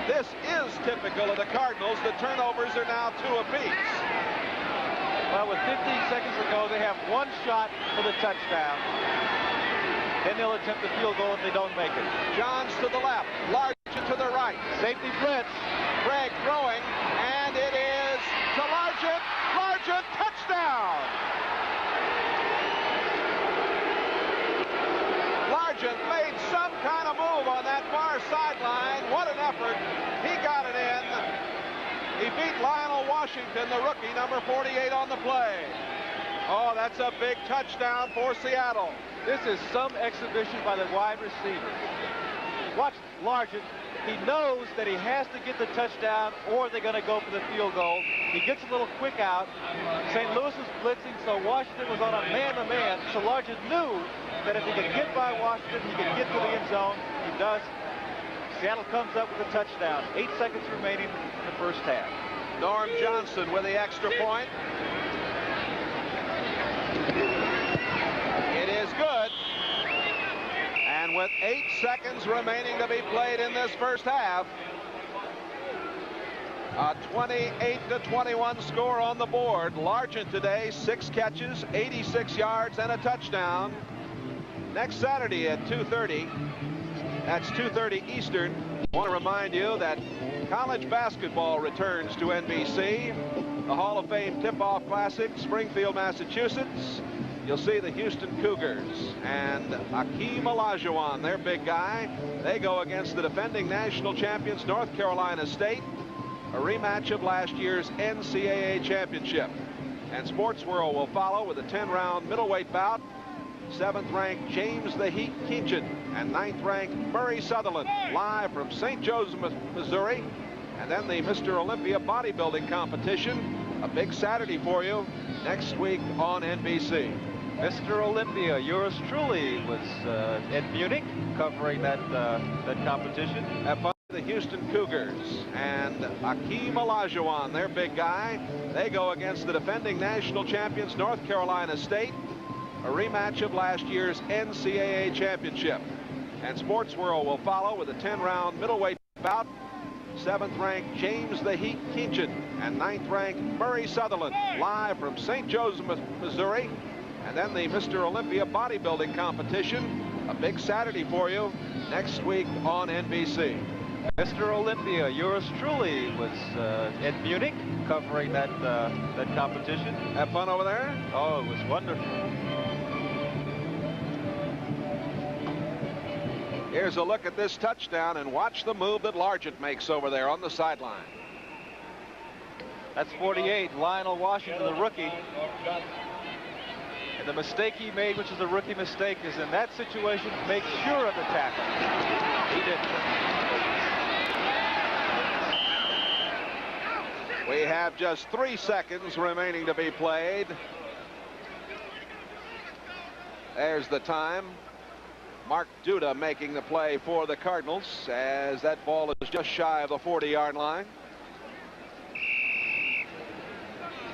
This is typical of the Cardinals. The turnovers are now 2 apiece. Well, with 15 seconds to go, they have one shot for the touchdown. Then they'll attempt the field goal if they don't make it. Johns to the left, Largent to the right. Safety blitz. Craig throwing, and it is to Largent. Largent, touchdown! Largent made some kind of move on that far sideline. What an effort. He got it in. He beat Lionel Washington, the rookie, number 48 on the play. Oh, that's a big touchdown for Seattle. This is some exhibition by the wide receiver. Watch Largent. He knows that he has to get the touchdown or they're going to go for the field goal. He gets a little quick out. St. Louis is blitzing, so Washington was on a man-to-man. So Largent knew that if he could get by Washington, he could get to the end zone. He does. Seattle comes up with a touchdown. 8 seconds remaining in the first half. Norm Johnson with the extra point. It is good. And with 8 seconds remaining to be played in this first half, a 28-21 score on the board. Largent today, 6 catches, 86 yards, and a touchdown. Next Saturday at 2:30, that's 2:30 Eastern. I want to remind you that college basketball returns to NBC. The Hall of Fame Tip-Off Classic, Springfield, Massachusetts. You'll see the Houston Cougars and Akeem Olajuwon, their big guy. They go against the defending national champions, North Carolina State, a rematch of last year's NCAA championship. And Sports World will follow with a 10-round middleweight bout. 7th-ranked James the Heat Keachin and 9th-ranked Murray Sutherland, live from St. Joseph, Missouri. And then the Mr. Olympia bodybuilding competition, a big Saturday for you next week on NBC. Mr. Olympia, yours truly was in Munich covering that competition. Have fun with the Houston Cougars and Akeem Olajuwon, their big guy. They go against the defending national champions, North Carolina State, a rematch of last year's NCAA championship. And Sports World will follow with a 10-round middleweight bout. 7th-ranked James the Heat Kenchin and 9th-ranked Murray Sutherland, live from St. Joseph, Missouri. And then the Mr. Olympia bodybuilding competition, a big Saturday for you next week on NBC. Mr. Olympia, yours truly was in Munich covering that competition. Have fun over there? Oh, it was wonderful. Here's a look at this touchdown, and watch the move that Largent makes over there on the sideline. That's 48, Lionel Washington, the rookie. And the mistake he made, which is a rookie mistake, is in that situation, make sure of the tackle. He didn't. We have just 3 seconds remaining to be played. There's the time. Mark Duda making the play for the Cardinals as that ball is just shy of the 40-yard line.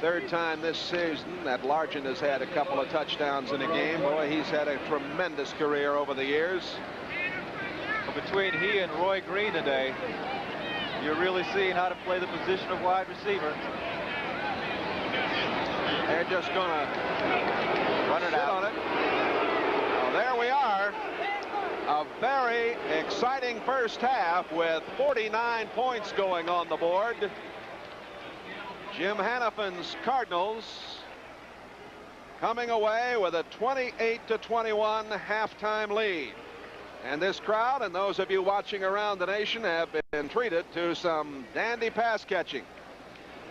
3rd time this season that Largent has had a couple of touchdowns in a game. Boy, he's had a tremendous career over the years. Well, between he and Roy Green today, you're really seeing how to play the position of wide receiver. They're just going to run it out on it. Well, there we are. A very exciting first half with 49 points going on the board. Jim Hannafin's Cardinals coming away with a 28-21 halftime lead. And this crowd and those of you watching around the nation have been treated to some dandy pass catching.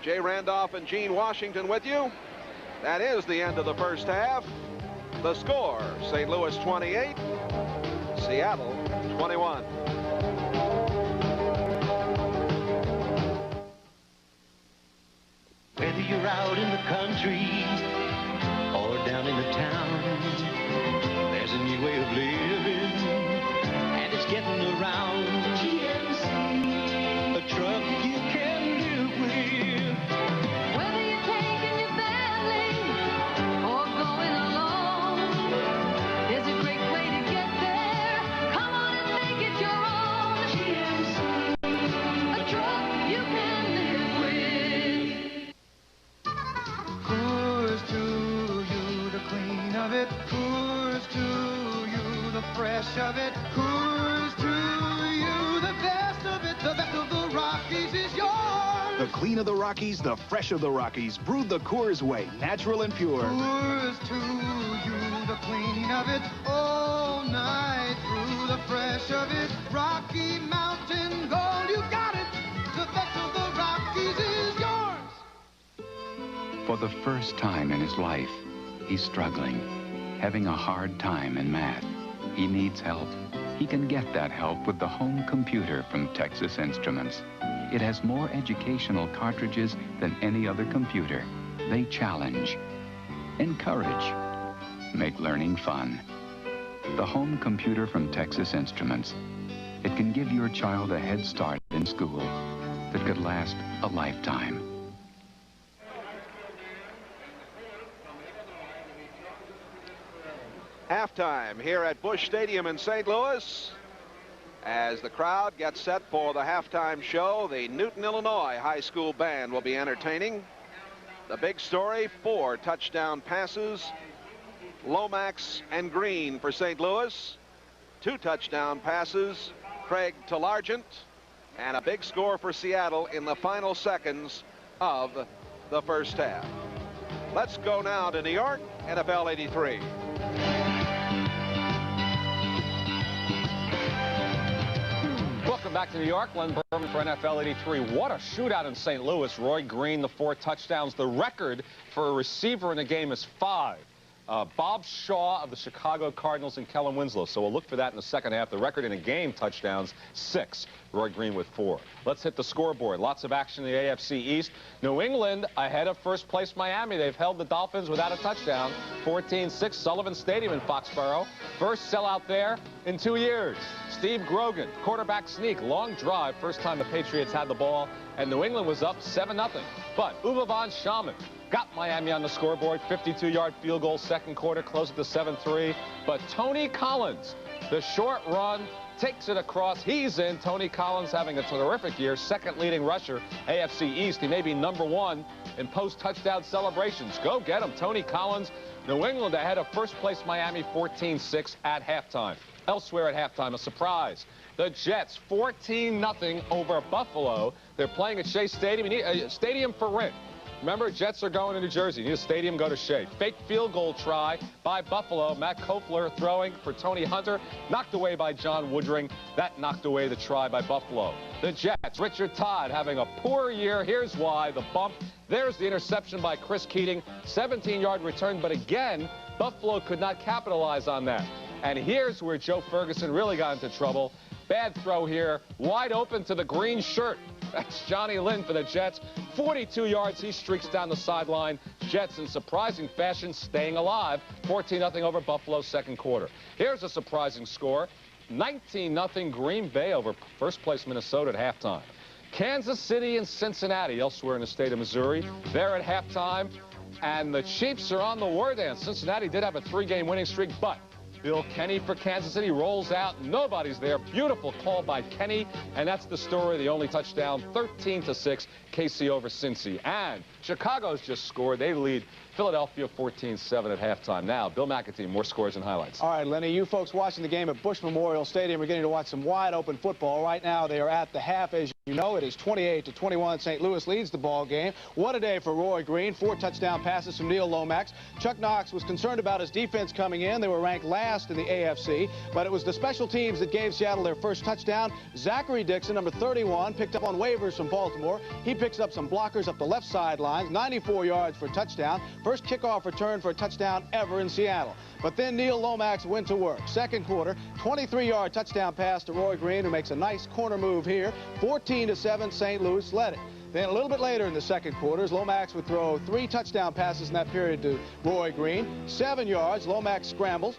Jay Randolph and Gene Washington with you. That is the end of the first half. The score, St. Louis 28, Seattle 21. Whether you're out in the country or down in the town, there's a new way of living, and it's getting around. GMC, a truck you can live with. Whether you're taking your family or going alone, there's a great way to get there. Come on and make it your own. GMC, a truck you can live with. Pours to you the clean of it, pours to you the fresh of it, pours to you the best of it. The best of the Rockies is yours. The clean of the Rockies, the fresh of the Rockies, brewed the Coors way, natural and pure. Pours to you the clean of it, all night through the fresh of it. Rocky Mountain Gold, you got it. The best of the Rockies is yours. For the first time in his life, he's struggling, having a hard time in math. He needs help. He can get that help with the home computer from Texas Instruments. It has more educational cartridges than any other computer. They challenge, encourage, make learning fun. The home computer from Texas Instruments. It can give your child a head start in school that could last a lifetime. Halftime here at Busch Stadium in St. Louis. As the crowd gets set for the halftime show, the Newton, Illinois high school band will be entertaining. The big story, 4 touchdown passes. Lomax and Green for St. Louis. 2 touchdown passes, Craig to Largent. And a big score for Seattle in the final seconds of the first half. Let's go now to New York, NFL 83. Welcome back to New York. Len Berman for NFL 83. What a shootout in St. Louis. Roy Green, the 4 touchdowns. The record for a receiver in a game is 5. Bob Shaw of the Chicago Cardinals and Kellen Winslow. So we'll look for that in the second half. The record in a game touchdowns, 6. Roy Green with 4. Let's hit the scoreboard. Lots of action in the AFC East. New England ahead of first place Miami. They've held the Dolphins without a touchdown. 14-6, Sullivan Stadium in Foxborough. First sellout there in 2 years. Steve Grogan, quarterback sneak, long drive. First time the Patriots had the ball, and New England was up 7-0. But Uwe von Schamann got Miami on the scoreboard. 52-yard field goal, second quarter, close at the 7-3. But Tony Collins, the short run, takes it across. He's in. Tony Collins having a terrific year. Second leading rusher, AFC East. He may be #1 in post-touchdown celebrations. Go get him, Tony Collins. New England ahead of first place Miami, 14-6 at halftime. Elsewhere at halftime, a surprise. The Jets, 14-0 over Buffalo. They're playing at Shea Stadium. You need a stadium for rent. Remember, Jets are going to New Jersey. You need a stadium, go to Shea. Fake field goal try by Buffalo. Matt Kofler throwing for Tony Hunter. Knocked away by John Woodring. That knocked away the try by Buffalo. The Jets, Richard Todd having a poor year. Here's why. The bump. There's the interception by Chris Keating. 17-yard return. But again, Buffalo could not capitalize on that. And here's where Joe Ferguson really got into trouble. Bad throw here. Wide open to the green shirt. That's Johnny Lynn for the Jets. 42 yards. He streaks down the sideline. Jets in surprising fashion staying alive. 14-0 over Buffalo, second quarter. Here's a surprising score. 19-0 Green Bay over first place Minnesota at halftime. Kansas City and Cincinnati elsewhere in the state of Missouri. They're at halftime. And the Chiefs are on the war dance. Cincinnati did have a 3-game winning streak, but Bill Kenny for Kansas City rolls out. Nobody's there. Beautiful call by Kenny. And that's the story. The only touchdown, 13-6, KC over Cincy. And Chicago's just scored. They lead Philadelphia 14-7 at halftime. Now, Bill McAtee, more scores and highlights. All right, Lenny, you folks watching the game at Bush Memorial Stadium are getting to watch some wide-open football. Right now, they are at the half, as you know. It is 28-21. St. Louis leads the ball game. What a day for Roy Green. 4 touchdown passes from Neil Lomax. Chuck Knox was concerned about his defense coming in. They were ranked last in the AFC, but it was the special teams that gave Seattle their first touchdown. Zachary Dixon, number 31, picked up on waivers from Baltimore. He picks up some blockers up the left sidelines. 94 yards for a touchdown. First kickoff return for a touchdown ever in Seattle. But then Neil Lomax went to work. Second quarter, 23-yard touchdown pass to Roy Green, who makes a nice corner move here. 14-7, St. Louis led it. Then a little bit later in the second quarter, Lomax would throw 3 touchdown passes in that period to Roy Green. 7 yards, Lomax scrambles.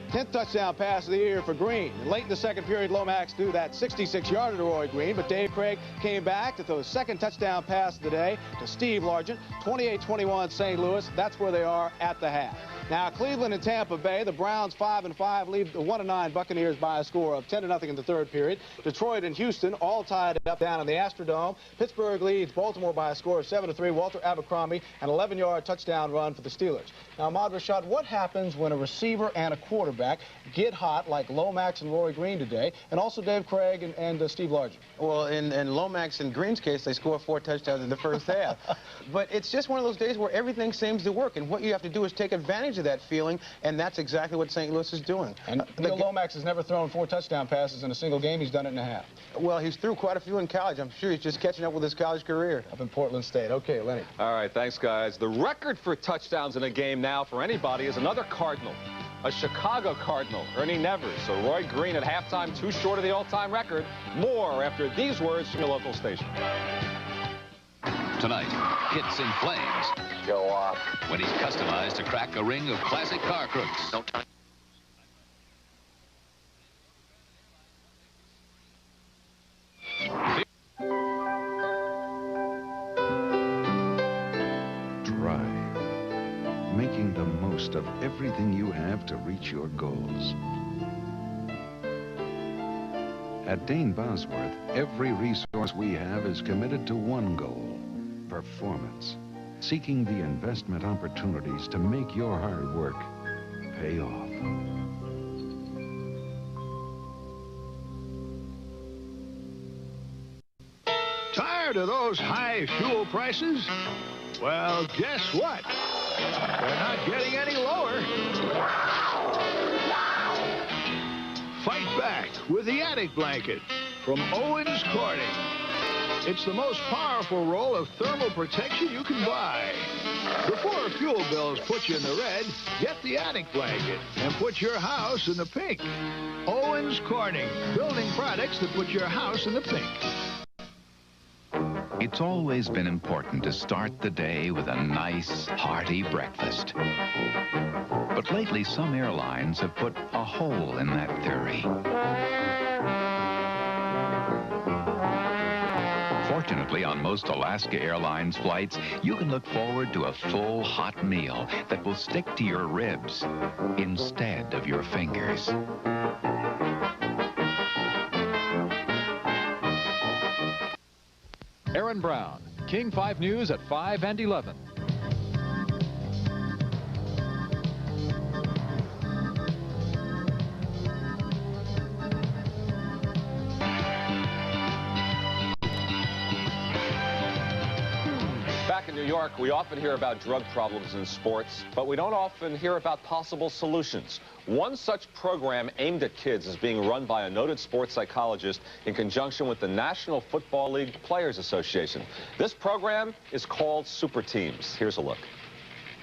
10th touchdown pass of the year for Green. And late in the second period, Lomax threw that 66-yarder to Roy Green, but Dave Craig came back to throw the second touchdown pass of the day to Steve Largent. 28-21 St. Louis. That's where they are at the half. Now, Cleveland and Tampa Bay, the Browns 5-5, leave the 1-9 Buccaneers by a score of 10-0 in the third period. Detroit and Houston all tied up down in the Astrodome. Pittsburgh leads Baltimore by a score of 7-3. Walter Abercrombie, an 11-yard touchdown run for the Steelers. Now, Ahmad Rashad, what happens when a receiver and a quarterback get hot like Lomax and Roy Green today, and also Dave Craig and Steve Largent? Well, in Lomax and Green's case, they score 4 touchdowns in the first half. But it's just one of those days where everything seems to work, and what you have to do is take advantage of that feeling, and that's exactly what St. Louis is doing. And Neil Lomax has never thrown 4 touchdown passes in a single game. He's done it in a half. Well, he's threw quite a few in college. I'm sure he's just catching up with his college career. Up in Portland State. Okay, Lenny. All right, thanks, guys. The record for touchdowns in a game now for anybody is another Cardinal. A Chicago Cardinal, Ernie Nevers. So Roy Green at halftime, 2 short of the all-time record. More after these words from your local station. Tonight, hits in flames. Show off. When he's customized to crack a ring of classic car crooks. Don't touch. Drive. Making the most of everything you have to reach your goals. At Dane Bosworth, every resource we have is committed to one goal: performance. Seeking the investment opportunities to make your hard work pay off. Tired of those high fuel prices? Well, guess what? They're not getting any lower. Fight back with the Attic Blanket from Owens Corning. It's the most powerful roll of thermal protection you can buy. Before fuel bills put you in the red, get the attic blanket and put your house in the pink. Owens Corning, building products that put your house in the pink. It's always been important to start the day with a nice, hearty breakfast. But lately, some airlines have put a hole in that theory. Fortunately, on most Alaska Airlines flights, you can look forward to a full, hot meal that will stick to your ribs instead of your fingers. Aaron Brown, King 5 News at 5 and 11. Back in New York, we often hear about drug problems in sports, but we don't often hear about possible solutions. One such program aimed at kids is being run by a noted sports psychologist in conjunction with the National Football League Players Association. This program is called Super Teams. Here's a look.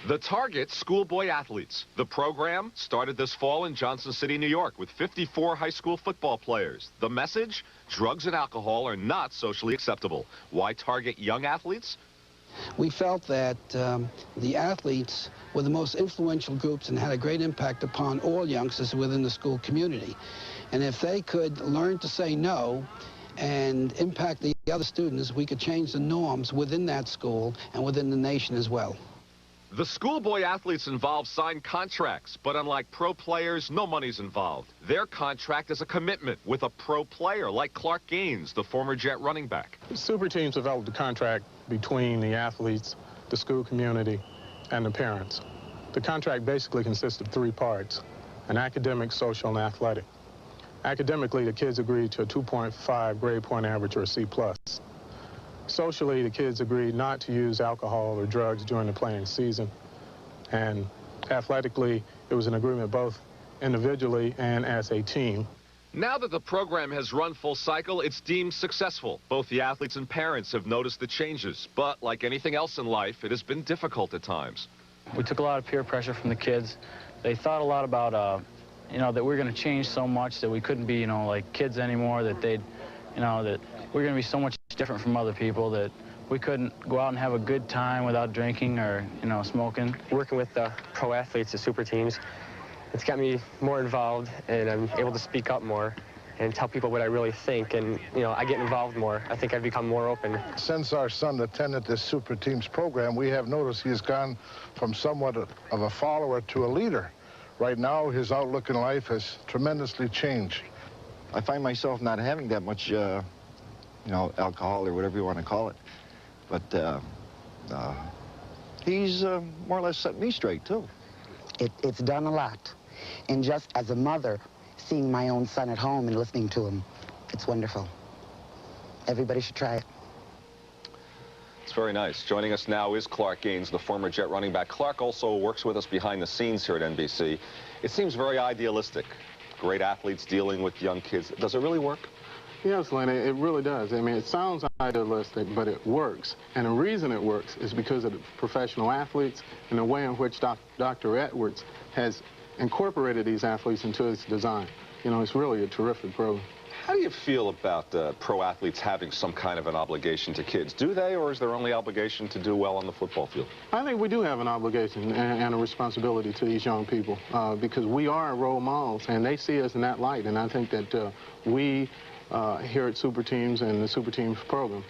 The target, schoolboy athletes. The program started this fall in Johnson City, New York, with 54 high school football players. The message, drugs and alcohol are not socially acceptable. Why target young athletes? We felt that the athletes were the most influential groups and had a great impact upon all youngsters within the school community. And if they could learn to say no and impact the other students, we could change the norms within that school and within the nation as well. The schoolboy athletes involved signed contracts, but unlike pro players, no money's involved. Their contract is a commitment with a pro player like Clark Gaines, the former Jet running back. Super Teams developed a contract between the athletes, the school community, and the parents. The contract basically consists of 3 parts: an academic, social, and athletic. Academically, the kids agreed to a 2.5 grade point average or a C+. Socially, the kids agreed not to use alcohol or drugs during the playing season. And athletically, it was an agreement both individually and as a team. Now that the program has run full cycle, it's deemed successful. Both the athletes and parents have noticed the changes, but like anything else in life, it has been difficult at times. We took a lot of peer pressure from the kids. They thought a lot about, that we were going to change so much that we couldn't be, like kids anymore, that they'd, that we're going to be so much different from other people, that we couldn't go out and have a good time without drinking or, smoking. Working with the pro athletes, the Super Teams, it's got me more involved, and I'm able to speak up more and tell people what I really think, and, I get involved more. I think I've become more open. Since our son attended this Super Teams program, we have noticed he's gone from somewhat of a follower to a leader. Right now, his outlook in life has tremendously changed. I find myself not having that much, alcohol or whatever you want to call it. But he's more or less set me straight, too. It's done a lot. And just as a mother, seeing my own son at home and listening to him, it's wonderful. Everybody should try it. It's very nice. Joining us now is Clark Gaines, the former Jet running back. Clark also works with us behind the scenes here at NBC. It seems very idealistic. Great athletes dealing with young kids. Does it really work? Yes, Lenny, it really does. I mean, it sounds idealistic, but it works. And the reason it works is because of the professional athletes and the way in which Dr. Edwards has incorporated these athletes into his design. It's really a terrific program. How do you feel about pro athletes having some kind of an obligation to kids? Do they, or is their only obligation to do well on the football field? I think we do have an obligation and a responsibility to these young people because we are role models, and they see us in that light. And I think that we here at Super Teams and the Super Teams program,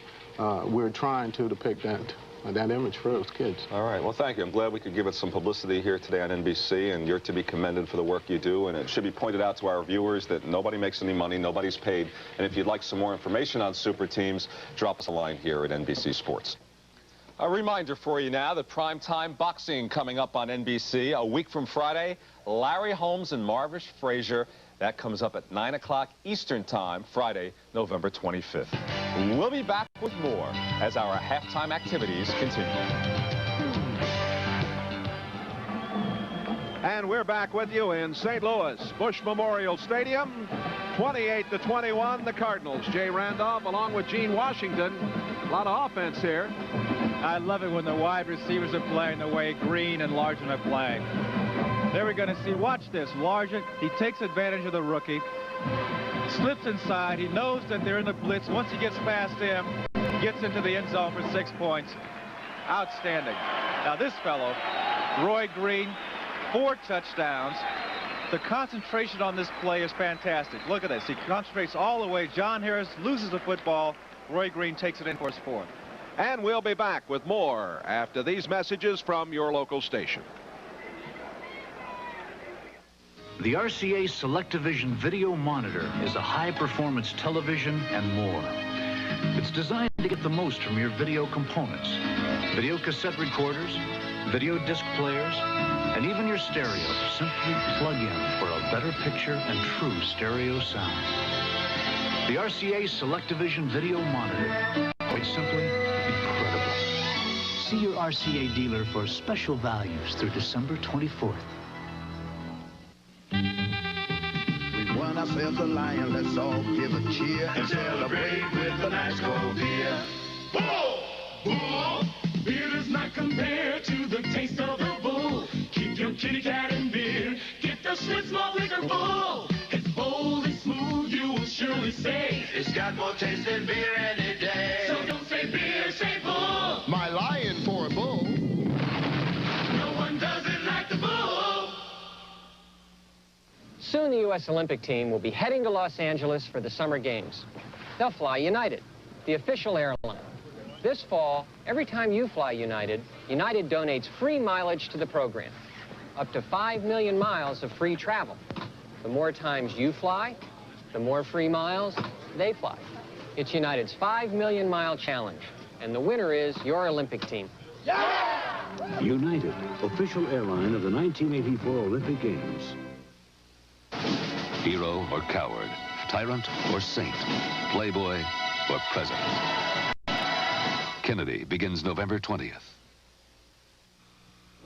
we're trying to depict that image for those kids. All right. Well, thank you. I'm glad we could give it some publicity here today on NBC, and you're to be commended for the work you do. And it should be pointed out to our viewers that nobody makes any money, nobody's paid. And if you'd like some more information on Super Teams, drop us a line here at NBC Sports. A reminder for you now that primetime boxing coming up on NBC. A week from Friday, Larry Holmes and Marvish Frazier. That comes up at 9 o'clock Eastern Time, Friday, November 25th. We'll be back with more as our halftime activities continue. And we're back with you in St. Louis, Bush Memorial Stadium. 28-21, the Cardinals. Jay Randolph along with Gene Washington. A lot of offense here. I love it when the wide receivers are playing the way Green and Largent are playing. There we're going to see, watch this, Largent, he takes advantage of the rookie, slips inside, he knows that they're in the blitz. Once he gets past him, gets into the end zone for 6 points. Outstanding. Now this fellow, Roy Green, 4 touchdowns. The concentration on this play is fantastic. Look at this, he concentrates all the way. John Harris loses the football. Roy Green takes it in for his 4th. And we'll be back with more after these messages from your local station. The RCA SelectaVision Video Monitor is a high-performance television and more. It's designed to get the most from your video components. Video cassette recorders, video disc players, and even your stereo. Simply plug in for a better picture and true stereo sound. The RCA SelectaVision Video Monitor. Quite simply, incredible. See your RCA dealer for special values through December 24th. We won ourselves a lion, let's all give a cheer and celebrate with a nice cold beer. Bull! Bull! Beer does not compare to the taste of the bull. Keep your kitty cat in beer. Get the Schlitz malt liquor bull. It's bold and smooth, you will surely say. It's got more taste than beer any day. So don't say beer, say bull. My lion for a bull. No one does it like the bull. Soon the U.S. Olympic team will be heading to Los Angeles for the Summer Games. They'll fly United, the official airline. This fall, every time you fly United, United donates free mileage to the program. Up to 5 million miles of free travel. The more times you fly, the more free miles they fly. It's United's 5 million mile challenge, and the winner is your Olympic team. Yeah! United, official airline of the 1984 Olympic Games. Hero or coward, tyrant or saint, playboy or president. Kennedy begins November 20th.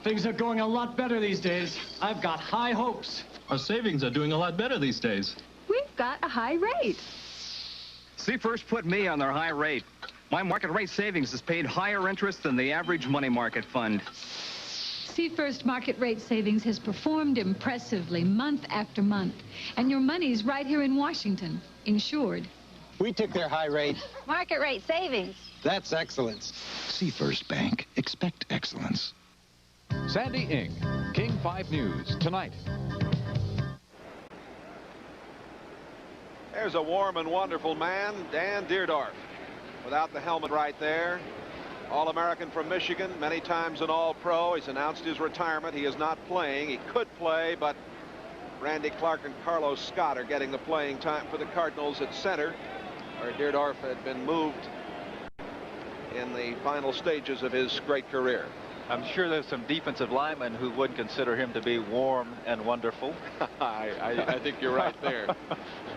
Things are going a lot better these days. I've got high hopes. Our savings are doing a lot better these days. We've got a high rate. Seafirst put me on their high rate. My market rate savings has paid higher interest than the average money market fund. Seafirst market rate savings has performed impressively month after month. And your money's right here in Washington, insured. We took their high rate. Market rate savings. That's excellence. Seafirst Bank. Expect excellence. Sandy Ing, King 5 News, tonight. There's a warm and wonderful man, Dan Deerdorf. Without the helmet right there. All-American from Michigan, many times an All-Pro. He's announced his retirement. He is not playing. He could play, but Randy Clark and Carlos Scott are getting the playing time for the Cardinals at center, where Deerdorf had been moved in the final stages of his great career. I'm sure there's some defensive linemen who wouldn't consider him to be warm and wonderful. I think you're right there.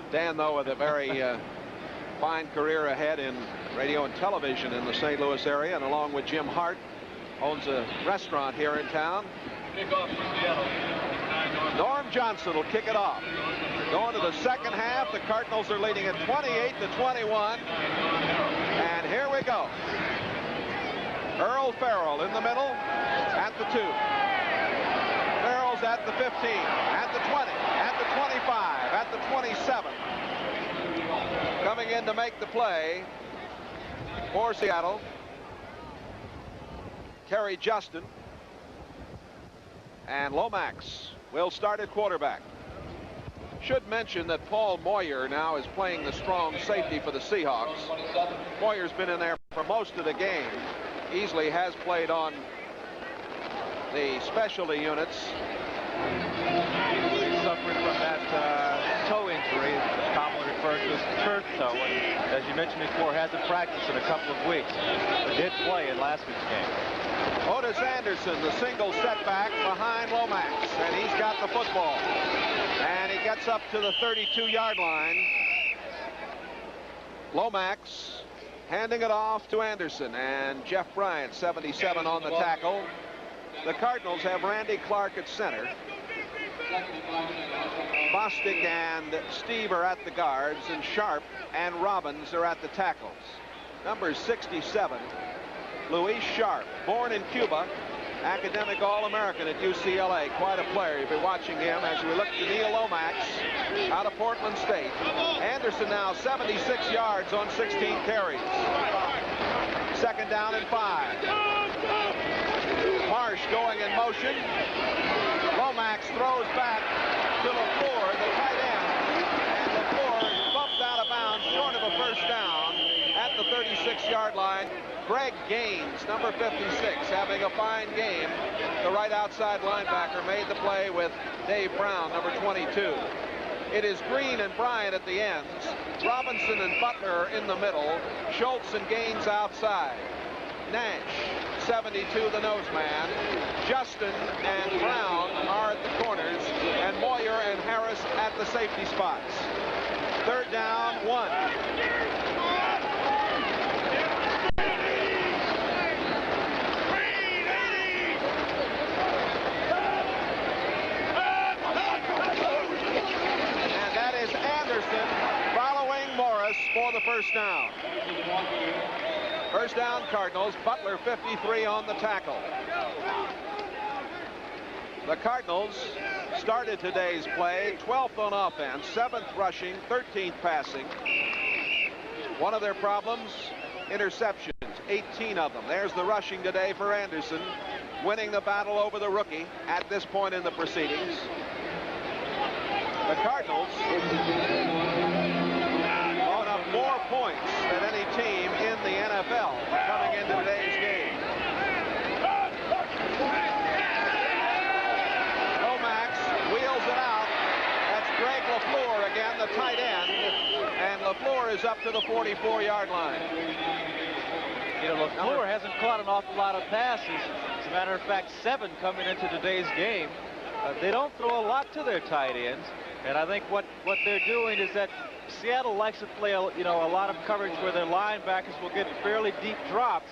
Dan, though, with a very fine career ahead in radio and television in the St. Louis area, and along with Jim Hart, owns a restaurant here in town. Norm Johnson will kick it off. Going to the second half, the Cardinals are leading at 28-21. And here we go. Earl Farrell in the middle at the 2. Farrell's at the 15, at the 20, at the 25, at the 27. Coming in to make the play for Seattle, Kerry Justin. And Lomax will start at quarterback. Should mention that Paul Moyer now is playing the strong safety for the Seahawks. Moyer's been in there for most of the game. Easley has played on the specialty units. Suffering from that toe injury, commonly referred to as turf toe, and as you mentioned before, hasn't practiced in a couple of weeks, but did play in last week's game. Otis Anderson, the single setback behind Lomax, and he's got the football. And he gets up to the 32-yard line. Lomax handing it off to Anderson, and Jeff Bryant, 77, on the tackle. The Cardinals have Randy Clark at center. Bostic and Steve are at the guards, and Sharp and Robbins are at the tackles. Number 67, Luis Sharp, born in Cuba, academic All-American at UCLA. Quite a player. You'll be watching him as we look to Neil Lomax out of Portland State. Anderson now 76 yards on 16 carries. Second down and 5. Marsh going in motion. Lomax throws back to LaFleur, the tight end. And LaFleur bumped out of bounds short of a first down at the 36-yard line. Greg Gaines, number 56, having a fine game. The right outside linebacker made the play with Dave Brown, number 22. It is Green and Bryant at the ends. Robinson and Butler in the middle. Schultz and Gaines outside. Nash, 72, the nose man. Justin and Brown are at the corners. And Moyer and Harris at the safety spots. Third down, 1. Following Morris for the first down. First down, Cardinals. Butler 53 on the tackle. The Cardinals started today's play 12th on offense, 7th rushing, 13th passing. One of their problems, interceptions, 18 of them. There's the rushing today for Anderson, winning the battle over the rookie at this point in the proceedings. The Cardinals throwing up more points than any team in the NFL coming into today's game. Lomax wheels it out. That's Greg LaFleur again, the tight end. And LaFleur is up to the 44-yard line. You know, LaFleur hasn't caught an awful lot of passes. As a matter of fact, 7 coming into today's game. They don't throw a lot to their tight ends. And I think what they're doing is that Seattle likes to play, a lot of coverage where their linebackers will get fairly deep drops.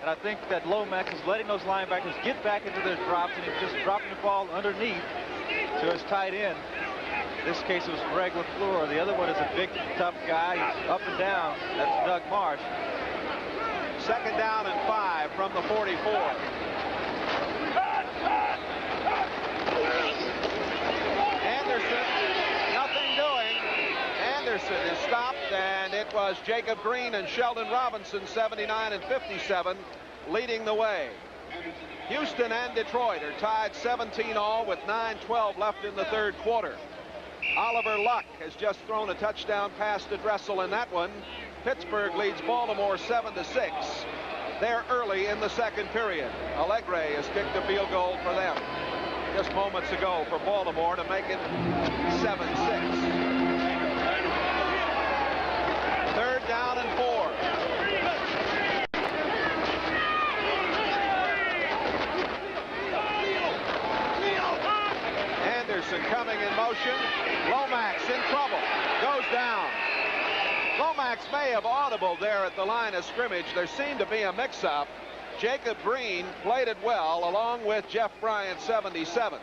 And I think that Lomax is letting those linebackers get back into their drops, and he's just dropping the ball underneath to his tight end. In this case, it was Greg LaFleur. The other one is a big, tough guy. He's up and down. That's Doug Marsh. Second down and 5 from the 44. Anderson, nothing doing. Anderson is stopped, and it was Jacob Green and Sheldon Robinson, 79 and 57, leading the way. Houston and Detroit are tied 17 all with 9:12 left in the third quarter. Oliver Luck has just thrown a touchdown pass to Dressel in that one. Pittsburgh leads Baltimore 7-6. They're early in the second period. Allegre has kicked a field goal for them just moments ago for Baltimore to make it 7-6. Third down and 4. Anderson coming in motion. Lomax in trouble. Goes down. Lomax may have audible there at the line of scrimmage. There seemed to be a mix-up. Jacob Green played it well, along with Jeff Bryant, 77.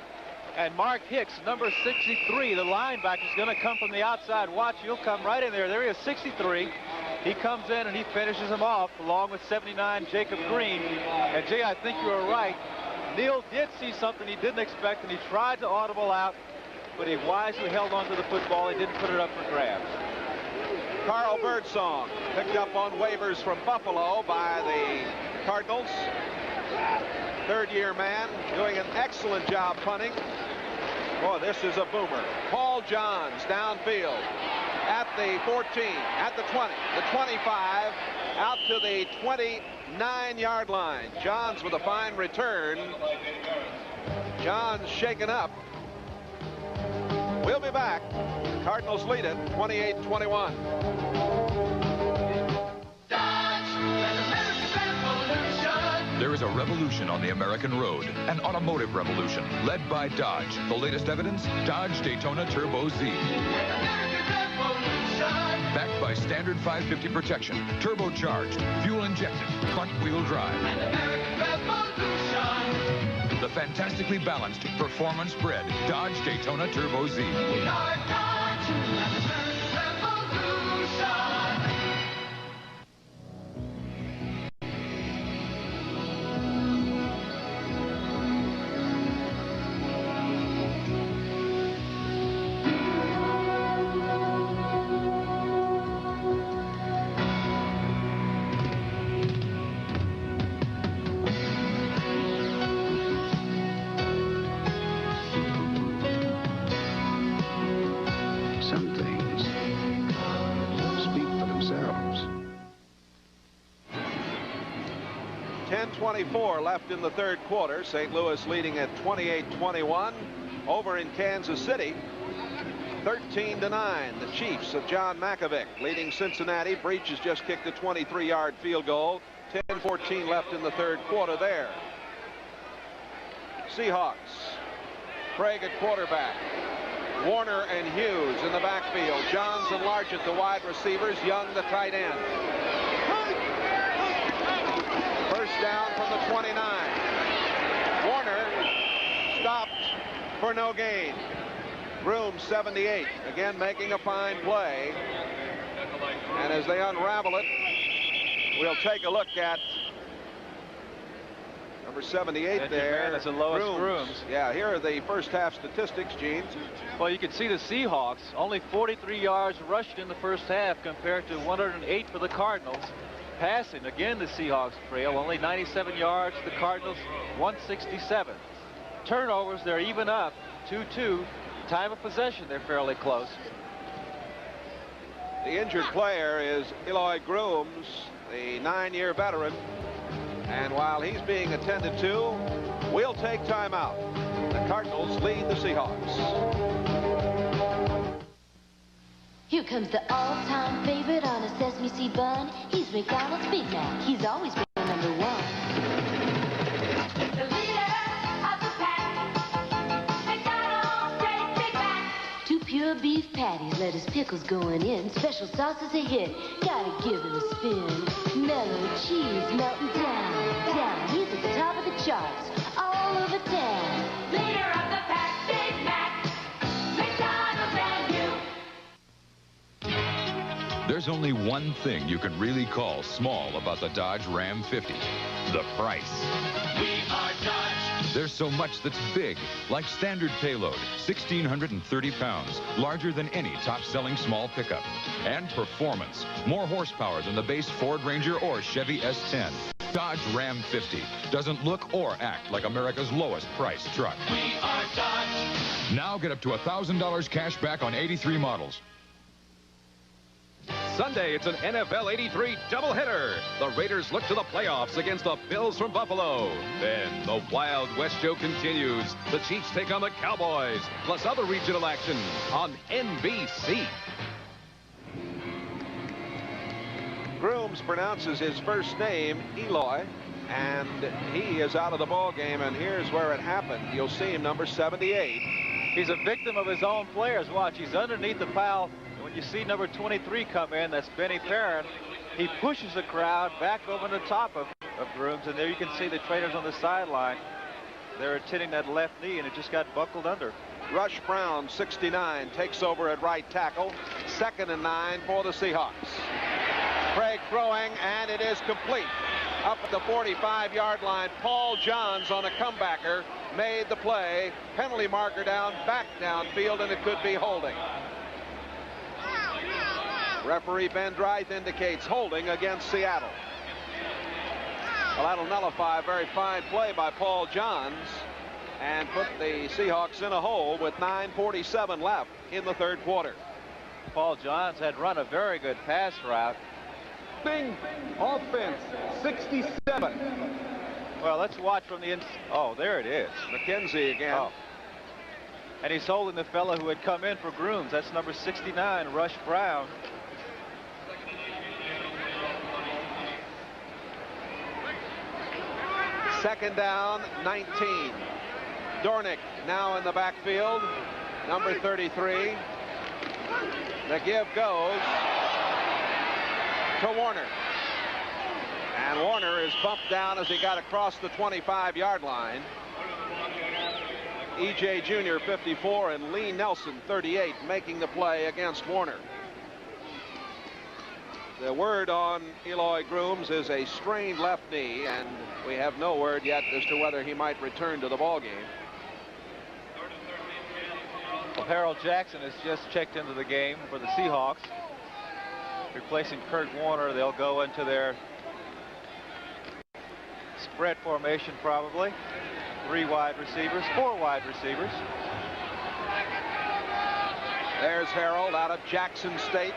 And Mark Hicks, number 63, the linebacker, is going to come from the outside. Watch, he'll come right in there. There he is, 63. He comes in and he finishes him off, along with 79, Jacob Green. And, Jay, I think you were right. Neil did see something he didn't expect, and he tried to audible out, but he wisely held on to the football. He didn't put it up for grabs. Carl Birdsong, picked up on waivers from Buffalo by the Cardinals. Third-year man, doing an excellent job punting. Boy, this is a boomer. Paul Johns downfield at the 14, at the 20, the 25, out to the 29-yard line. Johns with a fine return. Johns shaken up. We'll be back. Cardinals lead it 28-21. There is a revolution on the American road, an automotive revolution led by Dodge. The latest evidence, Dodge Daytona Turbo Z. Backed by standard 550 protection, turbocharged, fuel injected, front-wheel drive. the fantastically balanced, performance-bred Dodge Daytona Turbo Z. We are Dodge Revolution. 10:24 left in the third quarter. St. Louis leading at 28-21 over in Kansas City. 13-9. The Chiefs of John Mackovic leading Cincinnati. Breach has just kicked a 23-yard field goal. 10:14 left in the third quarter there. Seahawks. Craig at quarterback. Warner and Hughes in the backfield. Johns and Largent the wide receivers. Young the tight end. First down from the 29. Warner stopped for no gain. Groom 78 again making a fine play. And as they unravel it, we'll take a look at number 78 and there. That's the lowest Grooms. Yeah, here are the first half statistics, Gene. Well, you can see the Seahawks only 43 yards rushed in the first half compared to 108 for the Cardinals. Passing, again, the Seahawks trail only 97 yards. The Cardinals 167. Turnovers, they're even up 2-2. Time of possession, they're fairly close. The injured player is Eloy Grooms, the 9-year veteran. And while he's being attended to, we'll take time out. The Cardinals lead the Seahawks. Here comes the all-time favorite on a sesame seed bun. He's McDonald's Big Mac. He's always been number one. The leader of the pack. McDonald's Great Big Mac. 2 pure beef patties, lettuce, pickles going in. Special sauces a hit. Gotta give him a spin. Mellow cheese melting down. He's at the top of the charts. All over town. Leader of the pack. Big Mac. McDonald's and you. There's only one thing you can really call small about the Dodge Ram 50. The price. We are Dodge. There's so much that's big, like standard payload, 1,630 pounds, larger than any top-selling small pickup. And performance, more horsepower than the base Ford Ranger or Chevy S10. Dodge Ram 50 doesn't look or act like America's lowest priced truck. We are Dodge. Now get up to $1,000 cash back on 83 models. Sunday, it's an NFL 83 doubleheader. The Raiders look to the playoffs against the Bills from Buffalo. Then the Wild West show continues. The Chiefs take on the Cowboys, plus other regional action on NBC. Grooms pronounces his first name Eloy, and he is out of the ball game. And here's where it happened. You'll see him, number 78. He's a victim of his own players. Watch, he's underneath the pile. When you see number 23 come in, that's Benny Perrin. He pushes the crowd back over the top of Grooms, and there you can see the trainers on the sideline. They're attending that left knee, and it just got buckled under. Rush Brown, 69, takes over at right tackle. 2nd and 9 for the Seahawks. Craig throwing, and it is complete. Up at the 45-yard line, Paul Johns on a comebacker made the play. Penalty marker down, back downfield, and it could be holding. Referee Ben Dreith indicates holding against Seattle. Well, that'll nullify a very fine play by Paul Johns and put the Seahawks in a hole with 9:47 left in the third quarter. Paul Johns had run a very good pass route. Bing, offense, 67. Well, let's watch from the inside. Oh, there it is. McKenzie again. Oh. And he's holding the fellow who had come in for Grooms. That's number 69, Rush Brown. Second down, 19. Dornick now in the backfield. Number 33. The give goes to Warner. And Warner is bumped down as he got across the 25-yard line. E.J. Jr. 54 and Lee Nelson 38 making the play against Warner. The word on Eloy Grooms is a strained left knee, and we have no word yet as to whether he might return to the ball game. Well, Harold Jackson has just checked into the game for the Seahawks, replacing Kurt Warner. They'll go into their spread formation probably. 3 wide receivers, 4 wide receivers. There's Harold out of Jackson State.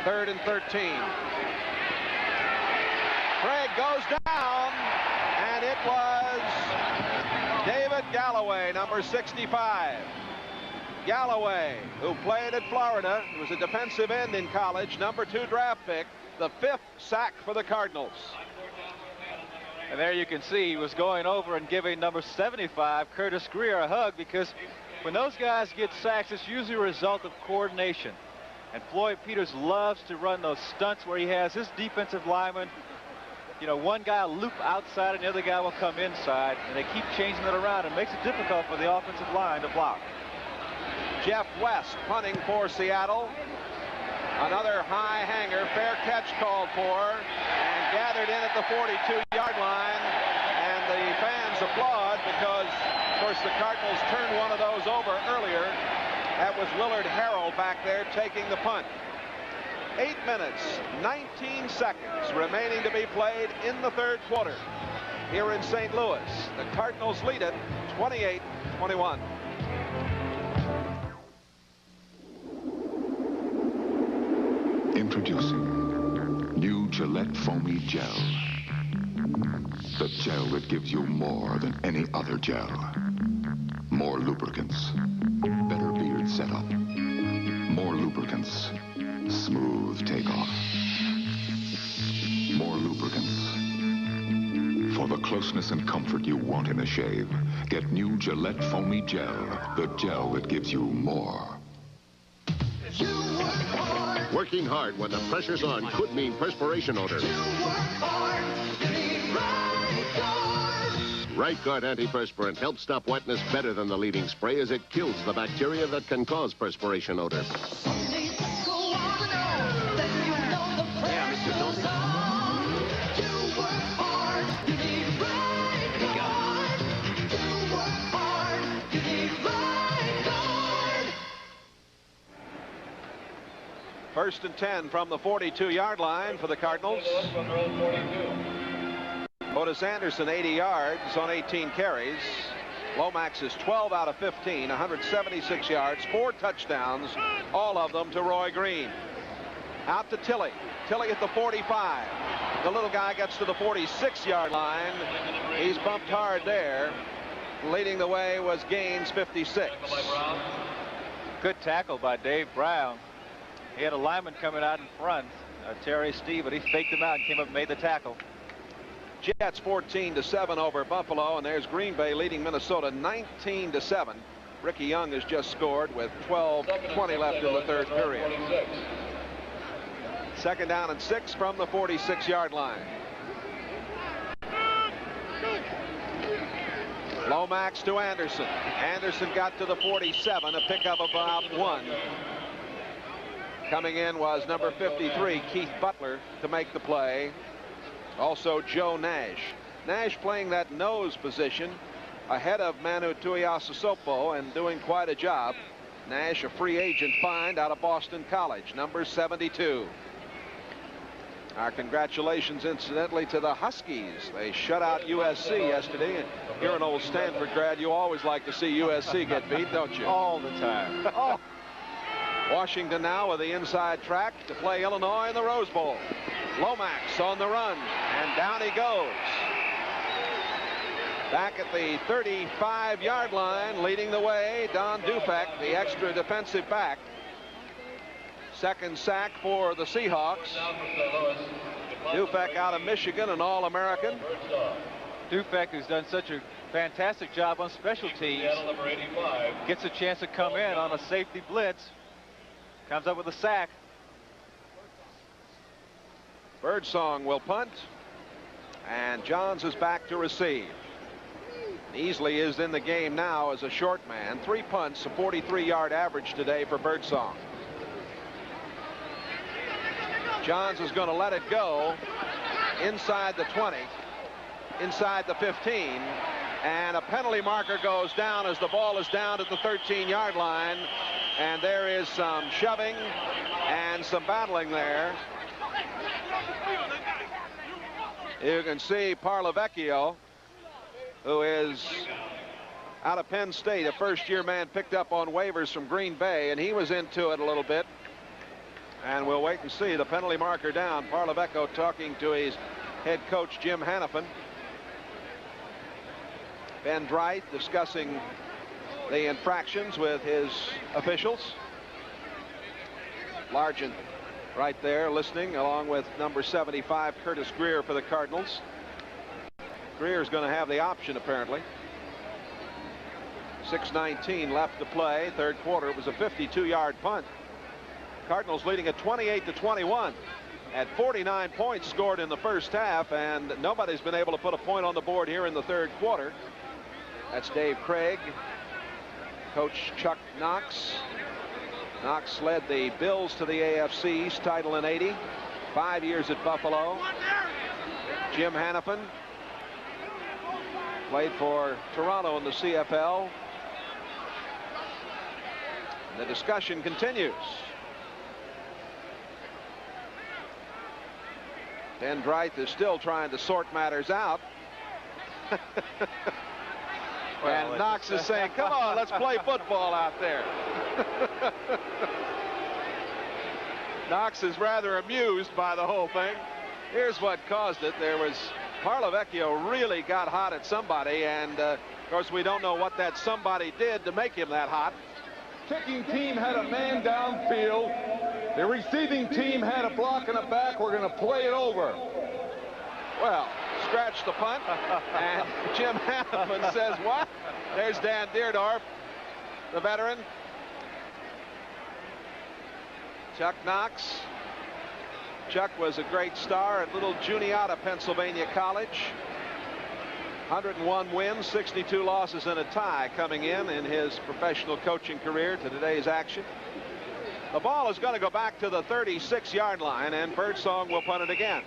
3rd and 13. Craig goes down, and it was David Galloway, number 65. Galloway, who played at Florida, he was a defensive end in college, number 2 draft pick, the 5th sack for the Cardinals. And there you can see he was going over and giving number 75, Curtis Greer, a hug, because when those guys get sacks, it's usually a result of coordination. And Floyd Peters loves to run those stunts where he has his defensive lineman. You know, one guy will loop outside and the other guy will come inside, and they keep changing it around. It makes it difficult for the offensive line to block. Jeff West punting for Seattle. Another high hanger, fair catch called for, and gathered in at the 42-yard line. And the fans applaud because, of course, the Cardinals turned one of those over earlier. That was Willard Harrell back there taking the punt. 8 minutes, 19 seconds remaining to be played in the 3rd quarter here in St. Louis. The Cardinals lead it 28-21. Introducing new Gillette Foamy Gel. The gel that gives you more than any other gel. More lubricants. Better beard setup. More lubricants. Smooth takeoff. More lubricants. For the closeness and comfort you want in a shave, get new Gillette Foamy Gel. The gel that gives you more. Working hard when the pressure's on could mean perspiration odor. Right Guard antiperspirant helps stop wetness better than the leading spray, as it kills the bacteria that can cause perspiration odor. First and 10 from the 42-yard line for the Cardinals. Otis Anderson 80 yards on 18 carries. Lomax is 12 out of 15, 176 yards, 4 touchdowns, all of them to Roy Green. Out to Tilley. Tilley at the 45. The little guy gets to the 46-yard line. He's bumped hard there. Leading the way was Gaines, 56. Good tackle by Dave Brown. He had a lineman coming out in front, Terry Steve, but he faked him out and came up and made the tackle. Jets 14-7 over Buffalo, and there's Green Bay leading Minnesota 19-7. Ricky Young has just scored with 12:20 left in the 3rd period. 2nd down and 6 from the 46-yard line. Lomax to Anderson. Anderson got to the 47, a pickup of about 1. Coming in was number 53, Keith Butler, to make the play. Also Joe Nash. Nash playing that nose position ahead of Manu Tuiasosopo and doing quite a job. Nash, a free agent find out of Boston College, number 72. Our congratulations, incidentally, to the Huskies. They shut out USC yesterday. And you're an old Stanford grad. You always like to see USC get beat, don't you? All the time. Oh. Washington now with the inside track to play Illinois in the Rose Bowl. Lomax on the run, and down he goes. Back at the 35-yard line, leading the way, Don Dufek, the extra defensive back. 2nd sack for the Seahawks. Dufek out of Michigan, an All-American. Dufek, who's done such a fantastic job on special teams, gets a chance to come in on a safety blitz. Comes up with a sack. Birdsong will punt, and Johns is back to receive. Easley is in the game now as a short man. 3 punts, a 43-yard average today for Birdsong. Johns is going to let it go inside the 20, inside the 15, and a penalty marker goes down as the ball is down at the 13-yard line, and there is some shoving and some battling there. You can see Parlavecchio, who is out of Penn State, a first-year man picked up on waivers from Green Bay, and he was into it a little bit. And we'll wait and see. The penalty marker down. Parlavecchio talking to his head coach, Jim Hannafin. Ben Dreit discussing the infractions with his officials. Largent right there listening, along with number 75, Curtis Greer, for the Cardinals. Greer's going to have the option, apparently. 6:19 left to play. Third quarter. It was a 52-yard punt. Cardinals leading at 28-21. At 49 points scored in the first half, and nobody's been able to put a point on the board here in the third quarter. That's Dave Craig. Coach Chuck Knox. Knox led the Bills to the AFC East title in '80. 5 years at Buffalo. Jim Hannafin played for Toronto in the CFL. The discussion continues. Ben Dreit is still trying to sort matters out. And Knox is saying, come on, let's play football out there. Knox is rather amused by the whole thing. Here's what caused it. There was Parlavecchio really got hot at somebody, and of course we don't know what that somebody did to make him that hot. Kicking team had a man downfield. The receiving team had a block in the back. We're going to play it over. Well, scratch the punt, and Jim Hannafin says, what? There's Dan Deerdorf, the veteran. Chuck Knox. Chuck was a great star at Little Juniata, Pennsylvania College. 101 wins, 62 losses, and a tie coming in his professional coaching career to today's action. The ball is going to go back to the 36-yard line, and Birdsong will punt it again.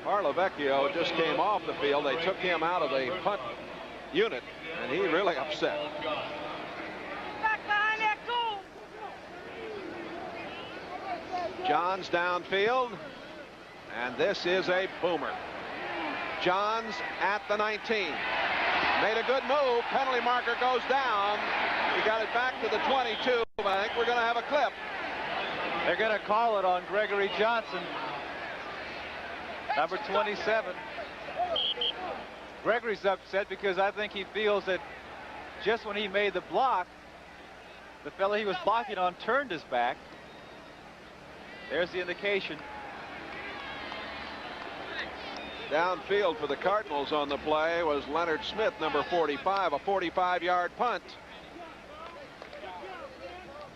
Parlavecchio just came off the field. They took him out of the punt unit, and he really upset. Johns downfield, and this is a boomer. Johns at the 19. Made a good move. Penalty marker goes down. He got it back to the 22. I think we're going to have a clip. They're going to call it on Gregory Johnson, number 27. Gregory's upset because I think he feels that just when he made the block, the fellow he was blocking on turned his back. There's the indication. Downfield for the Cardinals on the play was Leonard Smith, number 45, a 45-yard punt.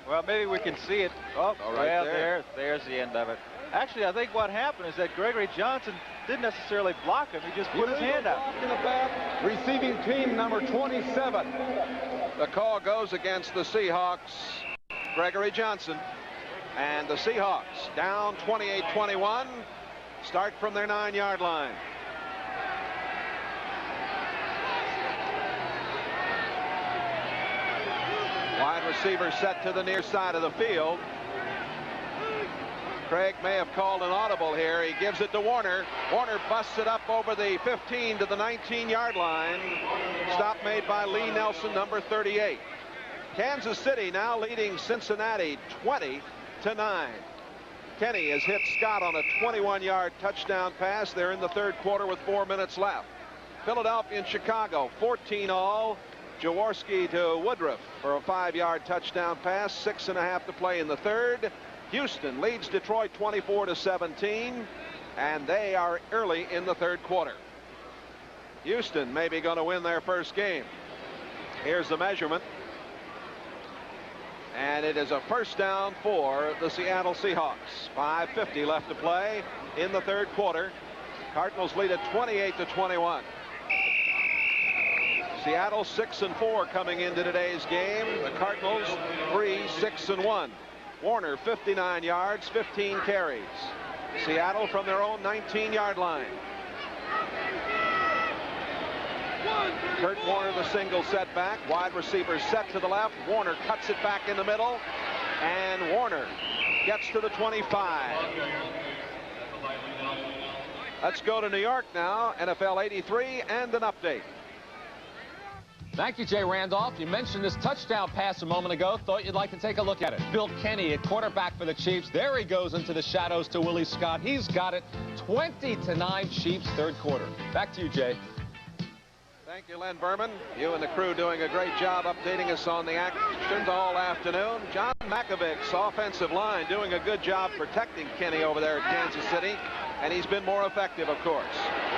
Well, maybe we can see it. Oh, right well, there's the end of it. Actually, I think what happened is that Gregory Johnson didn't necessarily block him. He just put his hand out. In the back, receiving team number 27. The call goes against the Seahawks. Gregory Johnson. And the Seahawks down 28-21. Start from their 9-yard line. Wide receiver set to the near side of the field. Craig may have called an audible here. He gives it to Warner. Warner busts it up over the 15 to the 19-yard line. Stop made by Lee Nelson, number 38. Kansas City now leading Cincinnati 20-9. Kenny has hit Scott on a 21-yard touchdown pass. They're in the third quarter with 4 minutes left. Philadelphia and Chicago 14-all. Jaworski to Woodruff for a 5-yard touchdown pass. 6.5 to play in the third. Houston leads Detroit 24-17, and they are early in the third quarter. Houston may be going to win their first game. Here's the measurement. And it is a first down for the Seattle Seahawks. 5:50 left to play in the third quarter. Cardinals lead at 28-21. Seattle 6-4 coming into today's game. The Cardinals 6-1. Warner 59 yards, 15 carries. Seattle from their own 19-yard line. Kurt Warner the single setback. Wide receiver set to the left. Warner cuts it back in the middle. And Warner gets to the 25. Let's go to New York now. NFL 83 and an update. Thank you, Jay Randolph. You mentioned this touchdown pass a moment ago. Thought you'd like to take a look at it. Bill Kenny, a quarterback for the Chiefs. There he goes into the shadows to Willie Scott. He's got it. 20-9 Chiefs, third quarter. Back to you, Jay. Thank you, Len Berman. You and the crew doing a great job updating us on the actions all afternoon. John Makovic's offensive line doing a good job protecting Kenny over there at Kansas City. And he's been more effective, of course.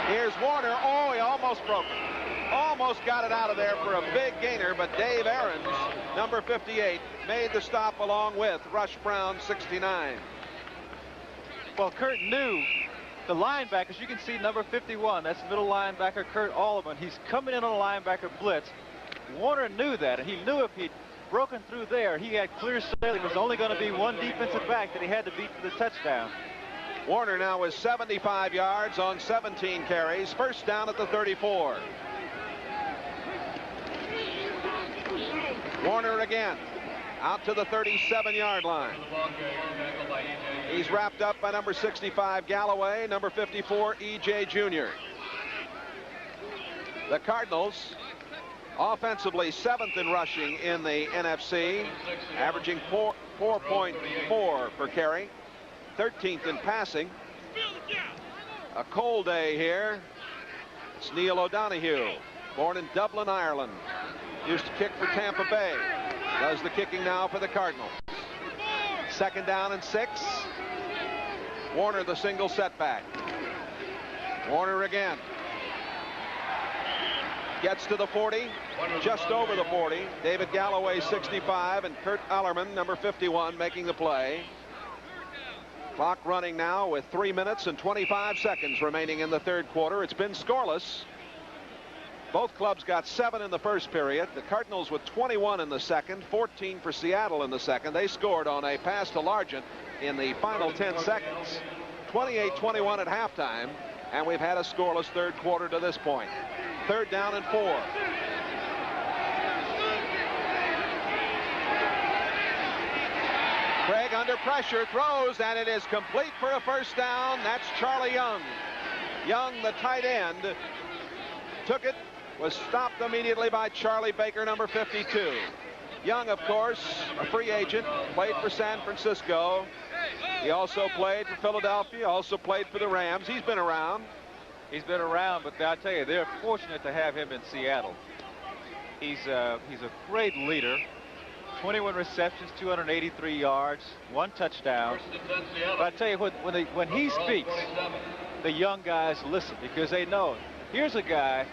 Here's Warner. Oh, he almost broke it. Almost got it out of there for a big gainer, but Dave Aarons, number 58, made the stop along with Rush Brown, 69. Well, Kurt knew the linebackers. You can see number 51. That's middle linebacker Kurt Allman. He's coming in on a linebacker blitz. Warner knew that, and he knew if he'd broken through there, he had clear sailing. There was only going to be one defensive back that he had to beat for the touchdown. Warner now is 75 yards on 17 carries. First down at the 34. Warner again out to the 37-yard line. He's wrapped up by number 65 Galloway, number 54 E.J. Jr. The Cardinals offensively 7th in rushing in the NFC, averaging 4.4 per carry, 13th in passing. A cold day here. It's Neil O'Donoghue, born in Dublin, Ireland. Used to kick for Tampa Bay. Does the kicking now for the Cardinals. Second down and 6. Warner the single setback. Warner again. Gets to the 40. Just over the 40. David Galloway, 65, and Kurt Allerman, number 51, making the play. Clock running now with 3 minutes and 25 seconds remaining in the third quarter. It's been scoreless. Both clubs got 7 in the first period. The Cardinals with 21 in the second, 14 for Seattle in the second. They scored on a pass to Largent in the final 10 seconds. 28-21 at halftime, and we've had a scoreless third quarter to this point. Third down and 4. Craig under pressure throws, and it is complete for a first down. That's Charlie Young. Young, the tight end, took it. Was stopped immediately by Charlie Baker, number 52. Young, of course, a free agent, played for San Francisco. He also played for Philadelphia, also played for the Rams. He's been around. He's been around, but I'll tell you, they're fortunate to have him in Seattle. He's a great leader. 21 receptions, 283 yards, 1 touchdown. But I tell you, when he speaks, the young guys listen because they know here's a guy.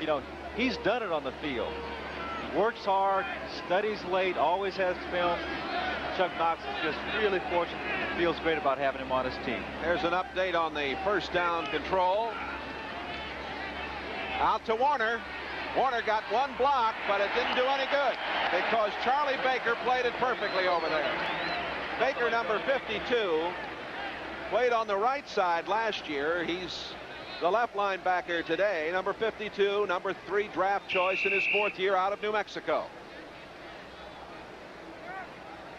You know, he's done it on the field. He works hard, studies late, always has film. Chuck Knox is just really fortunate. Feels great about having him on his team. There's an update on the first down control. Out to Warner. Warner got one block, but it didn't do any good because Charlie Baker played it perfectly over there. Baker, number 52, played on the right side last year. He's the left linebacker today, number 52, number 3 draft choice in his 4th year out of New Mexico.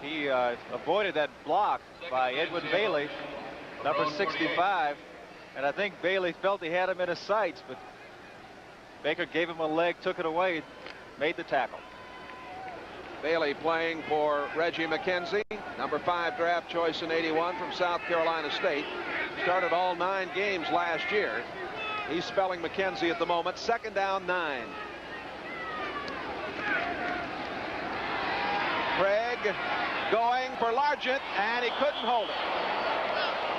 He avoided that block by Edwin Bailey, number 65, and I think Bailey felt he had him in his sights, but Baker gave him a leg, took it away, made the tackle. Bailey playing for Reggie McKenzie, number 5 draft choice in '81 from South Carolina State. Started all 9 games last year. He's spelling McKenzie at the moment. Second down, 9. Craig going for Largent, and he couldn't hold it.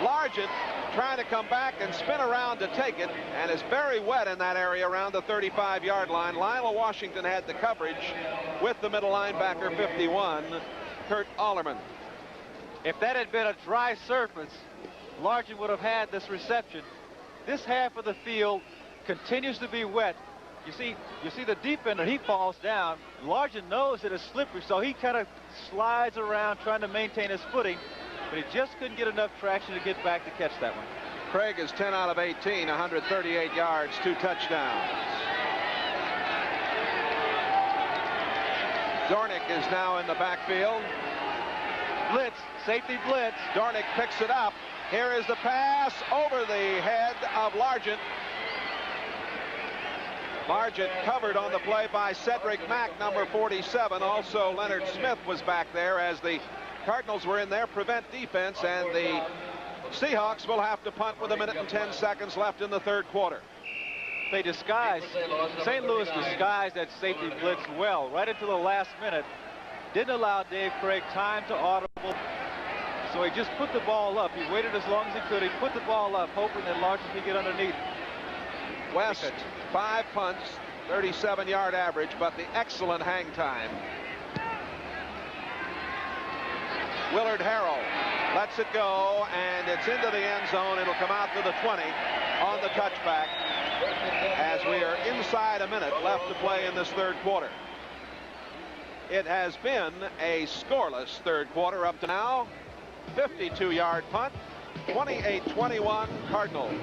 Largent trying to come back and spin around to take it, and is very wet in that area around the 35-yard line. Lionel Washington had the coverage with the middle linebacker, 51. Kurt Allerman. If that had been a dry surface, Largent would have had this reception. This half of the field continues to be wet. You see the deep ender, he falls down. Largent knows that it's slippery, so he kind of slides around trying to maintain his footing, but he just couldn't get enough traction to get back to catch that one. Craig is 10 out of 18, 138 yards, 2 touchdowns. Dornick is now in the backfield. Blitz, safety blitz. Dornick picks it up. Here is the pass over the head of Largent. Largent covered on the play by Cedric Mack, number 47. Also, Leonard Smith was back there as the Cardinals were in their prevent defense, and the Seahawks will have to punt with 1 minute and 10 seconds left in the third quarter. They disguised, St. Louis disguised that safety blitz well right into the last minute. Didn't allow Dave Craig time to audible, so he just put the ball up. He waited as long as he could. He put the ball up, hoping that Largent could get underneath. West, 5 punts, 37-yard average, but the excellent hang time. Willard Harrell lets it go, and it's into the end zone. It'll come out to the 20 on the touchback as we are inside a minute left to play in this third quarter. It has been a scoreless third quarter up to now. 52-yard punt, 28-21 Cardinals.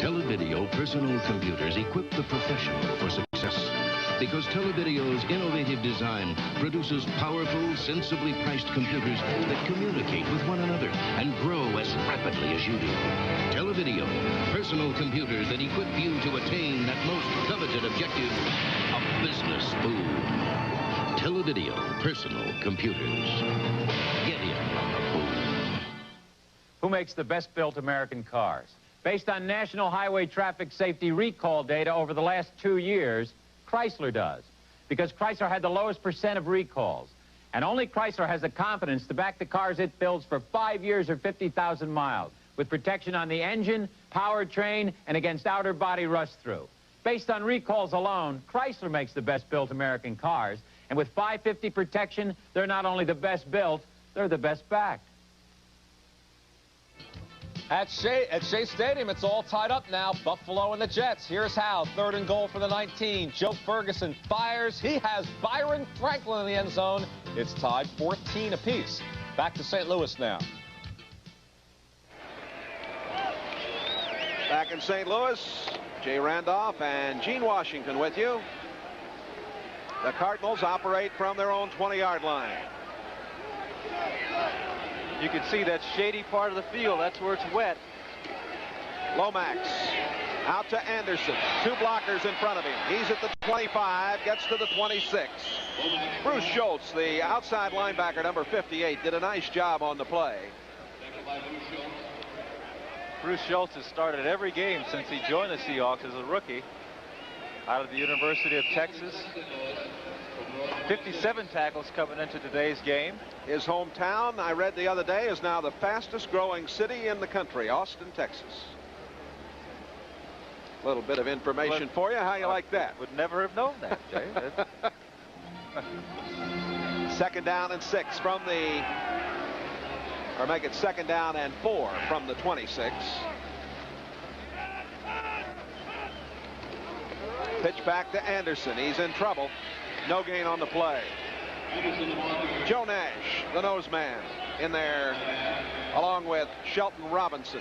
Televideo personal computers equip the professional for success. Because Televideo's innovative design produces powerful, sensibly priced computers that communicate with one another and grow as rapidly as you do. Televideo, personal computers that equip you to attain that most coveted objective, a business boom. Televideo, personal computers. Get in on the boom. Who makes the best-built American cars? Based on National Highway Traffic Safety recall data over the last 2 years, Chrysler does, because Chrysler had the lowest % of recalls. And only Chrysler has the confidence to back the cars it builds for 5 years or 50,000 miles, with protection on the engine, powertrain, and against outer body rust-through. Based on recalls alone, Chrysler makes the best-built American cars, and with 550 protection, they're not only the best built, they're the best backed. At Shea Stadium, it's all tied up now. Buffalo and the Jets. Here's how. 3rd and goal for the 19. Joe Ferguson fires. He has Byron Franklin in the end zone. It's tied 14 apiece. Back to St. Louis now. Back in St. Louis, Jay Randolph and Gene Washington with you. The Cardinals operate from their own 20-yard line. You can see that shady part of the field. That's where it's wet. Lomax out to Anderson. 2 blockers in front of him. He's at the 25, gets to the 26. Bruce Schultz, the outside linebacker, number 58, did a nice job on the play. Bruce Schultz has started every game since he joined the Seahawks as a rookie out of the University of Texas. 57 tackles coming into today's game. His hometown, I read the other day, is now the fastest growing city in the country, Austin, Texas. A little bit of information for you. How you like that? Would never have known that, Jay. 2nd down and 6 from the, or make it 2nd down and 4 from the 26. Pitch back to Anderson. He's in trouble. No gain on the play. Joe Nash, the nose man, in there along with Shelton Robinson.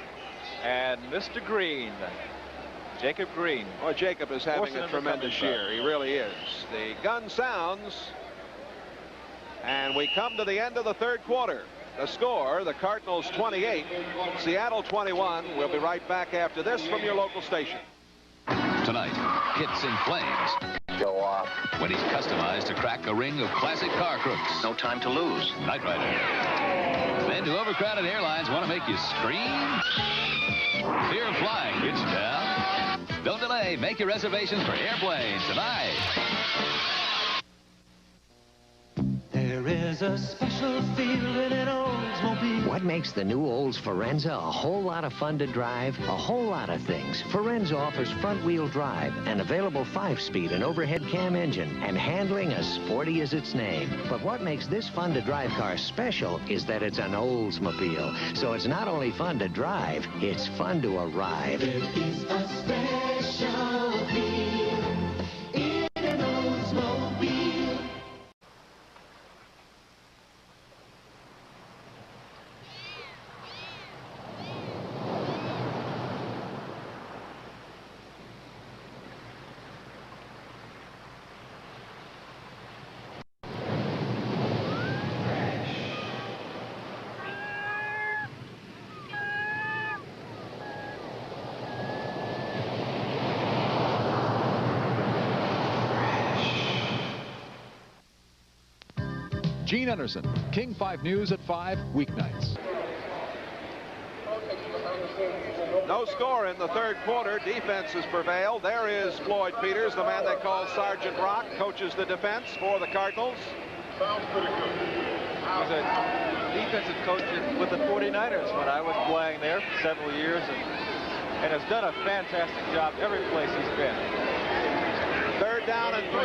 And Mr. Green, Jacob Green. Well, Jacob is having a tremendous year. He really is. The gun sounds, and we come to the end of the third quarter. The score, the Cardinals 28, Seattle 21. We'll be right back after this from your local station. Tonight, hits in flames. Go off. When he's customized to crack a ring of classic car crooks. No time to lose. Knight Rider. Men to overcrowded airlines want to make you scream. Fear of flying gets you down. Don't delay. Make your reservations for airplanes tonight. There is a special feeling in Oldsmobile. What makes the new Olds Forenza a whole lot of fun to drive? A whole lot of things. Forenza offers front-wheel drive, an available 5-speed and overhead cam engine, and handling as sporty as its name. But what makes this fun-to-drive car special is that it's an Oldsmobile. So it's not only fun to drive, it's fun to arrive. There is a special feel in an Oldsmobile. Gene Anderson, King 5 News at 5, weeknights. No score in the third quarter. Defense has prevailed. There is Floyd Peters, the man they call Sergeant Rock, coaches the defense for the Cardinals. He was a defensive coach with the 49ers when I was playing there for several years, and has done a fantastic job every place he's been. Third down and 3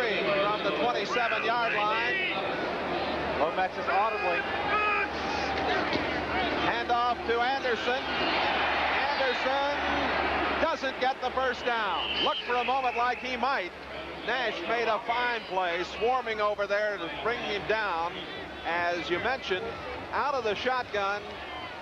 from the 27-yard line. Lomax is audibly. Handoff to Anderson. Anderson doesn't get the first down. Looked for a moment like he might. Nash made a fine play, swarming over there to bring him down. As you mentioned, out of the shotgun,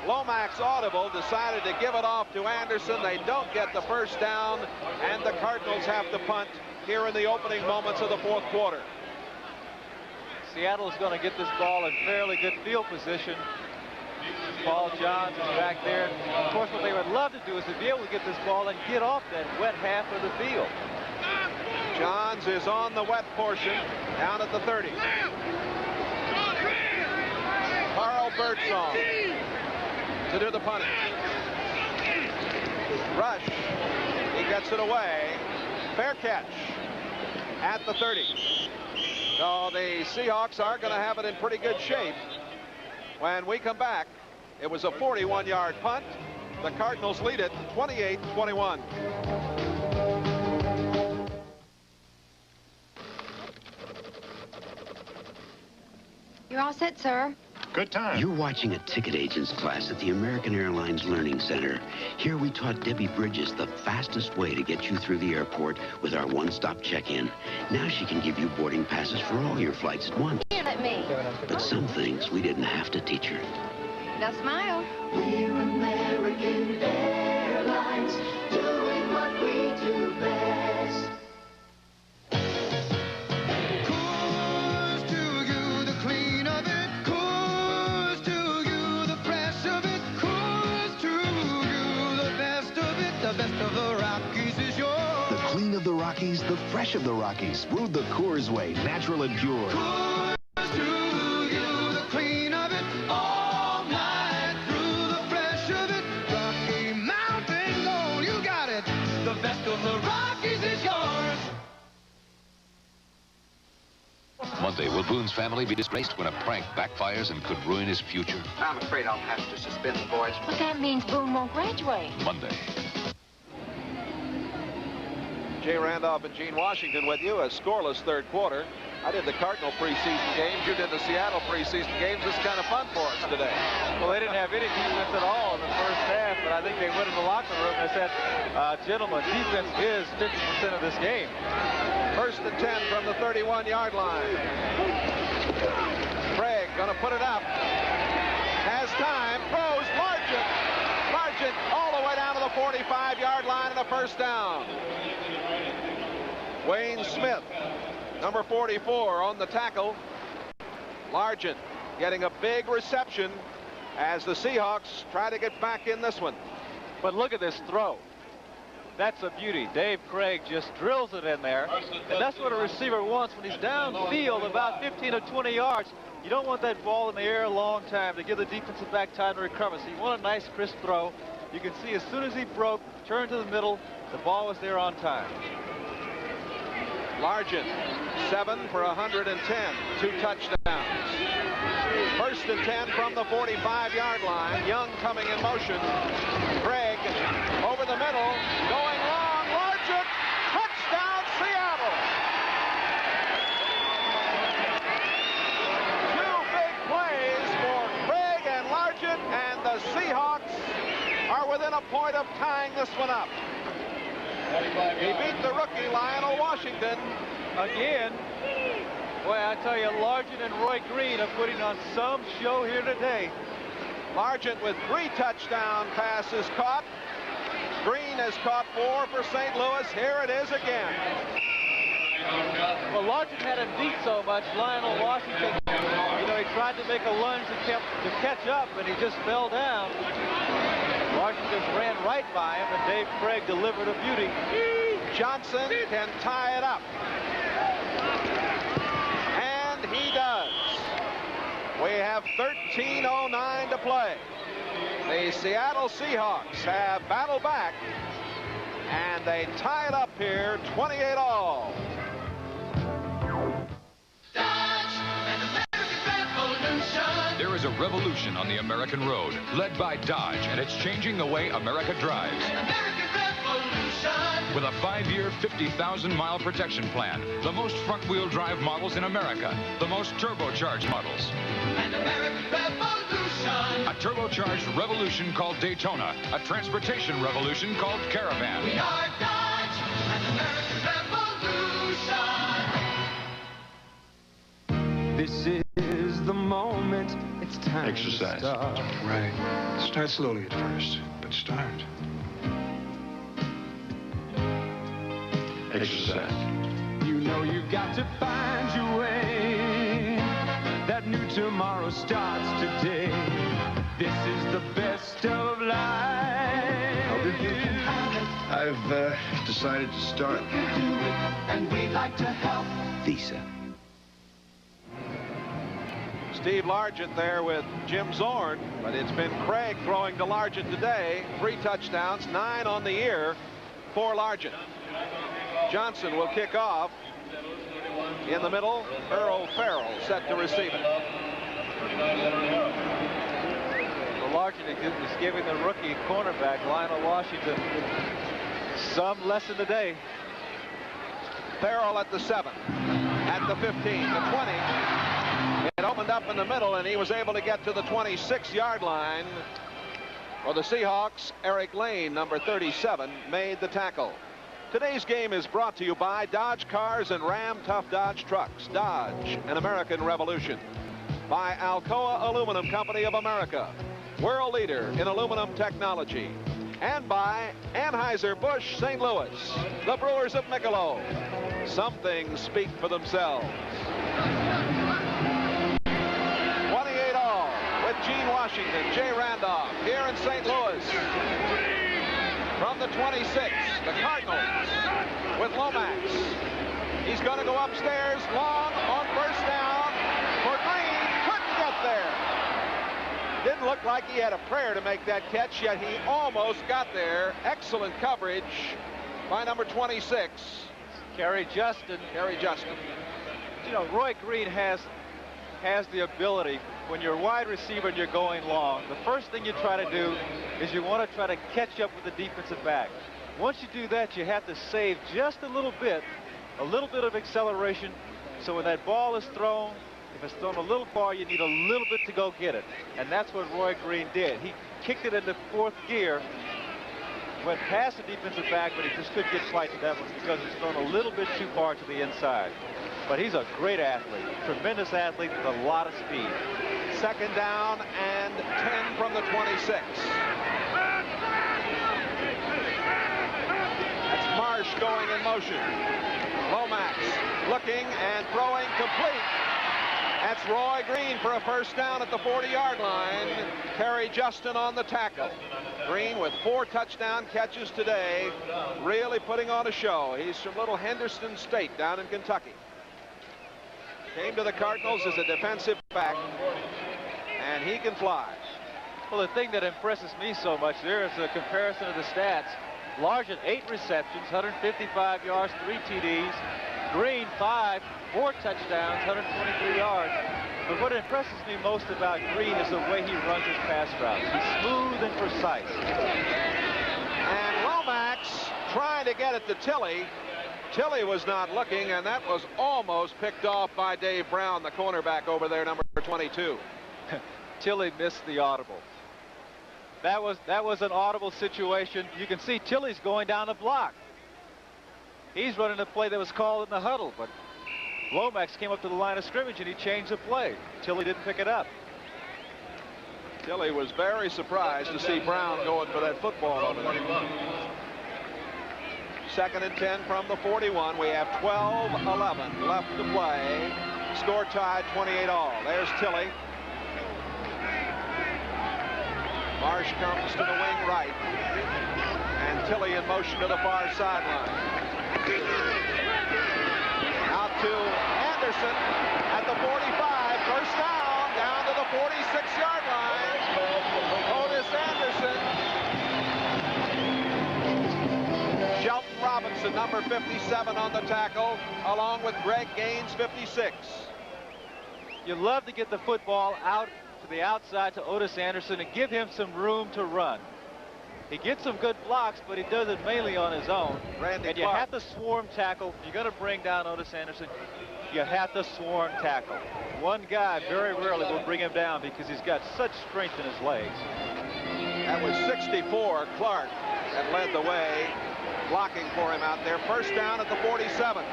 Lomax audible decided to give it off to Anderson. They don't get the first down, and the Cardinals have to punt here in the opening moments of the fourth quarter. Seattle's going to get this ball in fairly good field position. Paul Johns is back there. Of course, what they would love to do is to be able to get this ball and get off that wet half of the field. Johns is on the wet portion, down at the 30. Carl Birdsong to do the punting. Rush. He gets it away. Fair catch at the 30. So the Seahawks are going to have it in pretty good shape. When we come back, it was a 41-yard punt. The Cardinals lead it 28-21. You're all set, sir. Good time. You're watching a ticket agent's class at the American Airlines Learning Center. Here we taught Debbie Bridges the fastest way to get you through the airport with our one-stop check-in. Now she can give you boarding passes for all your flights at once. Here, let me. But some things we didn't have to teach her. Now smile. We're American Airlines, doing what we do best. The Rockies, the fresh of the Rockies. Brewed the Coors way, natural and pure. Coors to you, the clean of it, all night through, the fresh of it. Rocky Mountain Gold, you got it. The best of the Rockies is yours. Monday, will Boone's family be disgraced when a prank backfires and could ruin his future? I'm afraid I'll have to suspend the boys. But that means Boone won't graduate. Monday. Jay Randolph and Gene Washington with you. A scoreless third quarter. I did the Cardinal preseason games. You did the Seattle preseason games. This is kind of fun for us today. Well, they didn't have any defense at all in the first half, but I think they went in the locker room and said, gentlemen, defense is 50% of this game. First and 10 from the 31-yard line. Craig going to put it up. Has time. Throws. Largent. Largent all the way down to the 45-yard line and a first down. Wayne Smith, number 44, on the tackle. Largent getting a big reception as the Seahawks try to get back in this one. But look at this throw. That's a beauty. Dave Craig just drills it in there. And that's what a receiver wants when he's downfield about 15 or 20 yards. You don't want that ball in the air a long time to give the defensive back time to recover. So you want a nice crisp throw. You can see as soon as he broke, turned to the middle, the ball was there on time. Largent, 7 for 110, 2 touchdowns. First and 10 from the 45-yard line. Young coming in motion. Craig over the middle, going long. Largent, touchdown, Seattle. Two big plays for Craig and Largent, and the Seahawks are within a point of tying this one up. He beat the rookie Lionel Washington. Again, boy, I tell you, Largent and Roy Green are putting on some show here today. Largent with 3 touchdown passes caught. Green has caught 4 for St. Louis. Here it is again. Well, Largent had him beat so much, Lionel Washington, you know, he tried to make a lunge to catch up, and he just fell down. Washington ran right by him, and Dave Craig delivered a beauty. Johnson can tie it up. And he does. We have 13:09 to play. The Seattle Seahawks have battled back, and they tie it up here 28-all. There is a revolution on the American road, led by Dodge, and it's changing the way America drives. With a 5-year, 50,000-mile protection plan, the most front-wheel drive models in America, the most turbocharged models. An American revolution. A turbocharged revolution called Daytona, a transportation revolution called Caravan. We are Dodge, an American revolution. This is the moment. It's time Exercise. to start. Right. Start slowly at first, but start. Exercise. You know you've got to find your way. That new tomorrow starts today. This is the best of life. I've decided to start. And we'd like to help. Visa. Steve Largent there with Jim Zorn, but it's been Craig throwing to Largent today. 3 touchdowns, 9 on the year for Largent. Johnson will kick off. In the middle, Earl Farrell set to receive it. Well, Largent is giving the rookie cornerback, Lionel Washington, some lesson today. Farrell at the 7, at the 15, the 20. It opened up in the middle, and he was able to get to the 26-yard line. For the Seahawks, Eric Lane, number 37, made the tackle. Today's game is brought to you by Dodge Cars and Ram Tough Dodge Trucks. Dodge, an American revolution. By Alcoa Aluminum Company of America, world leader in aluminum technology. And by Anheuser-Busch St. Louis, the Brewers of Michelob. Some things speak for themselves. 28-all with Gene Washington, Jay Randolph here in St. Louis. From the 26, the Cardinals with Lomax. He's going to go upstairs, long on first down for Green. Couldn't get there. Didn't look like he had a prayer to make that catch, yet he almost got there. Excellent coverage by number 26. Kerry Justin. Kerry Justin. You know, Roy Green has the ability, when you're a wide receiver and you're going long, the first thing you try to do is you want to try to catch up with the defensive back. Once you do that, you have to save just a little bit of acceleration, so when that ball is thrown, if it's thrown a little far, you need a little bit to go get it. And that's what Roy Green did. He kicked it into 4th gear, went past the defensive back, but he just couldn't get quite to that one because it's thrown a little bit too far to the inside. But he's a great athlete, tremendous athlete with a lot of speed. 2nd down and 10 from the 26. That's Marsh going in motion. Lomax looking and throwing complete. That's Roy Green for a first down at the 40-yard line. Kerry Justin on the tackle. Green with 4 touchdown catches today, really putting on a show. He's from Little Henderson State down in Kentucky. Came to the Cardinals as a defensive back, and he can fly. Well, the thing that impresses me so much there is a comparison of the stats. Largent, 8 receptions, 155 yards, 3 TDs. Green, 5, 4 touchdowns, 123 yards. But what impresses me most about Green is the way he runs his pass routes. He's smooth and precise. And Lomax trying to get it to Tilley. Tilley was not looking, and that was almost picked off by Dave Brown, the cornerback over there, number 22. Tilley missed the audible. That was an audible situation. You can see Tilley's going down the block. He's running a play that was called in the huddle, but Lomax came up to the line of scrimmage and he changed the play. Tilley didn't pick it up. Tilley was very surprised to see Brown going for that football over there. 2nd and 10 from the 41. We have 12-11 left to play. Score tied 28-all. There's Tilley. Marsh comes to the wing right. And Tilley in motion to the far sideline. Out to Anderson at the 45. First down to the 46-yard line. Otis Anderson. Shelton Robinson, number 57 on the tackle, along with Greg Gaines, 56. You love to get the football out to the outside to Otis Anderson and give him some room to run. He gets some good blocks, but he does it mainly on his own. And you have to swarm tackle. If you're going to bring down Otis Anderson, you have to swarm tackle. One guy very rarely will bring him down because he's got such strength in his legs. That was 64, Clark, that led the way, blocking for him out there. First down at the 47.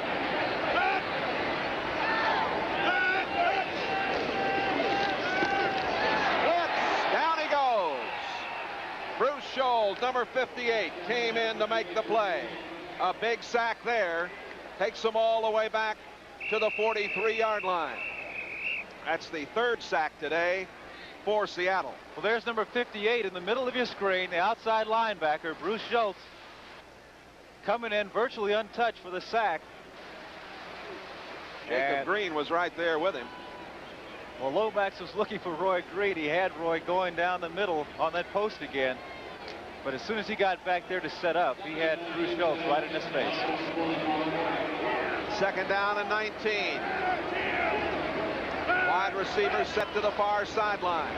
Bruce Scholes, number 58, came in to make the play. A big sack there. Takes them all the way back to the 43-yard line. That's the 3rd sack today for Seattle. Well, there's number 58 in the middle of your screen, the outside linebacker, Bruce Schultz, coming in virtually untouched for the sack. Jacob Green was right there with him. Well, Lomax was looking for Roy Green. He had Roy going down the middle on that post again. But as soon as he got back there to set up, he had Bruce Schultz right in his face. 2nd down and 19. Wide receiver set to the far sideline.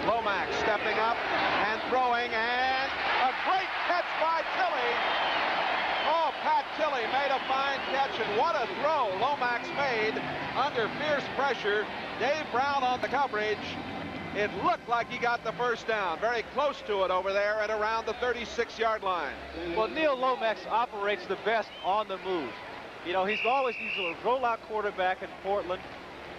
Lomax stepping up and throwing, and a great catch by Tilley. Oh, Pat Tilley made a fine catch, and what a throw Lomax made under fierce pressure. Dave Brown on the coverage. It looked like he got the first down. Very close to it over there at around the 36-yard line. Well, Neil Lomax operates the best on the move. You know, he's a rollout quarterback in Portland.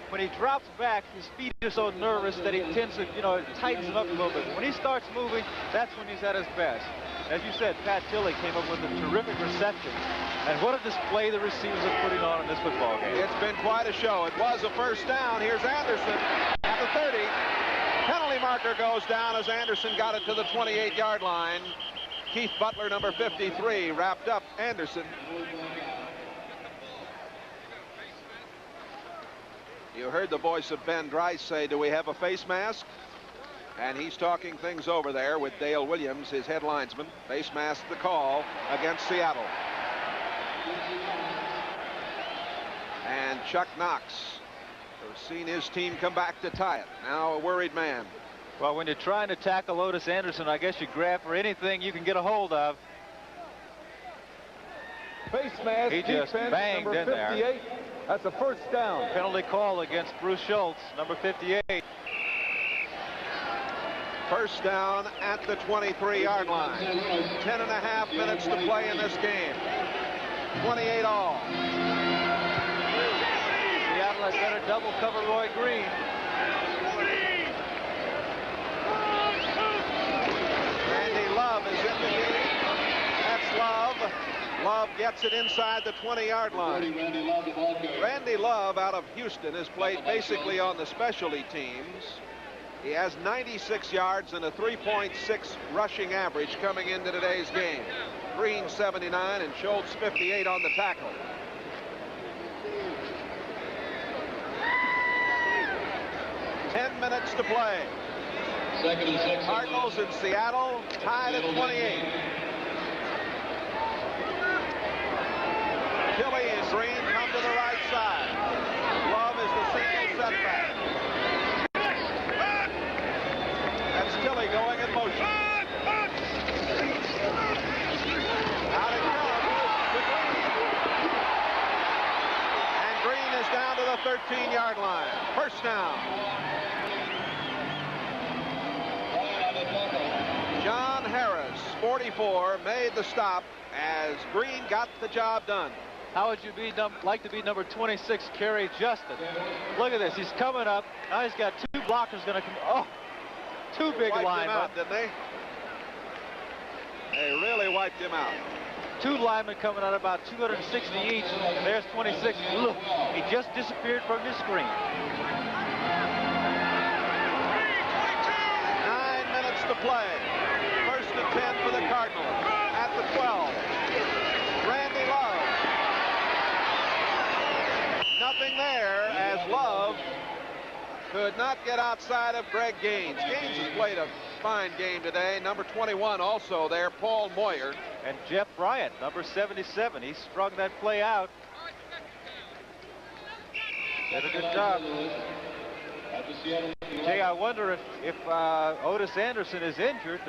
When he drops back, his feet are so nervous that he tends to, it tightens him up a little bit. When he starts moving, that's when he's at his best. As you said, Pat Tilley came up with a terrific reception. And what a display the receivers are putting on in this football game. It's been quite a show. It was a first down. Here's Anderson at the 30. Penalty marker goes down as Anderson got it to the 28-yard line. Keith Butler, number 53, wrapped up Anderson. You heard the voice of Ben Dreiss say, do we have a face mask? And he's talking things over there with Dale Williams, his head linesman. Face mask the call against Seattle. And Chuck Knox has seen his team come back to tie it. Now a worried man. Well, when you're trying to tackle Otis Anderson, I guess you grab for anything you can get a hold of. Face mask, he just banged number 58. In there. That's a first down. Penalty call against Bruce Schultz, number 58. First down at the 23-yard line. 10.5 minutes to play in this game. 28-all. Seattle had better double cover Roy Green. Randy Love is in the game. That's Love. Love gets it inside the 20-yard line. Randy Love out of Houston has played basically on the specialty teams. He has 96 yards and a 3.6 rushing average coming into today's game. Green 79 and Schultz 58 on the tackle. Ten minutes to play. Cardinals in Seattle tied at 28. Tilley and Green come to the right side. Love is the single setback. 44 made the stop as Green got the job done. How would you like to be number 26, Kerry Justin? Look at this. He's coming up. Now he's got two blockers going to come. Oh, two big linemen. Out, didn't they? They really wiped him out. Two linemen coming out about 260 each. And there's 26. Look, he just disappeared from your screen. 9 minutes to play. First and 10 for the Cardinals. At the 12. Randy Love. Nothing there as Love could not get outside of Greg Gaines. Gaines has played a fine game today. Number 21 also there, Paul Moyer. And Jeff Bryant, number 77. He strung that play out. Did a good job. Jay, I wonder if Otis Anderson is injured.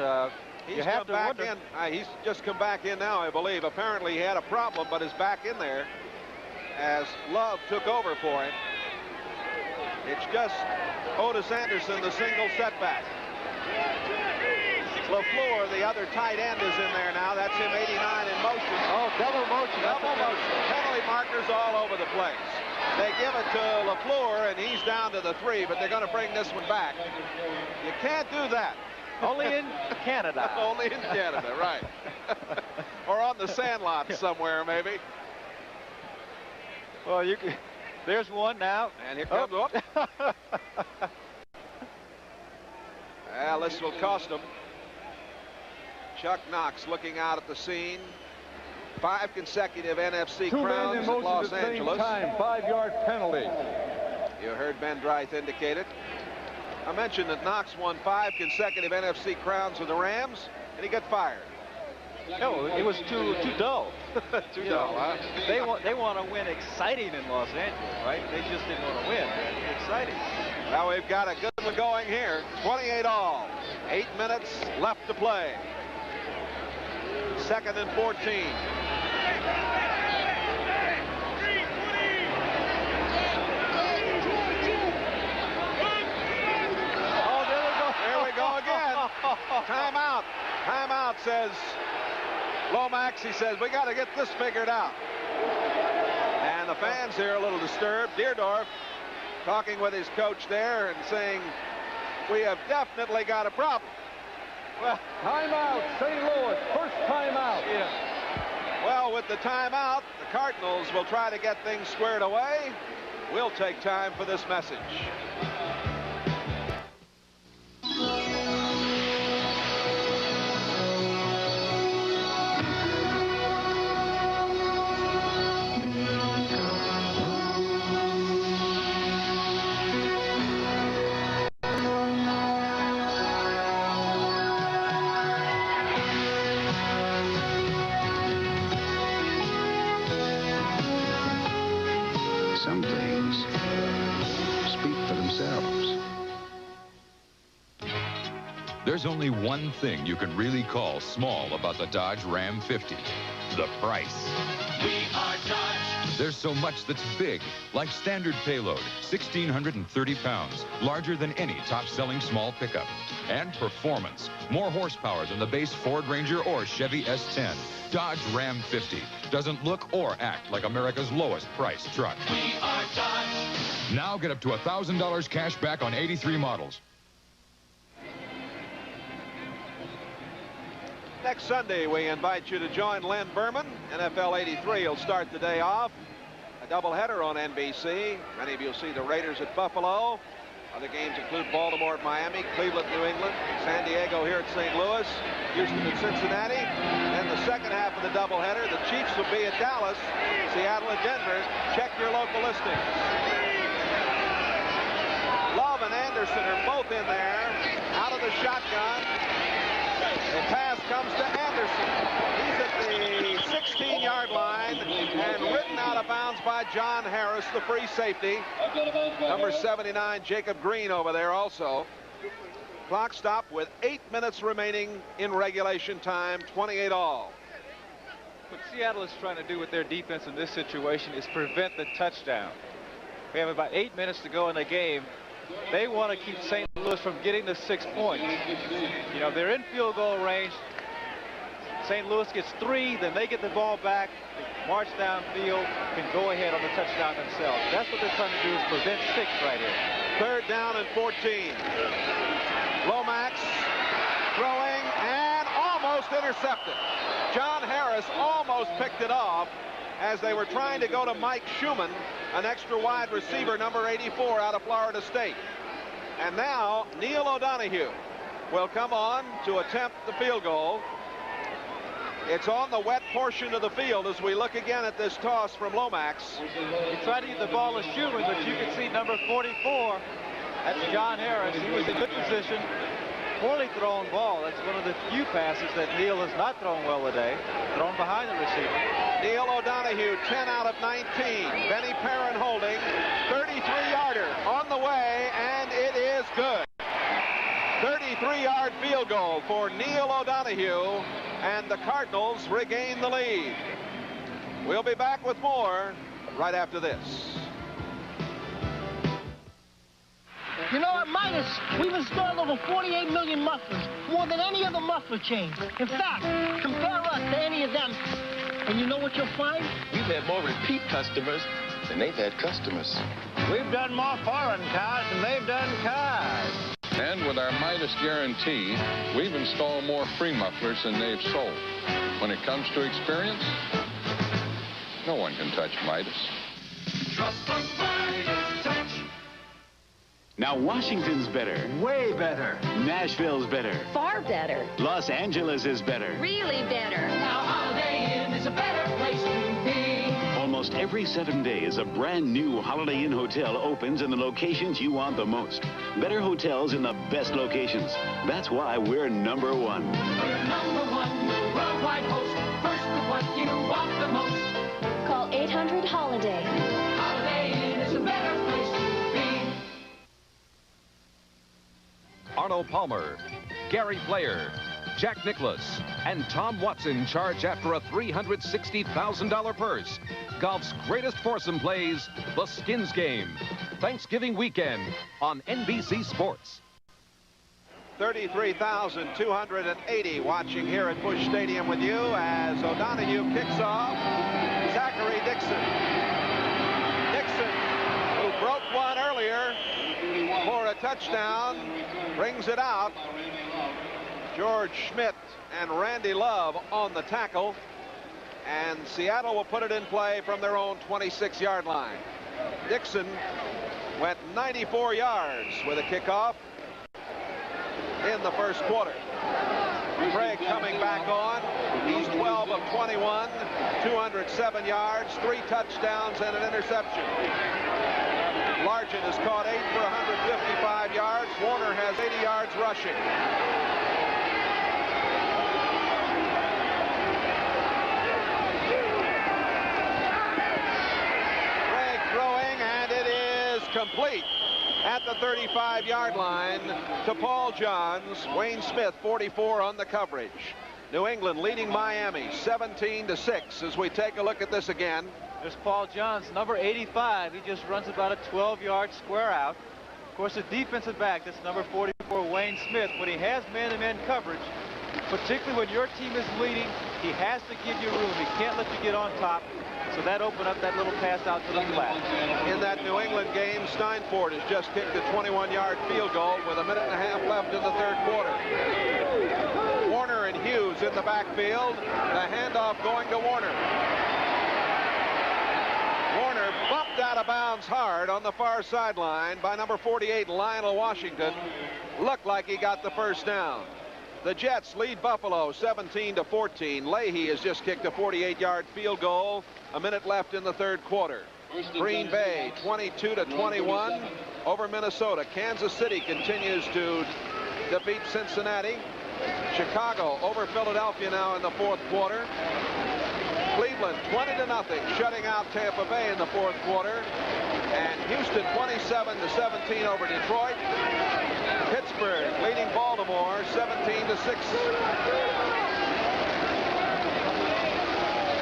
He's come back in. He's just come back in now, I believe. Apparently he had a problem, but is back in there as Love took over for him. It's just Otis Anderson, the single setback. LaFleur, the other tight end, is in there now. That's him, 89 in motion. Oh, double motion. Double motion. Penalty markers all over the place. They give it to LaFleur, and he's down to the 3, but they're going to bring this one back. You can't do that. Only in Canada. Only in Canada, right. Or on the sandlot somewhere, maybe. Well, you can. There's one now. And here comes up. Well, this will cost them. Chuck Knox looking out at the scene. 5 consecutive NFC crowns in Los Angeles. 5-yard penalty. You heard Ben Dreith indicate it. I mentioned that Knox won 5 consecutive NFC crowns with the Rams, and he got fired. No, it was too dull. Too dull, huh? They want to win exciting in Los Angeles, right? They just didn't want to win. Exciting. Now we've got a good one going here. 28 all. 8 minutes left to play. 2nd and 14. Oh, there we go again. Timeout. Timeout, says Lomax. He says, we got to get this figured out. And the fans here are a little disturbed. Deerdorf talking with his coach there and saying, we have definitely got a problem. Well, timeout, St. Louis, first timeout. Yeah. Well, with the timeout, the Cardinals will try to get things squared away. We'll take time for this message. Some things speak for themselves. There's only one thing you can really call small about the Dodge Ram 50. The price. We are Dodge. There's so much that's big, like standard payload, 1,630 pounds, larger than any top-selling small pickup. And performance, more horsepower than the base Ford Ranger or Chevy S10. Dodge Ram 50 doesn't look or act like America's lowest priced truck. We are Dodge. Now get up to $1,000 cash back on 83 models. Next Sunday, we invite you to join Len Berman. NFL 83 will start the day off. A doubleheader on NBC. Many of you will see the Raiders at Buffalo. Other games include Baltimore at Miami, Cleveland, New England, San Diego here at St. Louis, Houston at Cincinnati. Then the second half of the doubleheader, the Chiefs will be at Dallas, Seattle at Denver. Check your local listings. Love and Anderson are both in there, out of the shotgun. The pass comes to Anderson. He's at the 16-yard line and ridden out of bounds by John Harris, the free safety. Number 79, Jacob Green over there also. Clock stop with 8 minutes remaining in regulation time, 28 all. What Seattle is trying to do with their defense in this situation is prevent the touchdown. We have about 8 minutes to go in the game. They want to keep St. Louis from getting the 6 points. You know, they're in field goal range. St. Louis gets 3, then they get the ball back, they march downfield, can go ahead on the touchdown themselves. That's what they're trying to do, is prevent 6 right here. 3rd down and 14. Lomax throwing and almost intercepted. John Harris almost picked it off as they were trying to go to Mike Schumann, an extra wide receiver, number 84 out of Florida State. And now Neil O'Donoghue will come on to attempt the field goal. It's on the wet portion of the field as we look again at this toss from Lomax. He tried to get the ball to Schumann, but you can see number 44. That's John Harris. He was in good position. Poorly thrown ball. That's one of the few passes that Neil has not thrown well today. Thrown behind the receiver. Neil O'Donoghue, 10 out of 19. Benny Perrin holding. 33-yarder on the way, and it is good. 33-yard field goal for Neil O'Donoghue, and the Cardinals regain the lead. We'll be back with more right after this. You know, at Midas, we've installed over 48 million mufflers, more than any other muffler chain. In fact, compare us to any of them, and you know what you'll find? We've had more repeat customers than they've had customers. We've done more foreign cars than they've done cars. And with our Midas guarantee, we've installed more free mufflers than they've sold. When it comes to experience, no one can touch Midas. Trust the Midas touch. Now Washington's better. Way better. Nashville's better. Far better. Los Angeles is better. Really better. Now Holiday Inn is a better place to be. Almost every 7 days, a brand new Holiday Inn hotel opens in the locations you want the most. Better hotels in the best locations. That's why we're number 1. We're number 1, the worldwide host. First with what you want the most. Call 800-HOLIDAY. Holiday Inn is a better place to be. Arnold Palmer, Gary Player, Jack Nicklaus, and Tom Watson charge after a $360,000 purse. Golf's greatest foursome plays the Skins Game. Thanksgiving weekend on NBC Sports. 33,280 watching here at Busch Stadium with you as O'Donoghue kicks off. Zachary Dixon. Dixon, who broke one earlier for a touchdown, brings it out. George Schmidt and Randy Love on the tackle. And Seattle will put it in play from their own 26-yard line. Dixon went 94 yards with a kickoff in the first quarter. Craig coming back on. He's 12 of 21, 207 yards, 3 touchdowns, and an interception. Largent has caught 8 for 155 yards. Warner has 80 yards rushing. Craig throwing, and it is complete at the 35-yard line to Paul Johns. Wayne Smith, 44 on the coverage. New England leading Miami 17-6 as we take a look at this again. There's Paul Johns, number 85. He just runs about a 12-yard square out. Of course, the defensive back, that's number 44, Wayne Smith. When he has man-to-man coverage, particularly when your team is leading, he has to give you room. He can't let you get on top. So that opened up that little pass out to the flat. In that New England game, Steinfort has just kicked a 21-yard field goal with a minute and a half left in the third quarter. Warner and Hughes in the backfield. The handoff going to Warner. Warner bumped out of bounds hard on the far sideline by number 48, Lionel Washington. Looked like he got the first down. The Jets lead Buffalo 17-14. Leahy has just kicked a 48-yard field goal. A minute left in the third quarter. Green Bay 22-21 over Minnesota. Kansas City continues to defeat Cincinnati. Chicago over Philadelphia now in the fourth quarter. Cleveland 20-0 shutting out Tampa Bay in the fourth quarter. And Houston 27-17 over Detroit. Pittsburgh leading Baltimore 17-6.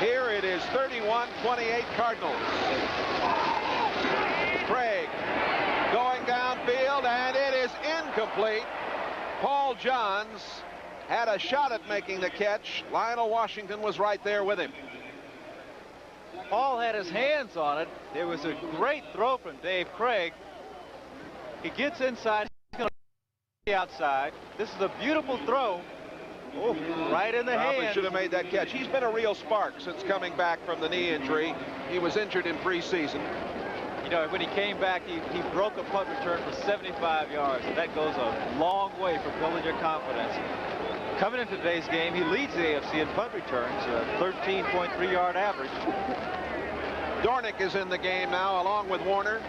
Here it is 31-28 Cardinals. Craig going downfield, and it is incomplete. Paul Johns had a shot at making the catch. Lionel Washington was right there with him. Paul had his hands on it. It was a great throw from Dave Craig. He gets inside. He's going to the outside. This is a beautiful throw. Oh, right in the Probably hand. should have made that catch. He's been a real spark since coming back from the knee injury. He was injured in preseason. You know, when he came back, he broke a punt return for 75 yards. And that goes a long way for building your confidence. Coming into today's game, he leads the AFC in punt returns, a 13.3-yard average. Dornick is in the game now, along with Warner.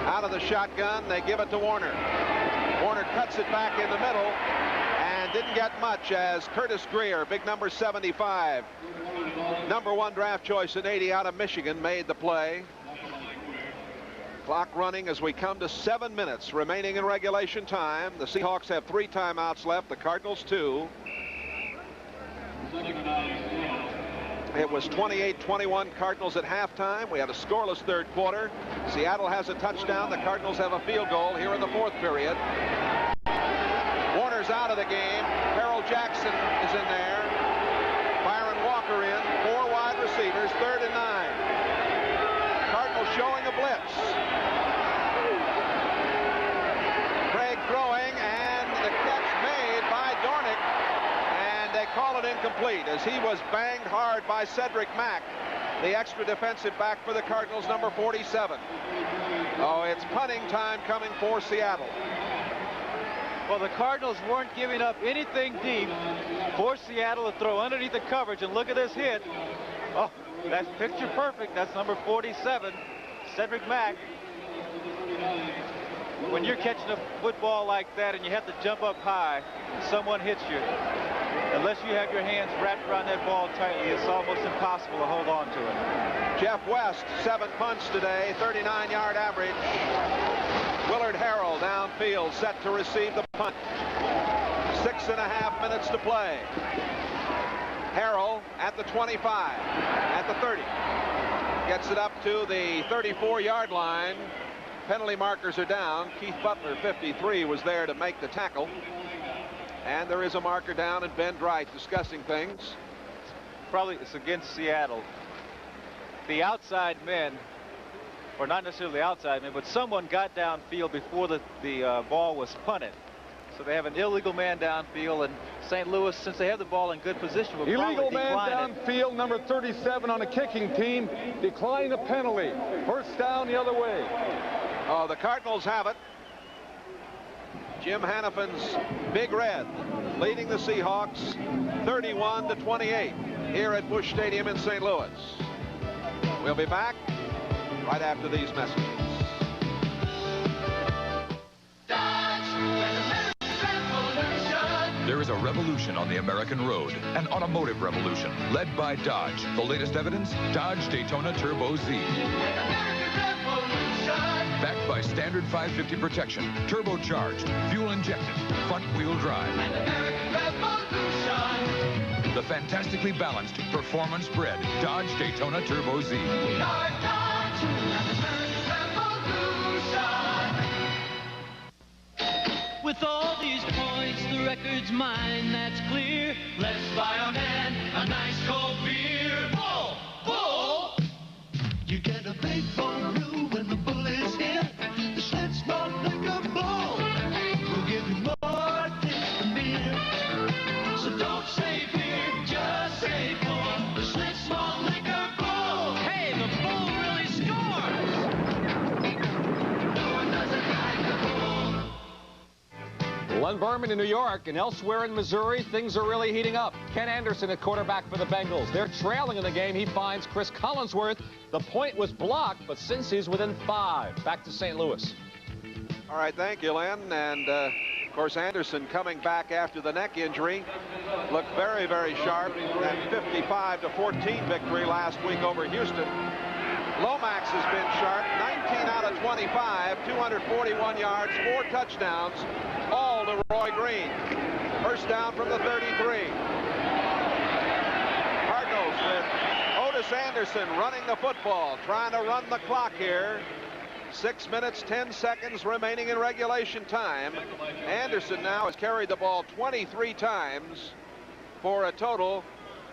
Out of the shotgun, they give it to Warner. Warner cuts it back in the middle and didn't get much as Curtis Greer, big number 75, #1 draft choice in '80 out of Michigan, made the play. Clock running as we come to 7 minutes remaining in regulation time. The Seahawks have 3 timeouts left, the Cardinals 2. It was 28-21 Cardinals at halftime. We had a scoreless third quarter. Seattle has a touchdown. The Cardinals have a field goal here in the 4th period. Warner's out of the game. Harold Jackson is in there. Byron Walker in. 4 wide receivers, 3rd and 9. Cardinals showing a blitz. Craig throwing, and the catch made by Dornick. And they call it incomplete as he was banged hard by Cedric Mack, the extra defensive back for the Cardinals, number 47. Oh, it's punting time coming for Seattle. Well, the Cardinals weren't giving up anything deep for Seattle to throw underneath the coverage. And look at this hit. Oh, that's picture perfect. That's number 47, Cedric Mack. When you're catching a football like that and you have to jump up high, someone hits you. Unless you have your hands wrapped around that ball tightly, it's almost impossible to hold on to it. Jeff West, 7 punts today, 39-yard average. Willard Harrell downfield, set to receive the punt. 6.5 minutes to play. Harrell at the 25, at the 30. Gets it up to the 34-yard line. Penalty markers are down. Keith Butler, 53, was there to make the tackle. And there is a marker down, and Ben Dright discussing things. Probably it's against Seattle. The outside men, or not necessarily the outside men, but someone got downfield before the ball was punted. So they have an illegal man downfield, and St. Louis, since they have the ball in good position, will illegal probably decline man downfield, number 37 on the kicking team, decline the penalty. First down the other way. Oh, the Cardinals have it. Jim Hannafin's Big Red leading the Seahawks 31-28 here at Busch Stadium in St. Louis. We'll be back right after these messages. There is a revolution on the American road, an automotive revolution led by Dodge. The latest evidence, Dodge Daytona Turbo Z. Backed by standard 550 protection, turbocharged, fuel injected, front wheel drive. The fantastically balanced, performance bred Dodge Daytona Turbo Z. With all these points, the record's mine, that's clear. Let's buy a man a nice cold beer. Bull! Bull! You get a big ballroom when the bull is here. The Schlitz Malt Liquor Bull will give you more drinks than beer. So don't save here, just save more. The Schlitz Malt Liquor Bull. Hey, the bull really scores! No one doesn't like the bull. Glen Burman in New York and elsewhere in Missouri, things are really heating up. Ken Anderson at quarterback for the Bengals. They're trailing in the game. He finds Chris Collinsworth. The point was blocked, but since he's within 5, back to St. Louis. All right, thank you, Len. And, of course, Anderson coming back after the neck injury. Looked very, very sharp. That 55-14 victory last week over Houston. Lomax has been sharp. 19 out of 25, 241 yards, 4 touchdowns, all to Roy Green. First down from the 33. Cardinals with Otis Anderson running the football, trying to run the clock here. 6 minutes, 10 seconds remaining in regulation time. Anderson now has carried the ball 23 times for a total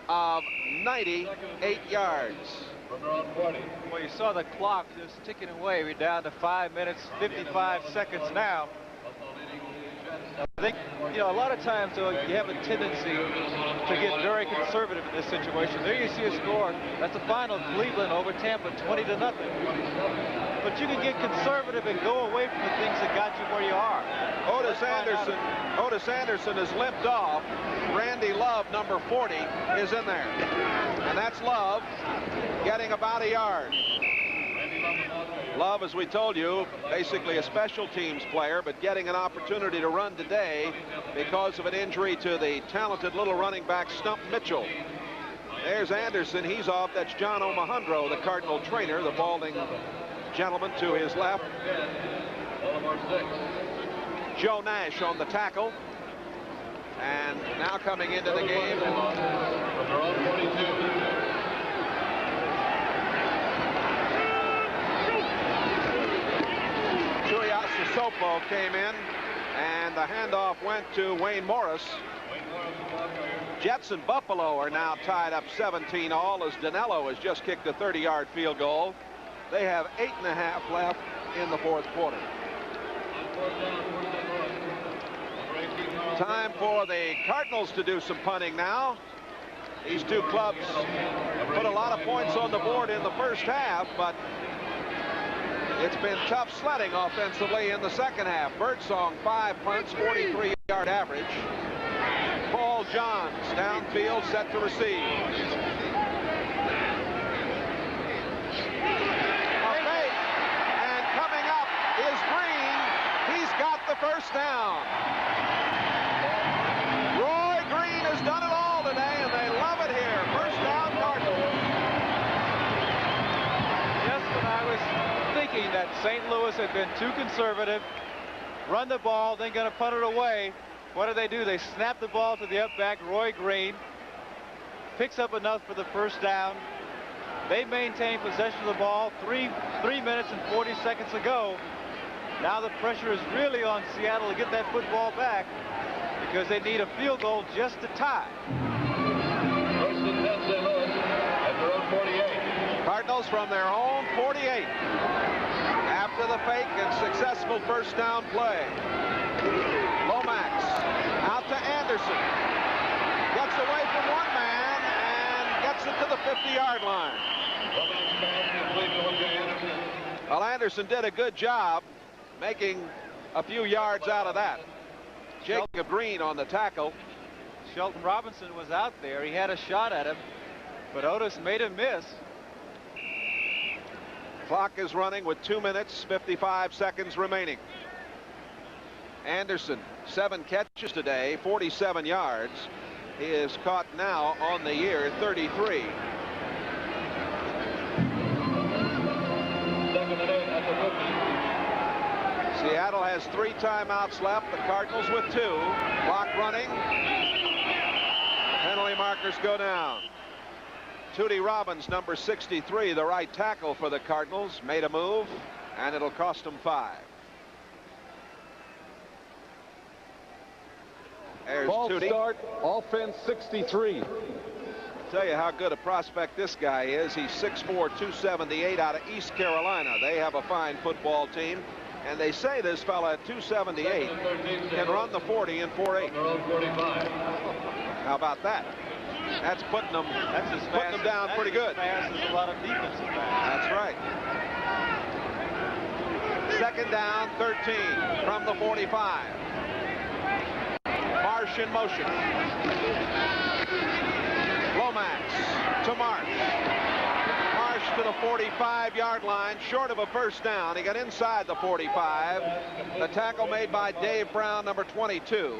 of 98 yards. Well, you saw the clock just ticking away. We're down to 5 minutes, 55 seconds now. I think, you know, a lot of times, though, you have a tendency to get very conservative in this situation. There you see a score. That's the final, Cleveland over Tampa, 20-0. But you can get conservative and go away from the things that got you where you are. Otis Anderson has limped off. Randy Love, number 40, is in there. And that's Love getting about a yard. Love, as we told you, basically a special teams player, but getting an opportunity to run today because of an injury to the talented little running back Stump Mitchell. There's Anderson. He's off. That's John Omohundro, the Cardinal trainer, the balding gentleman to his left. Joe Nash on the tackle. And now coming into the game, Sopo came in, and the handoff went to Wayne Morris. Jets and Buffalo are now tied up 17-all as Danilo has just kicked a 30-yard field goal. They have 8.5 left in the fourth quarter. Time for the Cardinals to do some punting now. These two clubs put a lot of points on the board in the first half, but it's been tough sledding offensively in the second half. Birdsong, 5 punts, 43-yard average. Paul Johns downfield, set to receive. A fake, and coming up is Green. He's got the first down. Roy Green has done it all today, and they love it here. First down, Cardinals. Yes, when I was thinking that St. Louis had been too conservative, run the ball, then going to punt it away. What do? They snap the ball to the up back, Roy Green. Picks up enough for the first down. They maintain possession of the ball 3 minutes and 40 seconds to go. Now the pressure is really on Seattle to get that football back because they need a field goal just to tie. First and 10 St. Louis at their own 48. Cardinals from their own 48 after the fake and successful first down play. Lomax out to Anderson. Gets away from one man and gets it to the 50-yard line. Well, Anderson did a good job making a few yards out of that. Jacob Green on the tackle. Shelton Robinson was out there. He had a shot at him, but Otis made him miss. Clock is running with 2 minutes, 55 seconds remaining. Anderson, 7 catches today, 47 yards. He is caught now on the year 33. Seattle has 3 timeouts left. The Cardinals with 2. Clock running. Penalty markers go down. Tootie Robbins, number 63, the right tackle for the Cardinals, made a move, and it'll cost them 5. There's Ball Tootie. Start, offense 63. Tell you how good a prospect this guy is. He's 6'4", 278 out of East Carolina. They have a fine football team, and they say this fella at 278 can run the 40 in 4.8. How about that? That's putting them down pretty good. Fast as a lot of defensive backs. That's right. Second down, 13 from the 45. Marsh in motion. Lomax to Marsh. Marsh to the 45-yard line, short of a first down. He got inside the 45. The tackle made by Dave Brown, number 22.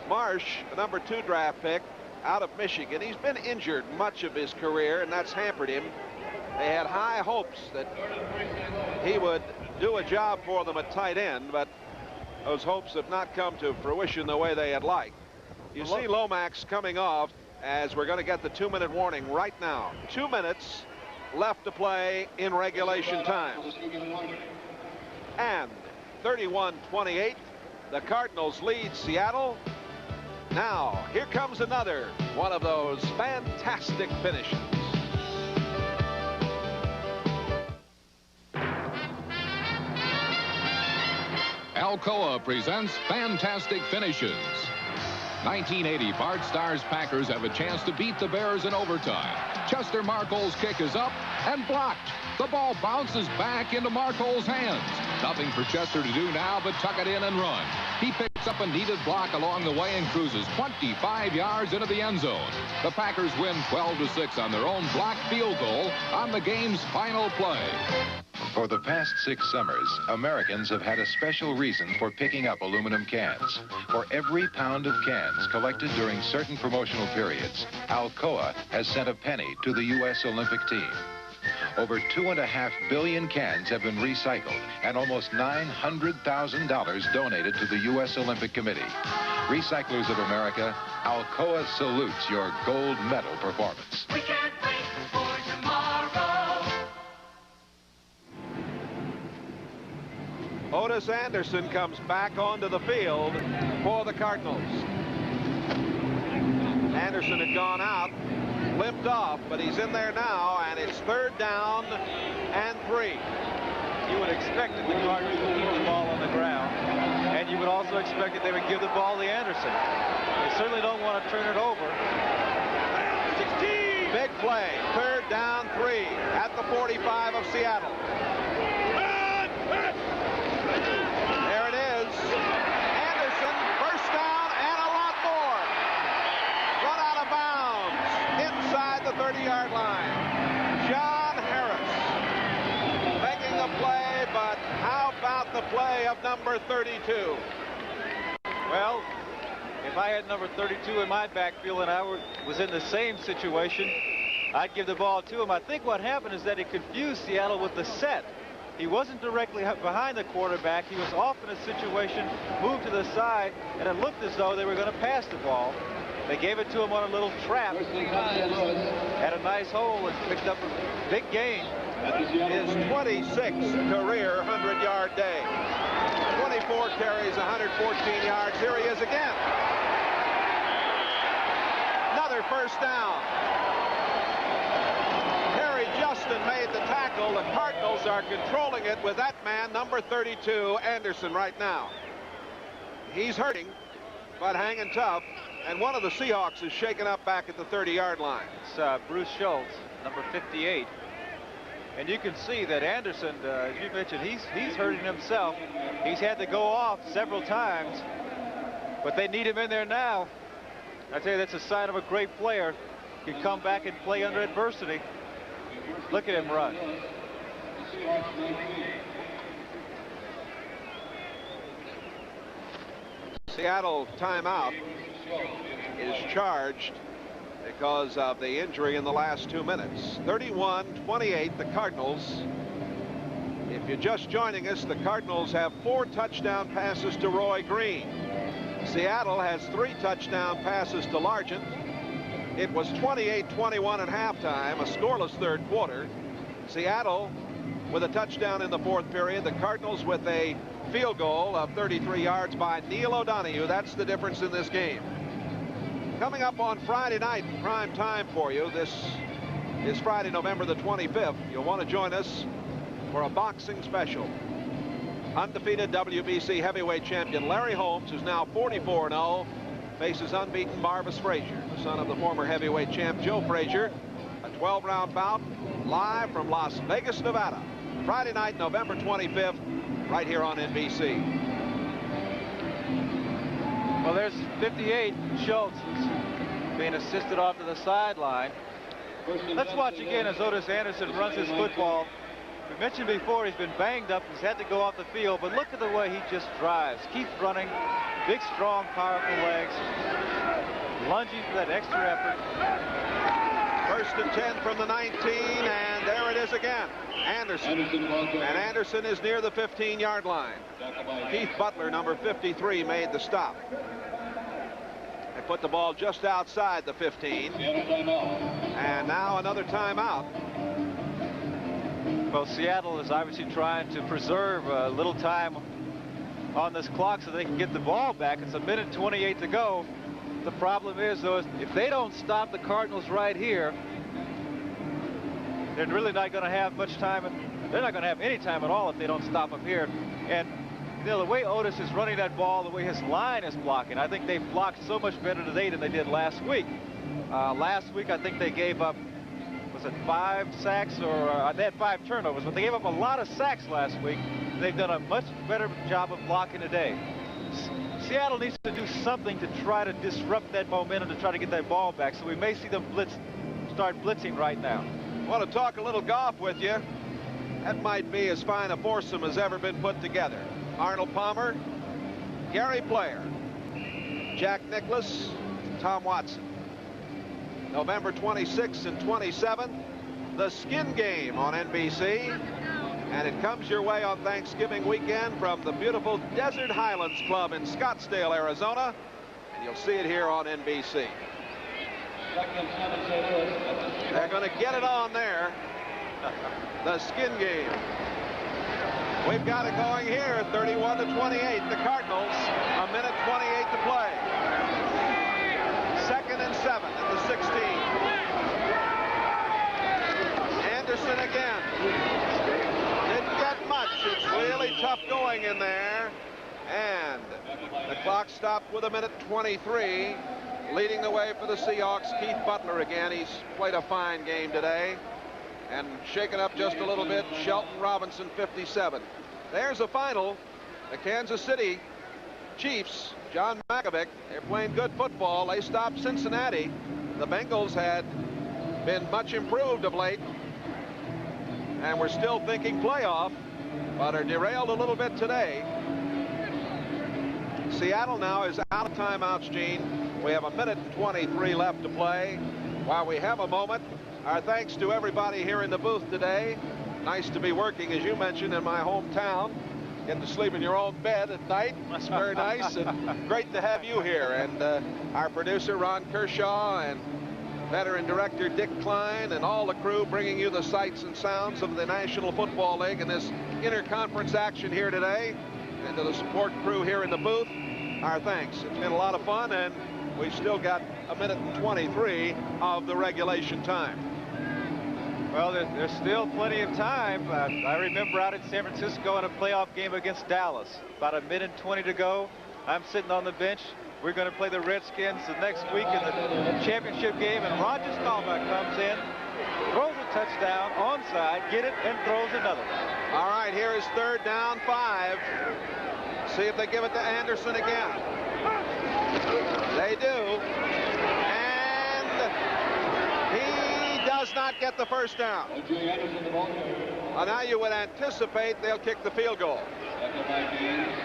Marsh, the number 2 draft pick out of Michigan. He's been injured much of his career, and that's hampered him. They had high hopes that he would do a job for them at tight end, but those hopes have not come to fruition the way they had liked. You see Lomax coming off as we're going to get the 2-minute warning right now. 2 minutes left to play in regulation time. And 31-28, the Cardinals lead Seattle. Now, here comes another one of those fantastic finishes. Alcoa presents Fantastic Finishes. 1980, Bart Starr's Packers have a chance to beat the Bears in overtime. Chester Marcole's kick is up and blocked. The ball bounces back into Marcole's hands. Nothing for Chester to do now but tuck it in and run. He picks up a needed block along the way and cruises 25 yards into the end zone. The Packers win 12-6 on their own blocked field goal on the game's final play. For the past 6 summers, Americans have had a special reason for picking up aluminum cans. For every pound of cans collected during certain promotional periods, Alcoa has sent a penny to the U.S. Olympic team. Over 2.5 billion cans have been recycled and almost $900,000 donated to the U.S. Olympic Committee. Recyclers of America, Alcoa salutes your gold medal performance. We can't wait for tomorrow. Otis Anderson comes back onto the field for the Cardinals. Anderson had gone out, limped off, but he's in there now, and it's 3rd down and 3. You would expect that the Cardinals would keep the ball on the ground, and you would also expect that they would give the ball to Anderson. They certainly don't want to turn it over. 16. Big play, 3rd down 3 at the 45 of Seattle. There it is. Anderson, 1st down and a lot more. Run out of bounds inside the 30-yard line. John Harris making the play, but how about the play of number 32? Well, if I had number 32 in my backfield and I was in the same situation, I'd give the ball to him. I think what happened is that he confused Seattle with the set. He wasn't directly behind the quarterback. He was off in a situation, moved to the side, and it looked as though they were going to pass the ball. They gave it to him on a little trap. Had a nice hole and picked up a big gain. His 26th career 100-yard day. 24 carries, 114 yards. Here he is again. Another 1st down. Harry Justin made the tackle. The Cardinals are controlling it with that man, number 32, Anderson, right now. He's hurting, but hanging tough. And one of the Seahawks is shaken up back at the 30-yard line. It's Bruce Schultz, number 58. And you can see that Anderson, as you mentioned, he's hurting himself. He's had to go off several times, but they need him in there now. I tell you, that's a sign of a great player. He can come back and play under adversity. Look at him run. Seattle timeout is charged because of the injury in the last 2 minutes. 31-28, the Cardinals. If you're just joining us, the Cardinals have 4 touchdown passes to Roy Green. Seattle has 3 touchdown passes to Largent. It was 28-21 at halftime, a scoreless 3rd quarter. Seattle with a touchdown in the 4th period. The Cardinals with a field goal of 33 yards by Neil O'Donoghue. That's the difference in this game. Coming up on Friday night, prime time for you. This is Friday, November the 25th. You'll want to join us for a boxing special. Undefeated WBC heavyweight champion Larry Holmes, who's now 44-0, faces unbeaten Marvis Frazier, the son of the former heavyweight champ Joe Frazier. A 12-round bout live from Las Vegas, Nevada. Friday night, November 25th, right here on NBC. Well, there's 58, Schultz, being assisted off to the sideline. Let's watch again as Otis Anderson runs his football. We mentioned before he's been banged up. He's had to go off the field, but look at the way he just drives. Keeps running. Big, strong, powerful legs. Lunging for that extra effort. 1st and 10 from the 19, and there it is again. Anderson. And Anderson is near the 15-yard line. Keith Butler, number 53, made the stop. They put the ball just outside the 15. And now another timeout. Well, Seattle is obviously trying to preserve a little time on this clock so they can get the ball back. It's 1:28 to go. The problem is, though, if they don't stop the Cardinals right here, they're really not going to have much time. They're not going to have any time at all if they don't stop them here. And you know, the way Otis is running that ball, the way his line is blocking, I think they've blocked so much better today than they did last week. Last week, I think they gave up, was it 5 sacks, or they had 5 turnovers, but they gave up a lot of sacks last week. They've done a much better job of blocking today. Seattle needs to do something to try to disrupt that momentum, to try to get that ball back. So we may see them start blitzing right now. I want to talk a little golf with you. That might be as fine a foursome as ever been put together. Arnold Palmer, Gary Player, Jack Nicklaus, Tom Watson. November 26th and 27th, the Skin Game on NBC. And it comes your way on Thanksgiving weekend from the beautiful Desert Highlands Club in Scottsdale, Arizona. And you'll see it here on NBC. They're going to get it on there. The Skin Game. We've got it going here, 31-28. The Cardinals, 1:28 to play. 2nd and 7 at the 16. Anderson again. Didn't get much. It's really tough going in there. And the clock stopped with 1:23. Leading the way for the Seahawks, Keith Butler again. He's played a fine game today. And shaken up just a little bit, Shelton Robinson, 57. There's a final. The Kansas City Chiefs, John Malkovich, they're playing good football. They stopped Cincinnati. The Bengals had been much improved of late. And we're still thinking playoff, but are derailed a little bit today. Seattle now is out of timeouts, Gene. We have 1:23 left to play. While we have a moment, our thanks to everybody here in the booth today. Nice to be working, as you mentioned, in my hometown. Get to sleep in your own bed at night. That's very nice, and great to have you here. And our producer, Ron Kershaw, and veteran director Dick Klein, and all the crew bringing you the sights and sounds of the National Football League and this interconference action here today. And to the support crew here in the booth, our thanks. It's been a lot of fun, and we've still got 1:23 of the regulation time. Well, there's still plenty of time. I remember out in San Francisco in a playoff game against Dallas. About 1:20 to go. I'm sitting on the bench. We're going to play the Redskins the next week in the championship game, and Roger Staubach comes in, throws a touchdown, onside, get it, and throws another. All right, here is 3rd down, 5. See if they give it to Anderson again. They do. And he does not get the first down. Well, now you would anticipate they'll kick the field goal.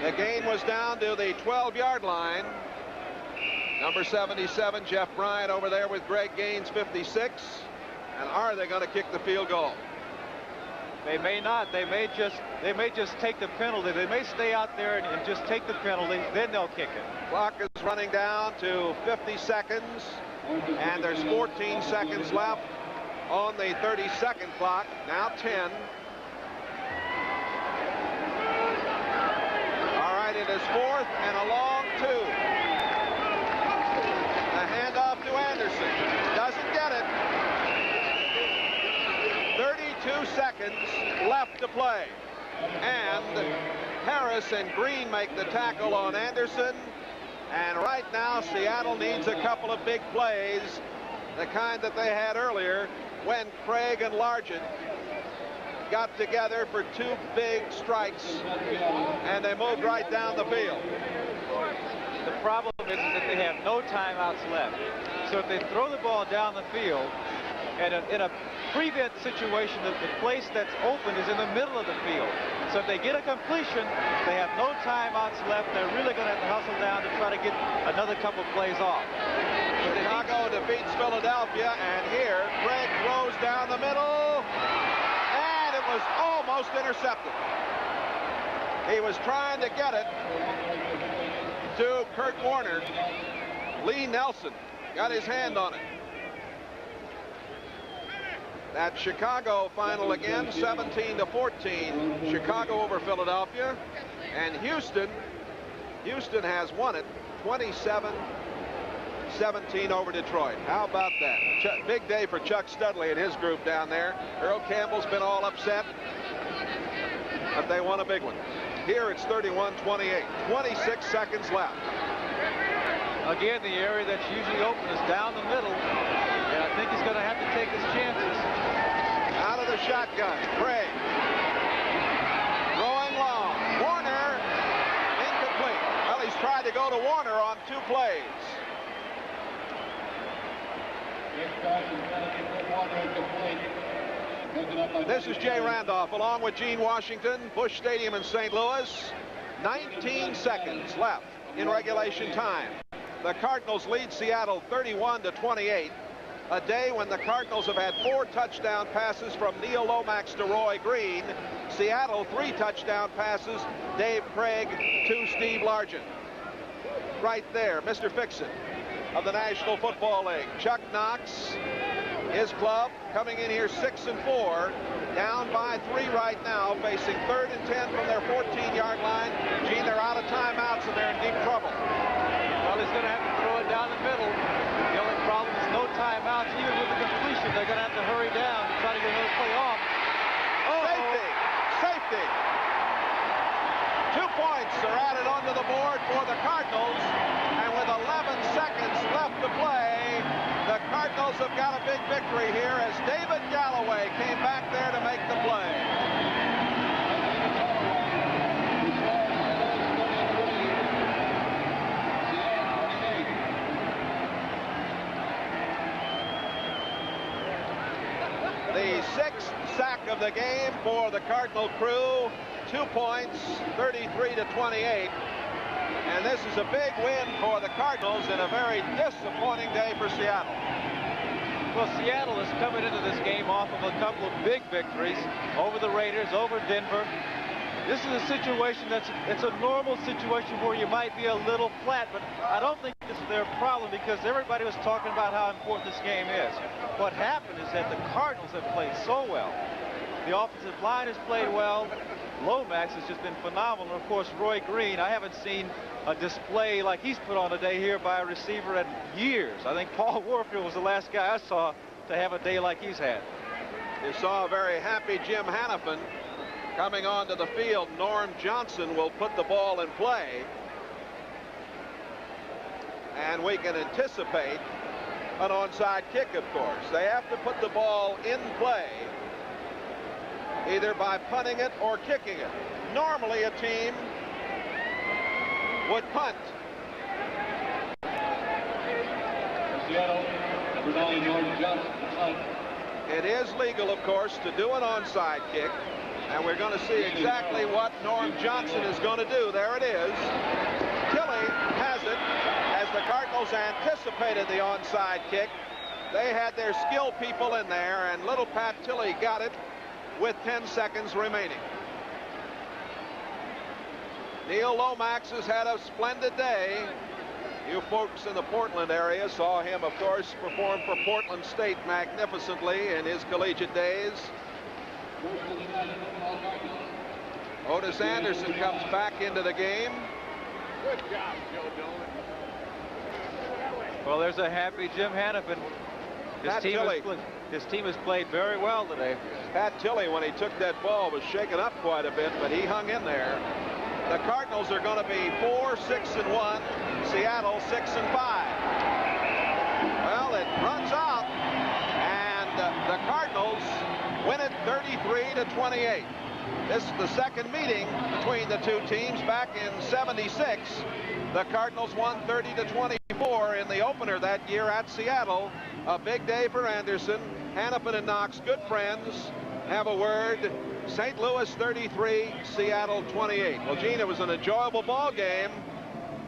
The game was down to the 12-yard line. Number 77, Jeff Bryant over there with Greg Gaines, 56. And are they going to kick the field goal? They may not. They may just take the penalty. They may stay out there and just take the penalty. Then they'll kick it. Clock is running down to 50 seconds. And there's 14 seconds left on the 30-second clock. Now 10. All right, it is 4th and a long 2. The handoff to Anderson. Doesn't get it. 32 seconds left to play. And Harris and Green make the tackle on Anderson. And right now, Seattle needs a couple of big plays, the kind that they had earlier when Craig and Largent got together for 2 big strikes, and they moved right down the field. The problem is that they have no timeouts left. So if they throw the ball down the field, and in a prevent situation, the place that's open is in the middle of the field. So if they get a completion, they have no timeouts left. They're really going to have to hustle down to try to get another couple plays off. Chicago defeats Philadelphia, and here Craig throws down the middle, and it was almost intercepted. He was trying to get it to Kurt Warner. Lee Nelson got his hand on it. That Chicago final again, 17-14. Chicago over Philadelphia. And Houston has won it 27-17 over Detroit. How about that? Big day for Chuck Studley and his group down there. Earl Campbell's been all upset, but they won a big one. Here it's 31-28. 26 seconds left. Again, the area that's usually open is down the middle. And I think he's going to have to take his chances. Out of the shotgun, Craig. Throwing long. Warner, incomplete. Well, he's tried to go to Warner on 2 plays. This is Jay Randolph along with Gene Washington, Busch Stadium in St. Louis. 19 seconds left in regulation time. The Cardinals lead Seattle 31-28. A day when the Cardinals have had 4 touchdown passes from Neil Lomax to Roy Green. Seattle 3 touchdown passes, Dave Craig to Steve Largent. Right there, Mr. Fix-It of the National Football League. Chuck Knox, his club, coming in here 6-4, down by 3 right now, facing 3rd and 10 from their 14-yard line. Gene, they're out of timeouts and they're in deep trouble. Well, he's going to have to throw it down the middle. The only problem is no timeouts. Even with the completion, they're going to have to hurry down to try to get another play off. Safety. 2 points are added onto the board for the Cardinals, and with 11 seconds left to play, the Cardinals have got a big victory here as David Galloway came back there to make the play. The 6th sack of the game for the Cardinal crew. 2 points, 33-28. And this is a big win for the Cardinals and a very disappointing day for Seattle. Well, Seattle is coming into this game off of a couple of big victories over the Raiders, over Denver. This is a situation it's a normal situation where you might be a little flat, but I don't think this is their problem because everybody was talking about how important this game is. What happened is that the Cardinals have played so well. The offensive line has played well. Lomax has just been phenomenal. Of course, Roy Green, I haven't seen a display like he's put on today here by a receiver in years. I think Paul Warfield was the last guy I saw to have a day like he's had. You saw a very happy Jim Hannafin coming onto the field. Norm Johnson will put the ball in play. And we can anticipate an onside kick, of course. They have to put the ball in play, either by punting it or kicking it. Normally a team would punt. It is legal, of course, to do an onside kick, and we're going to see exactly what Norm Johnson is going to do. There it is. Tilley has it, as the Cardinals anticipated the onside kick. They had their skill people in there, and little Pat Tilley got it with 10 seconds remaining. Neil Lomax has had a splendid day. You folks in the Portland area saw him, of course, perform for Portland State magnificently in his collegiate days. Otis Anderson comes back into the game. Good job, Joe Dolan. Well, there's a happy Jim Hannafin. His team has played very well today. Pat Tilley, when he took that ball, was shaken up quite a bit, but he hung in there. The Cardinals are going to be 4-6-1. Seattle 6-5. Well, it runs out, and the Cardinals win it 33-28. This is the second meeting between the two teams back in '76. The Cardinals won 30-24 in the opener that year at Seattle. A big day for Anderson. Hannafin and Knox, good friends, have a word. St. Louis 33, Seattle 28. Well, Gene, it was an enjoyable ball game,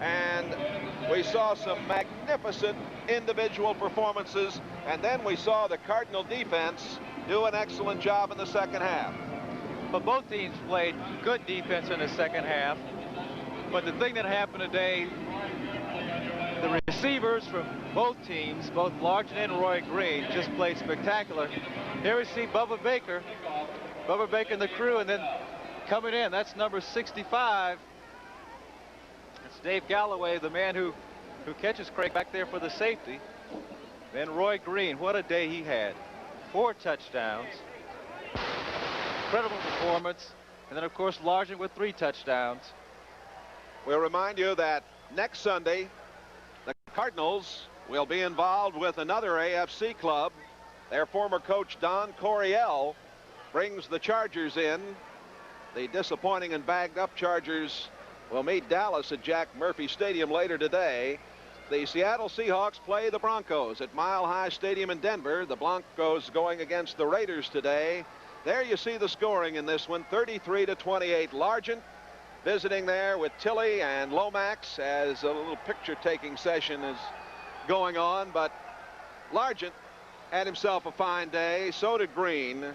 and we saw some magnificent individual performances, and then we saw the Cardinal defense do an excellent job in the second half. But both teams played good defense in the second half. But the thing that happened today, the receivers from both teams, both Largent and Roy Green, just played spectacular. Here we see Bubba Baker and the crew, and then coming in, that's number 65. That's Dave Galloway, the man who catches Craig back there for the safety. Then Roy Green, what a day he had. 4 touchdowns. Incredible performance. And then, of course, Largent with 3 touchdowns. We'll remind you that next Sunday, the Cardinals will be involved with another AFC club. Their former coach, Don Coryell, brings the Chargers in. The disappointing and bagged up Chargers will meet Dallas at Jack Murphy Stadium later today. The Seattle Seahawks play the Broncos at Mile High Stadium in Denver. The Broncos going against the Raiders today. There you see the scoring in this one, 33-28. Largent visiting there with Tilley and Lomax as a little picture-taking session is going on. But Largent had himself a fine day. So did Green.